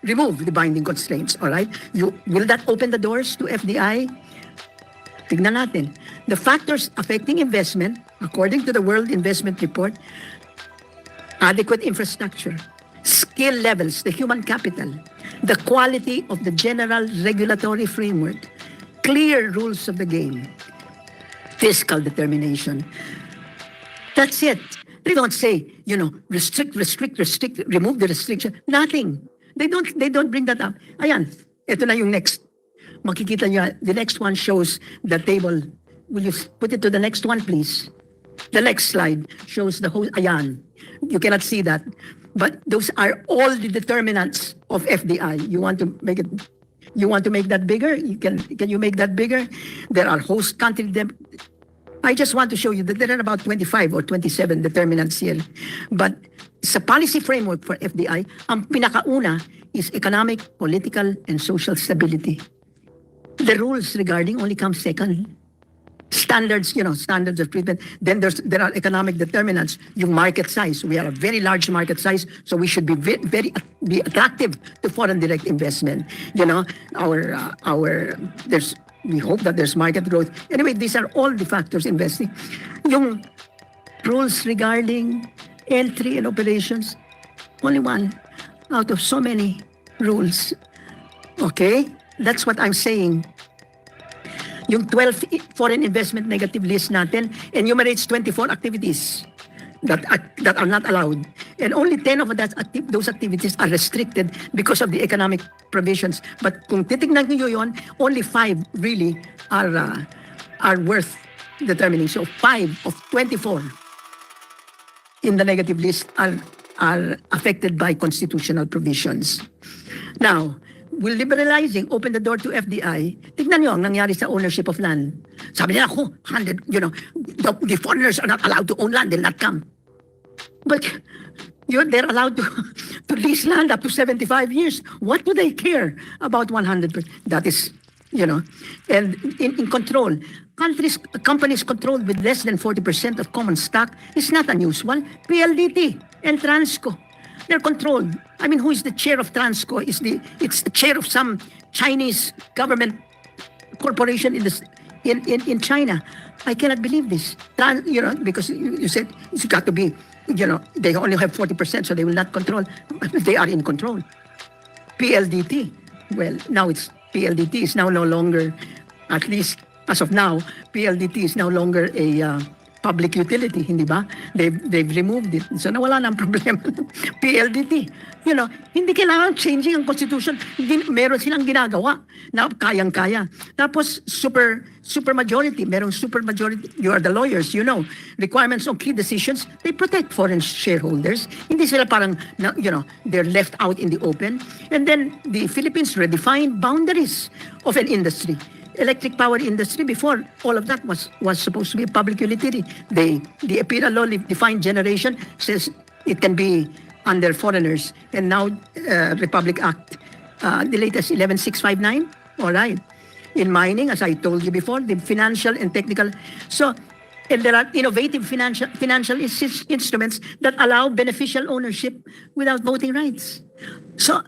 remove the binding constraints, all right? Will that open the doors to FDI? Tignan natin. The factors affecting investment, according to the World Investment Report, adequate infrastructure, skill levels, the human capital, the quality of the general regulatory framework, clear rules of the game, fiscal determination. That's it. They don't say, you know, restrict, remove the restriction. Nothing. They don't bring that up. Ayan, ito na yung next. Makikita niyo, the next one shows the table. Will you put it to the next one, please? The next slide shows the whole, ayan. You cannot see that. But those are all the determinants of FDI. You want to make that bigger? Can you make that bigger? There are host country. I just want to show you that there are about 25 or 27 determinants here. But sa policy framework for FDI, ang pinakauna is economic, political, and social stability. The rules regarding only come second. Standards, you know, standards of treatment. Then there are economic determinants. Yung market size. We are a very large market size, so we should be very attractive to foreign direct investment. You know, we hope that there's market growth. Anyway, these are all the factors investing. Yung rules regarding entry and operations, only one out of so many rules. Okay? That's what I'm saying. Yung 12 foreign investment negative list natin enumerates 24 activities that are not allowed. And only 10 of those activities are restricted because of the economic provisions. But kung titignan niyo yon, only 5 really are worth determining. So 5 of 24 in the negative list are affected by constitutional provisions. Now, will liberalizing open the door to FDI? Tignan nyo ang nangyari sa ownership of land. Sabi nila, the foreigners are not allowed to own land, they'll not come. But they're allowed to lease land up to 75 years. What do they care about 100%? That is, you know, and in control. Companies controlled with less than 40% of common stock is not unusual. PLDT and Transco. They're controlled. I mean, who is the chair of Transco? It's the chair of some Chinese government corporation in China. I cannot believe this. You know, because you said it's got to be, you know, they only have 40%, so they will not control. They are in control. PLDT. Well, now PLDT is now no longer, at least as of now, PLDT is no longer a public utility, hindi ba? They've removed it. So nawala na ang problema ng PLDT. You know, hindi kailangan changing ang constitution. Meron silang ginagawa na kayang-kaya. Tapos super majority, merong super majority. You are the lawyers, you know. Requirements on key decisions, they protect foreign shareholders. Hindi sila parang, you know, they're left out in the open. And then the Philippines redefined boundaries of an industry. Electric power industry, before all of that was supposed to be a public utility. The APIRA law defined generation says it can be under foreigners. And now Republic Act, the latest 11659, all right. In mining, as I told you before, the financial and technical. So, and there are innovative financial instruments that allow beneficial ownership without voting rights. So,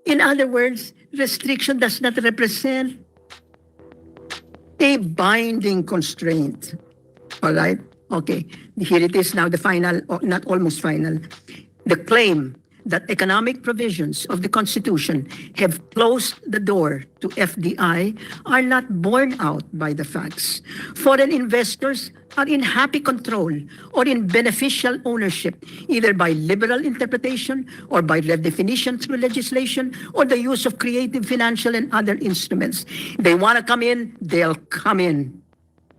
in other words, restriction does not represent a binding constraint. All right? Okay. Here it is now, the final, not almost final. The claim that economic provisions of the Constitution have closed the door to FDI are not borne out by the facts. Foreign investors are in happy control or in beneficial ownership, either by liberal interpretation or by redefinition through legislation or the use of creative financial and other instruments. They want to come in, they'll come in.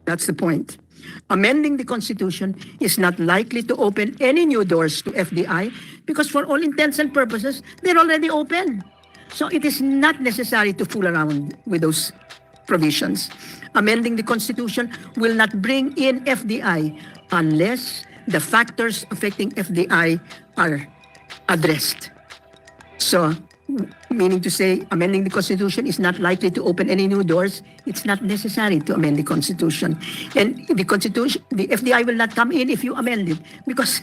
That's the point. Amending the Constitution is not likely to open any new doors to FDI because for all intents and purposes, they're already open. So it is not necessary to fool around with those provisions. Amending the Constitution will not bring in FDI unless the factors affecting FDI are addressed. So, meaning to say, amending the Constitution is not likely to open any new doors. It's not necessary to amend the Constitution. And the Constitution, the FDI will not come in if you amend it because,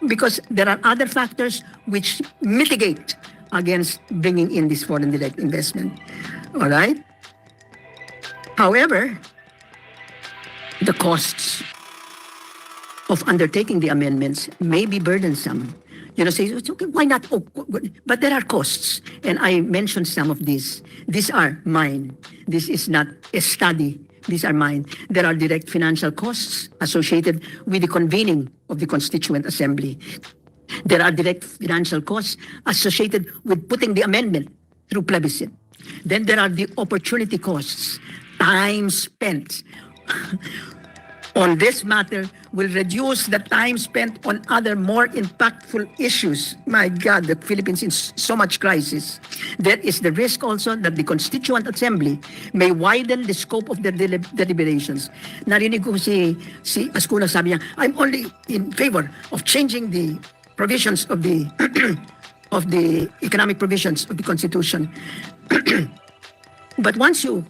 because there are other factors which mitigate against bringing in this foreign direct investment. All right? However, the costs of undertaking the amendments may be burdensome. You know, say, it's okay, why not? Oh, but there are costs. And I mentioned some of these. These are mine. This is not a study. These are mine. There are direct financial costs associated with the convening of the Constituent Assembly. There are direct financial costs associated with putting the amendment through plebiscite. Then there are the opportunity costs, time spent on this matter will reduce the time spent on other more impactful issues. My God, the Philippines is so much crisis. There is the risk also that the Constituent Assembly may widen the scope of their deliberations. Narinig ko si Ascuna, sabi niya, I'm only in favor of changing the provisions of the of the economic provisions of the Constitution. But once you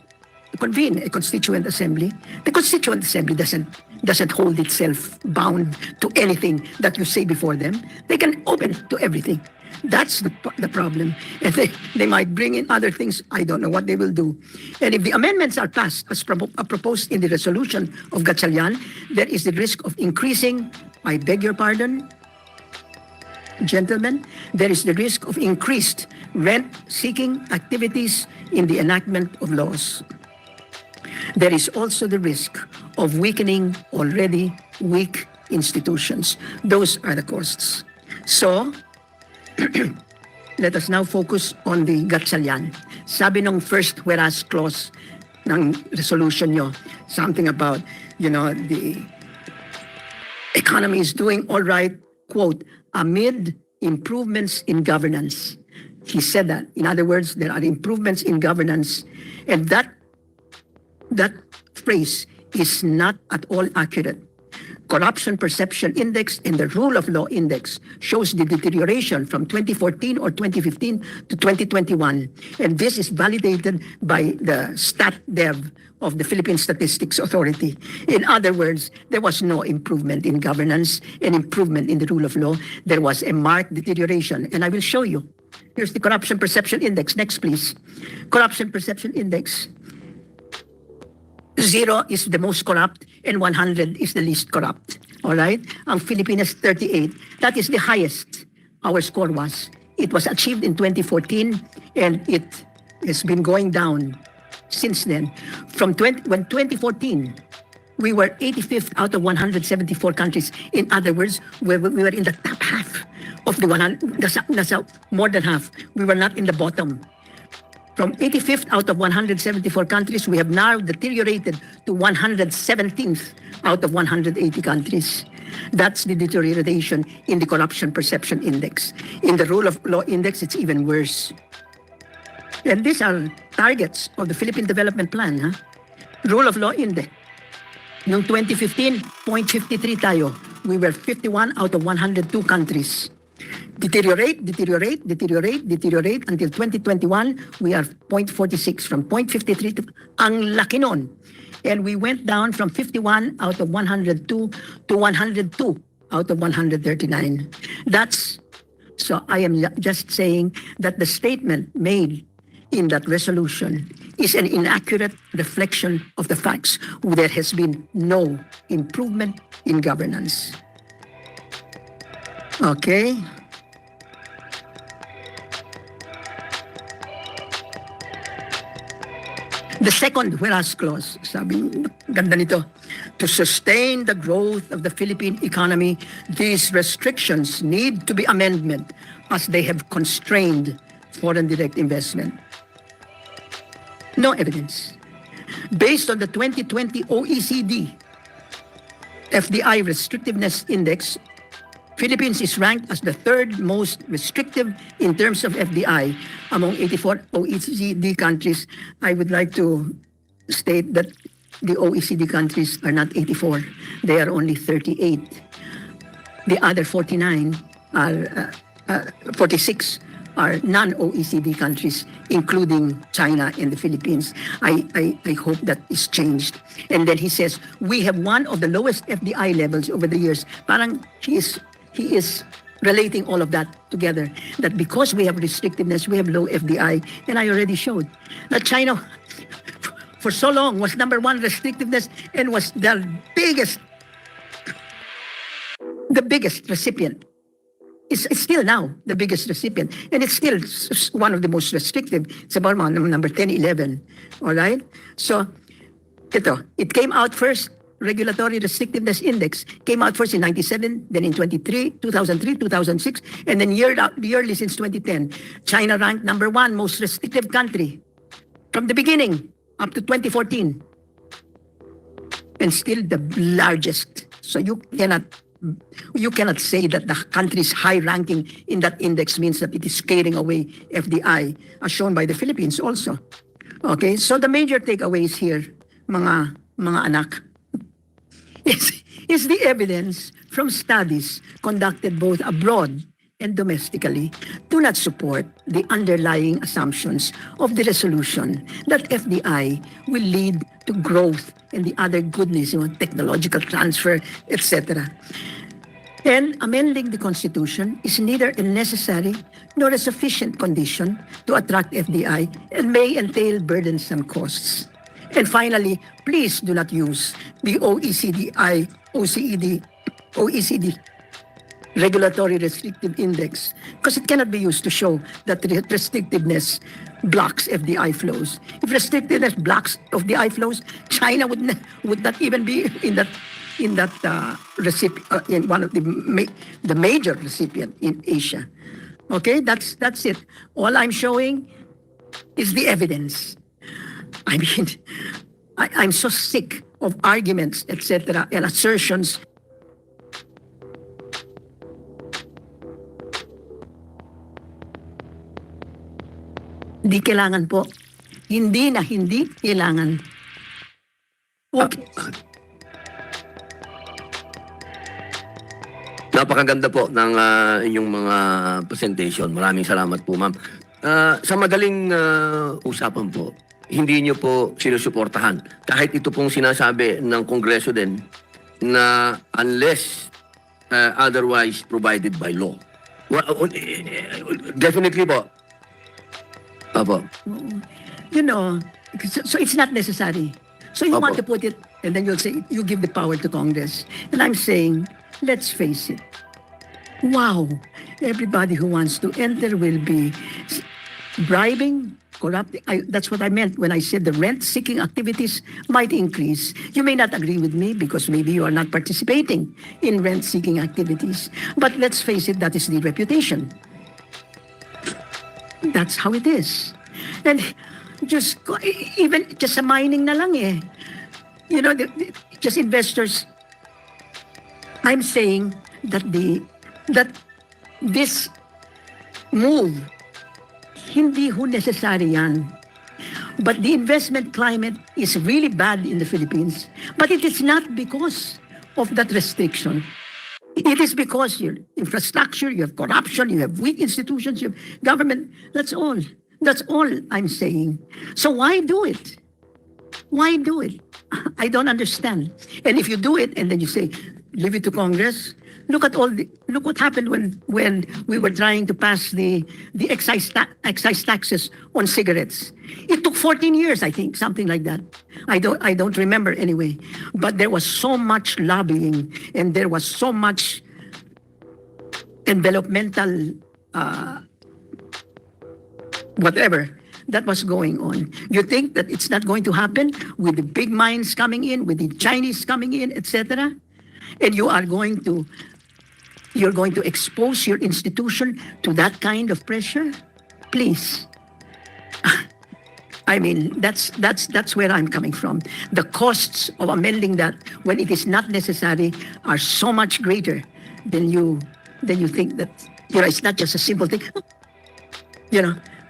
convene a Constituent Assembly, the Constituent Assembly doesn't hold itself bound to anything that you say before them. They can open to everything. That's the problem. And they might bring in other things. I don't know what they will do. And if the amendments are passed as proposed in the resolution of Gatchalian, there is the risk of increasing, I beg your pardon, gentlemen, there is the risk of increased rent-seeking activities in the enactment of laws. There is also the risk of weakening already weak institutions. Those are the costs. So, let us now focus on the Gatchalian. Sabi ng first whereas clause ng resolution nyo, something about, you know, the economy is doing all right, quote, amid improvements in governance. He said that. In other words, there are improvements in governance, and that phrase is not at all accurate. Corruption Perception Index and the Rule of Law Index shows the deterioration from 2014 or 2015 to 2021. And this is validated by the StatDev of the Philippine Statistics Authority. In other words, there was no improvement in governance and improvement in the rule of law. There was a marked deterioration. And I will show you. Here's the Corruption Perception Index. Next, please. Corruption Perception Index. 0 is the most corrupt and 100 is the least corrupt. All right? Ang Philippines 38, that is the highest our score was. It was achieved in 2014 and it has been going down since then. From 2014, we were 85th out of 174 countries. In other words, we were in the top half of the 100, nasa more than half. We were not in the bottom. From 85th out of 174 countries, we have now deteriorated to 117th out of 180 countries. That's the deterioration in the Corruption Perception Index. In the Rule of Law Index, it's even worse. And these are targets of the Philippine Development Plan. Huh? Rule of Law Index. Noong 2015, 0.53 tayo. We were 51 out of 102 countries. Deteriorate until 2021, we are 0.46 from 0.53 to ang laki nun. And we went down from 51 out of 102 to 102 out of 139. So I am just saying that the statement made in that resolution is an inaccurate reflection of the facts. There has been no improvement in governance. Okay. The second whereas clause, sabi, ganda nito, to sustain the growth of the Philippine economy, these restrictions need to be amended as they have constrained foreign direct investment. No evidence. Based on the 2020 OECD FDI Restrictiveness Index, Philippines is ranked as the third most restrictive in terms of FDI among 84 OECD countries. I would like to state that the OECD countries are not 84. They are only 38. The other 49 are 46 are non-OECD countries, including China and the Philippines. I hope that is changed. And then he says, we have one of the lowest FDI levels over the years. Parang he is relating all of that together, that because we have restrictiveness, we have low FDI. And I already showed that China, for so long, was number one restrictiveness and was the biggest recipient. It's still now the biggest recipient. And it's still one of the most restrictive. It's about number 10, 11. All right? So, it came out first. Regulatory Restrictiveness Index came out first in 97, then in 2003, 2006, and then yearly since 2010. China ranked number one most restrictive country from the beginning up to 2014. And still the largest. So you cannot say that the country's high ranking in that index means that it is scaring away FDI, as shown by the Philippines also. Okay, so the major takeaways here, mga anak, is the evidence from studies conducted both abroad and domestically do not support the underlying assumptions of the resolution that FDI will lead to growth and the other goodness, technological transfer, etc. And amending the Constitution is neither a necessary nor a sufficient condition to attract FDI and may entail burdensome costs. And finally, please do not use the OECD Regulatory Restrictive Index, because it cannot be used to show that restrictiveness blocks FDI flows. If restrictiveness blocks FDI flows, China would not even be in one of the major recipient in Asia. Okay, that's it. All I'm showing is the evidence. I mean, I'm so sick of arguments, etc., and assertions. Hindi kailangan po. Hindi kailangan. Okay. Napakaganda po ng inyong mga presentation. Maraming salamat po, ma'am. Sa madaling usapan po, hindi nyo po sinusuportahan. Kahit ito pong sinasabi ng Kongreso din na unless otherwise provided by law. Well, definitely po. Apo. So it's not necessary. So you want to put it, and then you'll say, you give the power to Congress. And I'm saying, let's face it. Wow, everybody who wants to enter will be bribing, corrupting. That's what I meant when I said the rent-seeking activities might increase. You may not agree with me because maybe you are not participating in rent-seeking activities. But let's face it, that is the reputation. That's how it is. And even just sa mining na lang eh. Just investors. I'm saying that this move, hindi ho necessary yan. But the investment climate is really bad in the Philippines. But it is not because of that restriction. It is because you have infrastructure, you have corruption, you have weak institutions, you have government. That's all. That's all I'm saying. So why do it? Why do it? I don't understand. And if you do it and then you say, leave it to Congress, look what happened when we were trying to pass the excise taxes on cigarettes. It took 14 years, I think, something like that. I don't remember anyway. But there was so much lobbying and there was so much envelopmental whatever that was going on. You think that it's not going to happen with the big minds coming in, with the Chinese coming in, etc. And you're going to expose your institution to that kind of pressure? Please. I mean, that's where I'm coming from. The costs of amending that when it is not necessary are so much greater than you think that, it's not just a simple thing.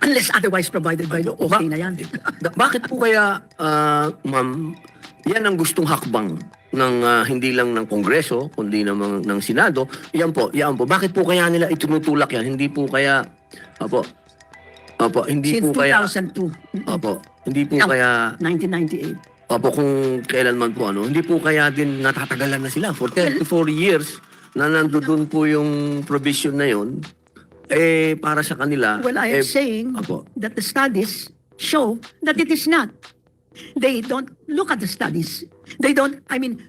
Unless otherwise provided by law, okay na yan. Bakit po kaya, ma'am, yan ang gustong hakbang ng hindi lang ng Kongreso, kundi ng Senado? Yan po. Bakit po kaya nila itinutulak yan? Hindi po kaya, hindi Since po kaya, 2002. hindi po kaya, 1998. kung kailan man po, hindi po kaya din natatagalan na sila for 34 years na nandoon po yung provision na yon. Para sa kanila, Well, I am saying that the studies show that it is not. They don't look at the studies. They don't,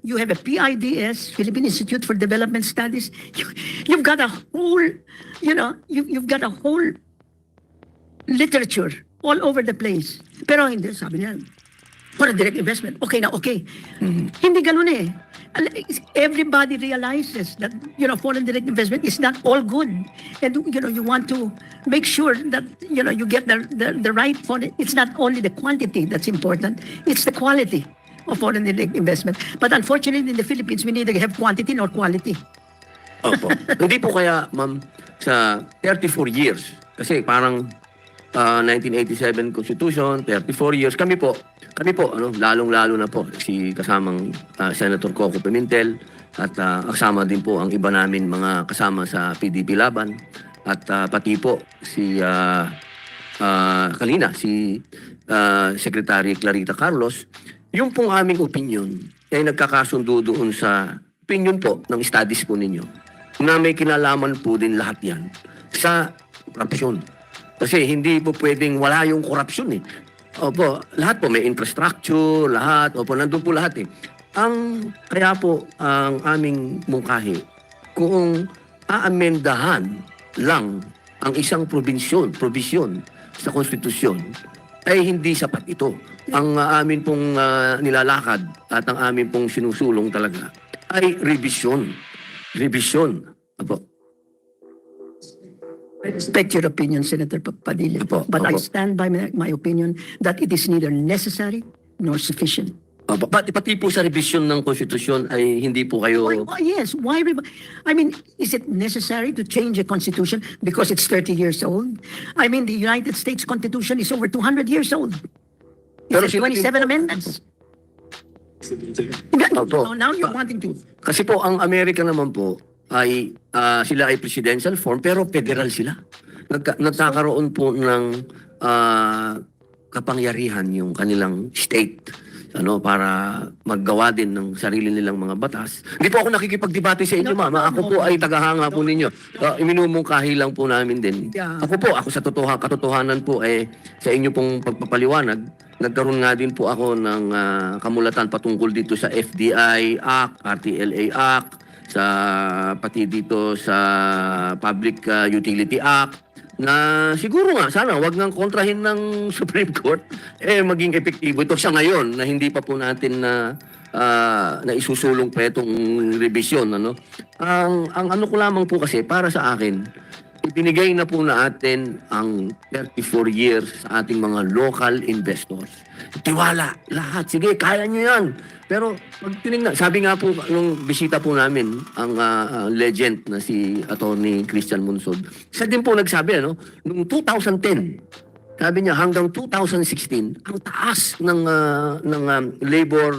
you have a PIDS, Philippine Institute for Development Studies. You've got a whole, you've got a whole literature all over the place. Pero hindi, sabi niya, foreign direct investment, okay na okay. Hindi ganun eh. Everybody realizes that, foreign direct investment is not all good. And, you want to make sure that, you get the right foreign. It's not only the quantity that's important, it's the quality of foreign direct investment. But unfortunately, in the Philippines, we neither have quantity nor quality. Hindi po kaya, ma'am, sa 34 years, kasi parang 1987 Constitution, 34 years, kami po, lalong-lalo na po si kasamang Senator Coco Pimentel at kasama din po ang iba namin mga kasama sa PDP Laban at pati po si kanina si Secretary Clarita Carlos. Yung pong aming opinion ay nagkakasundo doon sa opinion po ng studies po ninyo na may kinalaman po din lahat yan sa korupsyon. Kasi hindi po pwedeng wala yung korupsyon eh. Lahat po may infrastructure, lahat. Nandun po lahat eh. Kaya po ang aming mungkahi, kung aamendahan lang ang isang provision sa konstitusyon, ay hindi sapat ito. Ang amin pong nilalakad at ang amin pong sinusulong talaga ay revision. Revision. I respect your opinion, Senator Padilla, but I stand by my opinion that it is neither necessary nor sufficient. Pati po sa revision ng konstitusyon ay hindi po kayo... Yes, why? Is it necessary to change a constitution because it's 30 years old? The United States Constitution is over 200 years old. Pero It's 27 amendments. Now you're wanting to... Kasi po, ang Amerika naman po, ay sila ay presidential form pero federal sila. Nagkakaroon po ng kapangyarihan yung kanilang state para maggawa din ng sarili nilang mga batas. Hindi po ako nakikipagdebate sa inyo, ma'am. Ako po ay tagahanga po ninyo. Iminumungkahi lang po namin din. Ako sa katotohanan po sa inyo pong pagpapaliwanag, nagkaroon nga din po ako ng kamulatan patungkol dito sa FDI Act, RTLA Act, pati dito sa Public Utility Act, na siguro nga, sana wag nang kontrahin ng Supreme Court, maging epektibo ito sa ngayon na hindi pa po natin na isusulong pa itong revision. Ang ano ko lamang po kasi, para sa akin, ibinigay na po natin ang 34 years sa ating mga local investors. Tiwala, lahat. Sige, kaya nyo yan. Pero pag tinignan, sabi nga po nung bisita po namin ang legend na si Attorney Christian Munsod, siya din po nagsabi, noong 2010, sabi niya hanggang 2016, ang taas ng labor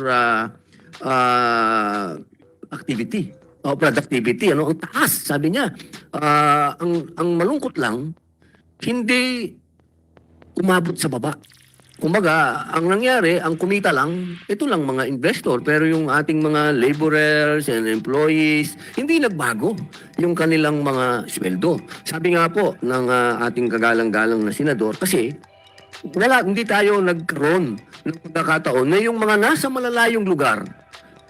activity o productivity, ang taas, sabi niya. Ang malungkot lang, hindi umabot sa baba. Kumbaga, ang nangyari, ang kumita lang, ito lang mga investor. Pero yung ating mga laborers and employees, hindi nagbago yung kanilang mga sweldo. Sabi nga po ng ating kagalang-galang na senador, kasi hindi tayo nagkaroon ng pagkakataon na yung mga nasa malalayong lugar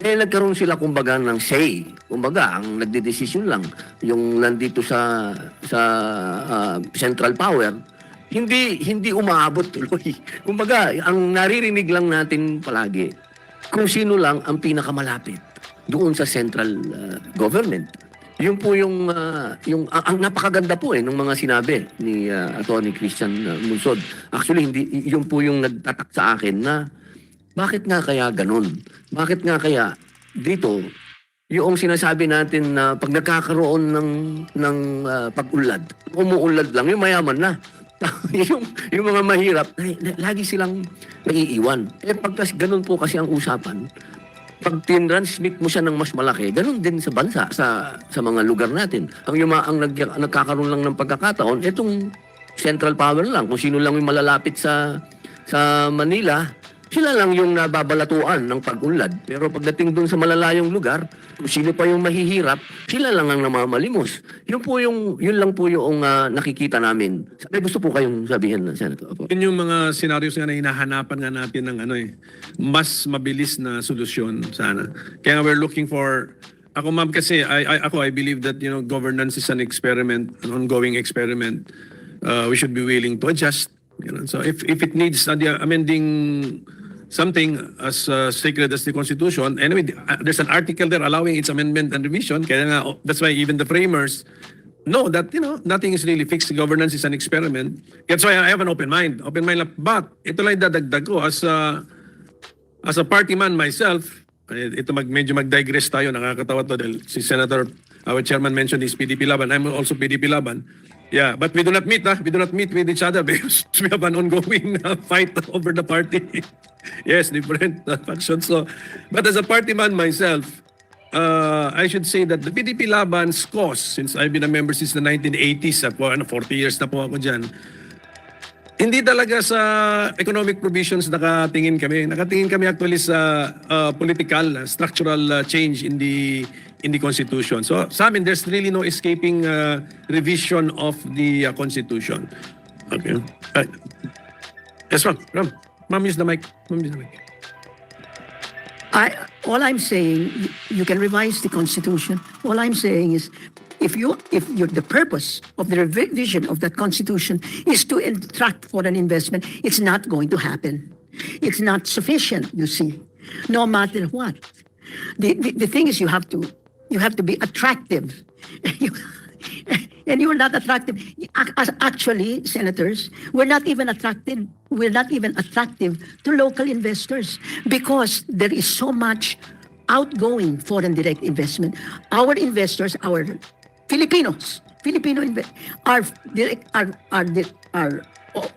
nagkaroon sila kumbaga ng say. Kumbaga, ang nagdedesisyon lang, yung nandito sa central power, hindi umaabot tuloy. Kumbaga, ang naririnig lang natin palagi, kung sino lang ang pinakamalapit doon sa central government. Yun po yung ang napakaganda po ng mga sinabi ni Attorney Christian Munsod. Actually, yun po yung nagtatak sa akin na bakit nga kaya ganun? Bakit nga kaya dito yung sinasabi natin na pag nagkakaroon ng pag-ulad, umuulad lang, yung mayaman na. yung mga mahirap, lagi silang naiiwan. Pagkas ganun po kasi ang usapan, pag tinransmit mo siya ng mas malaki, ganun din sa bansa, sa mga lugar natin. Ang nagkakaroon lang ng pagkakataon, itong central power lang, kung sino lang yung malalapit sa Manila, sila lang yung nababalatuan ng pag-unlad. Pero pagdating doon sa malalayong lugar, kung sino pa yung mahihirap, sila lang ang namamalimos. Yun lang po yung nakikita namin. May gusto po kayong sabihin, Senator? Opo. Yun yung mga scenarios nga na hinahanapan nga natin ng mas mabilis na solusyon sana. Kaya we're looking for, ako ma'am kasi, I believe that governance is an experiment, an ongoing experiment. We should be willing to adjust. So if it needs amending something as sacred as the Constitution, anyway, there's an article there allowing its amendment and revision. Kaya nga, that's why even the framers know that nothing is really fixed. Governance is an experiment. That's why I have an open mind. But ito lang dadagdag ko as a party man myself. Ito medyo mag-digress tayo, nakakatawa to dahil si Senator, our chairman mentioned is PDP Laban. I'm also PDP Laban. Yeah, but we do not meet. We do not meet with each other because we have an ongoing fight over the party. Yes, different factions. So, but as a party man myself, I should say that the PDP Laban's cause, since I've been a member since the 1980s, 40 years na po ako dyan, hindi talaga sa economic provisions nakatingin kami. Nakatingin kami actually sa political, structural change in the Constitution. So sa amin, there's really no escaping revision of the Constitution. Okay. Yes, ma'am. Ma'am, use the mic. All I'm saying, you can revise the Constitution. All I'm saying is, if the purpose of the revision of that Constitution is to attract foreign investment, it's not going to happen. It's not sufficient, you see, no matter what. The thing is, you have to be attractive. And you're not attractive. Actually, senators, we're not even attractive to local investors because there is so much outgoing foreign direct investment. Our investors, our Filipinos,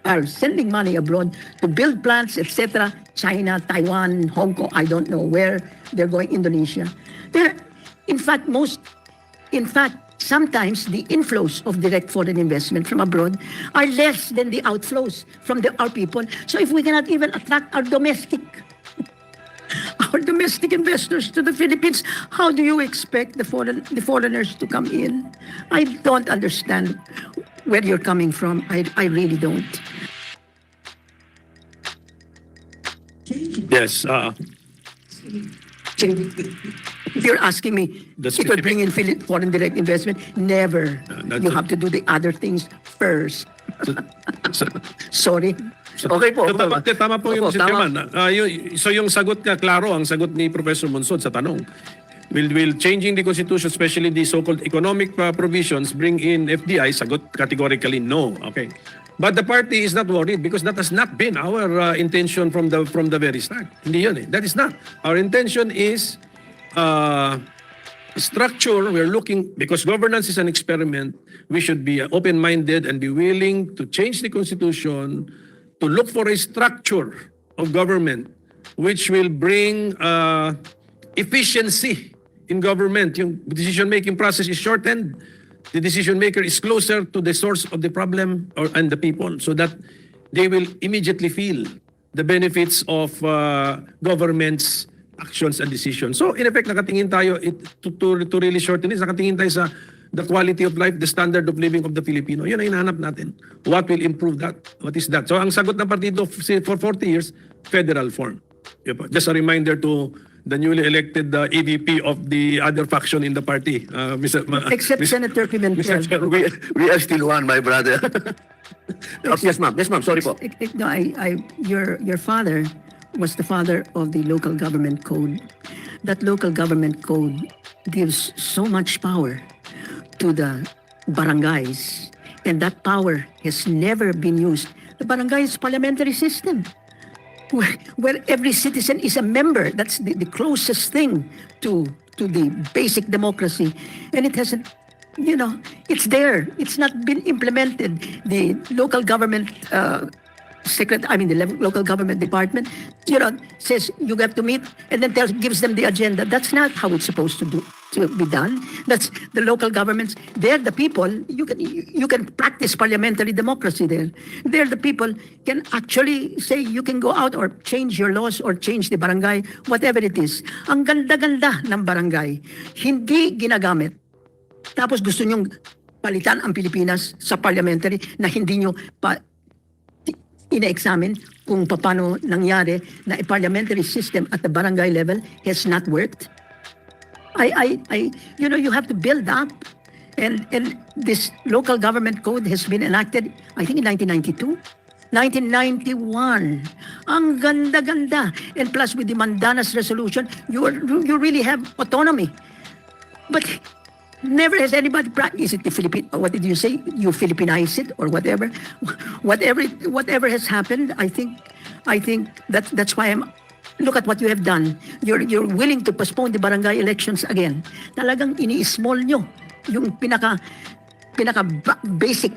are sending money abroad to build plants, etc. China, Taiwan, Hong Kong, I don't know where they're going, Indonesia. In fact, sometimes the inflows of direct foreign investment from abroad are less than the outflows from our people. So if we cannot even attract our domestic investors to the Philippines, how do you expect the foreigners to come in? I don't understand where you're coming from. I really don't. Yes. If you're asking me, it would bring in foreign direct investment, never. You have to do the other things first. Sorry. Okay po. Tama po yung Chairman. So yung sagot niya, klaro ang sagot ni Professor Monsod sa tanong. Will changing the Constitution, especially the so-called economic provisions, bring in FDI? Sagot categorically no. Okay. But the party is not worried because that has not been our intention from the very start. Hindi yun eh. That is not. Our intention is structure. We're looking, because governance is an experiment, we should be open-minded and be willing to change the Constitution to look for a structure of government which will bring efficiency in government. Yung decision-making process is shortened. The decision maker is closer to the source of the problem and the people, so that they will immediately feel the benefits of government's actions and decisions. So in effect, nakatingin tayo, to really shorten this, nakatingin tayo sa the quality of life, the standard of living of the Filipino. Yun ang hinahanap natin. What will improve that? What is that? So ang sagot ng partido for 40 years, federal form. Just a reminder to the newly elected EVP of the other faction in the party, Except Senator Pimentel. Mr. Chair. We are still one, my brother. Yes, ma'am. Yes, ma'am. Sorry po. No, your father was the father of the local government code. That local government code gives so much power to the barangays, and that power has never been used. The barangay is parliamentary system, where every citizen is a member. That's the closest thing to the basic democracy, and it hasn't. It's there. It's not been implemented. The local government the local government department, says you have to meet, and then gives them the agenda. That's not how it's supposed to be done. That's the local governments. They're the people. You can practice parliamentary democracy there. They're the people can actually say you can go out or change your laws or change the barangay, whatever it is. Ang ganda-ganda ng barangay, hindi ginagamit. Tapos gusto nyong palitan ang Pilipinas sa parliamentary na hindi nyo ina-examine kung paano nangyari na a parliamentary system at the barangay level has not worked. You have to build up, and this local government code has been enacted, I think, in 1992. 1991. Ang ganda-ganda. And plus with the Mandanas resolution, you really have autonomy. But never has anybody practiced it. The Philippine, what did you say? You Philippinize it or whatever. Whatever has happened, I think that's why look at what you have done. You're willing to postpone the barangay elections again. Talagang ini-small nyo yung pinaka basic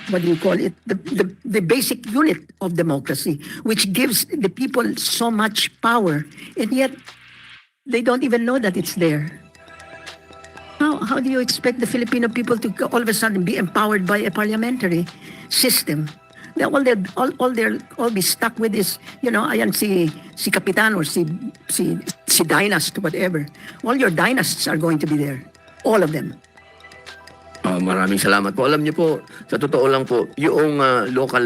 what do you call it? The basic unit of democracy, which gives the people so much power, and yet they don't even know that it's there. How do you expect the Filipino people to all of a sudden be empowered by a parliamentary system? All be stuck with this, ayan si Kapitan or si Dynast, whatever. All your dynasts are going to be there. All of them. Maraming salamat po. Alam niyo po, sa totoo lang po, yung local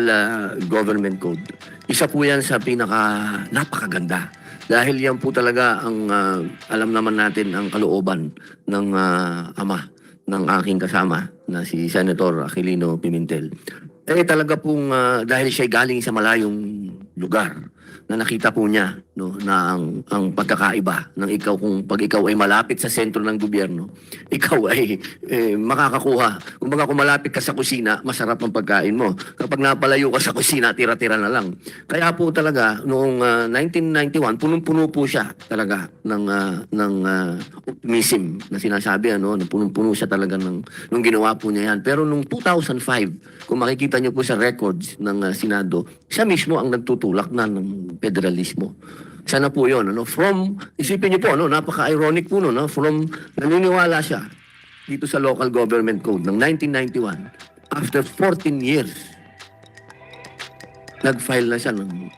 government code, isa po yan sa napakaganda. Dahil yan po talaga ang alam naman natin ang kalooban ng ama ng aking kasama na si Senator Aquilino Pimentel. Talaga pong dahil siya galing sa malayong lugar na nakita po niya na ang pagkakaiba ng pag ikaw ay malapit sa sentro ng gobyerno, ikaw ay makakakuha. Kumbaga kung malapit ka sa kusina, masarap ang pagkain mo. Kapag napalayo ka sa kusina, tira-tira na lang. Kaya po talaga noong 1991, punong-puno po siya talaga ng optimism na sinasabi, na punong-puno siya talaga nung ginawa po niya yan. Pero nung 2005, kung makikita niyo po sa records ng Senado, siya mismo ang nagtutulak na ng federalismo. Sana po yun. Isipin niyo po, napaka-ironic po, from naniniwala siya dito sa local government code ng 1991, after 14 years, nag-file na siya ng...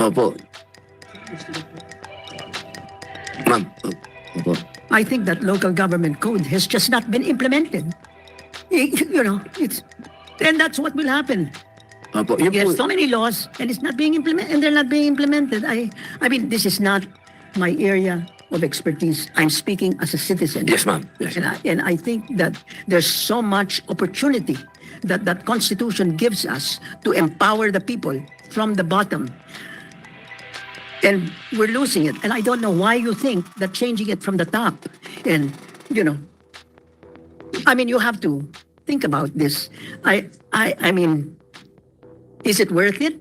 Opo. Ma'am. Opo. I think that local government code has just not been implemented. And that's what will happen. Opo. You have so many laws, and it's not being implemented, and they're not being implemented. I mean, this is not my area of expertise. I'm speaking as a citizen. Yes, ma'am. Yes. And I think that there's so much opportunity that Constitution gives us to empower the people from the bottom. And we're losing it. And I don't know why you think that changing it from the top, and, I mean, you have to think about this. I mean, is it worth it?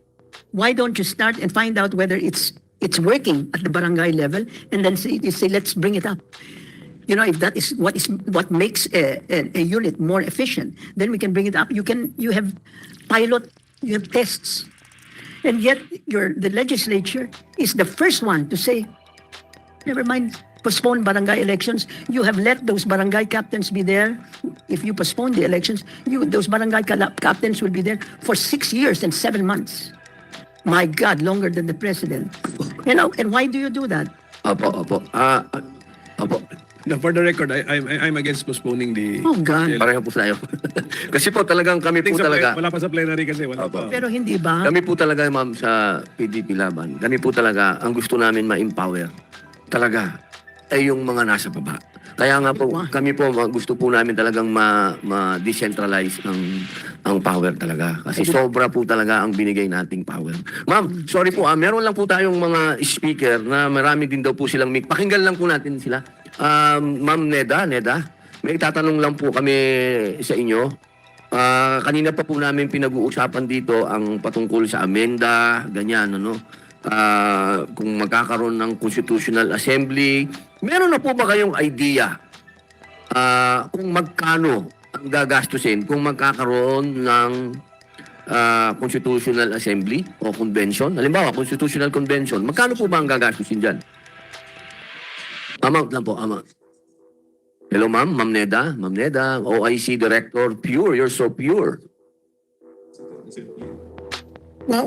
Why don't you start and find out whether it's working at the barangay level, and then say let's bring it up. If that is what makes a unit more efficient, then we can bring it up. You have pilot, you have tests, and yet the legislature is the first one to say, never mind, postpone barangay elections. You have let those barangay captains be there. If you postpone the elections, those barangay captains will be there for 6 years and 7 months. My God, longer than the president. And why do you do that? Opo. Opo. No, for the record, I'm against postponing the... Oh, God. Pareho po tayo. Kasi po talagang kami po talaga, Wala pa sa plenary kasi. Wala pa. Pero hindi ba? kami po talaga ma'am sa PDP Laban, kami po talaga, ang gusto namin ma-empower talaga ay yung mga nasa baba. Kaya nga po, kami po gusto po namin talagang ma-decentralize ang power talaga. Kasi sobra po talaga ang binigay nating power. Ma'am, sorry po, meron lang po tayong mga speaker na marami din daw po silang mic. Pakinggan lang po natin sila. Ma'am Neda, may itatanong lang po kami sa inyo. Kanina pa po namin pinag-uusapan dito ang patungkol sa amenda, ganyan, ano. Kung magkakaroon ng Constitutional Assembly. Meron na po ba kayong idea kung magkano ang gagastusin kung magkakaroon ng Constitutional Assembly o Convention? Halimbawa, Constitutional Convention. Magkano po ba ang gagastusin dyan? Amount lang po, amount. Hello, ma'am. Ma'am Neda. Ma'am Neda, OIC Director. Pure. You're so pure. Wow.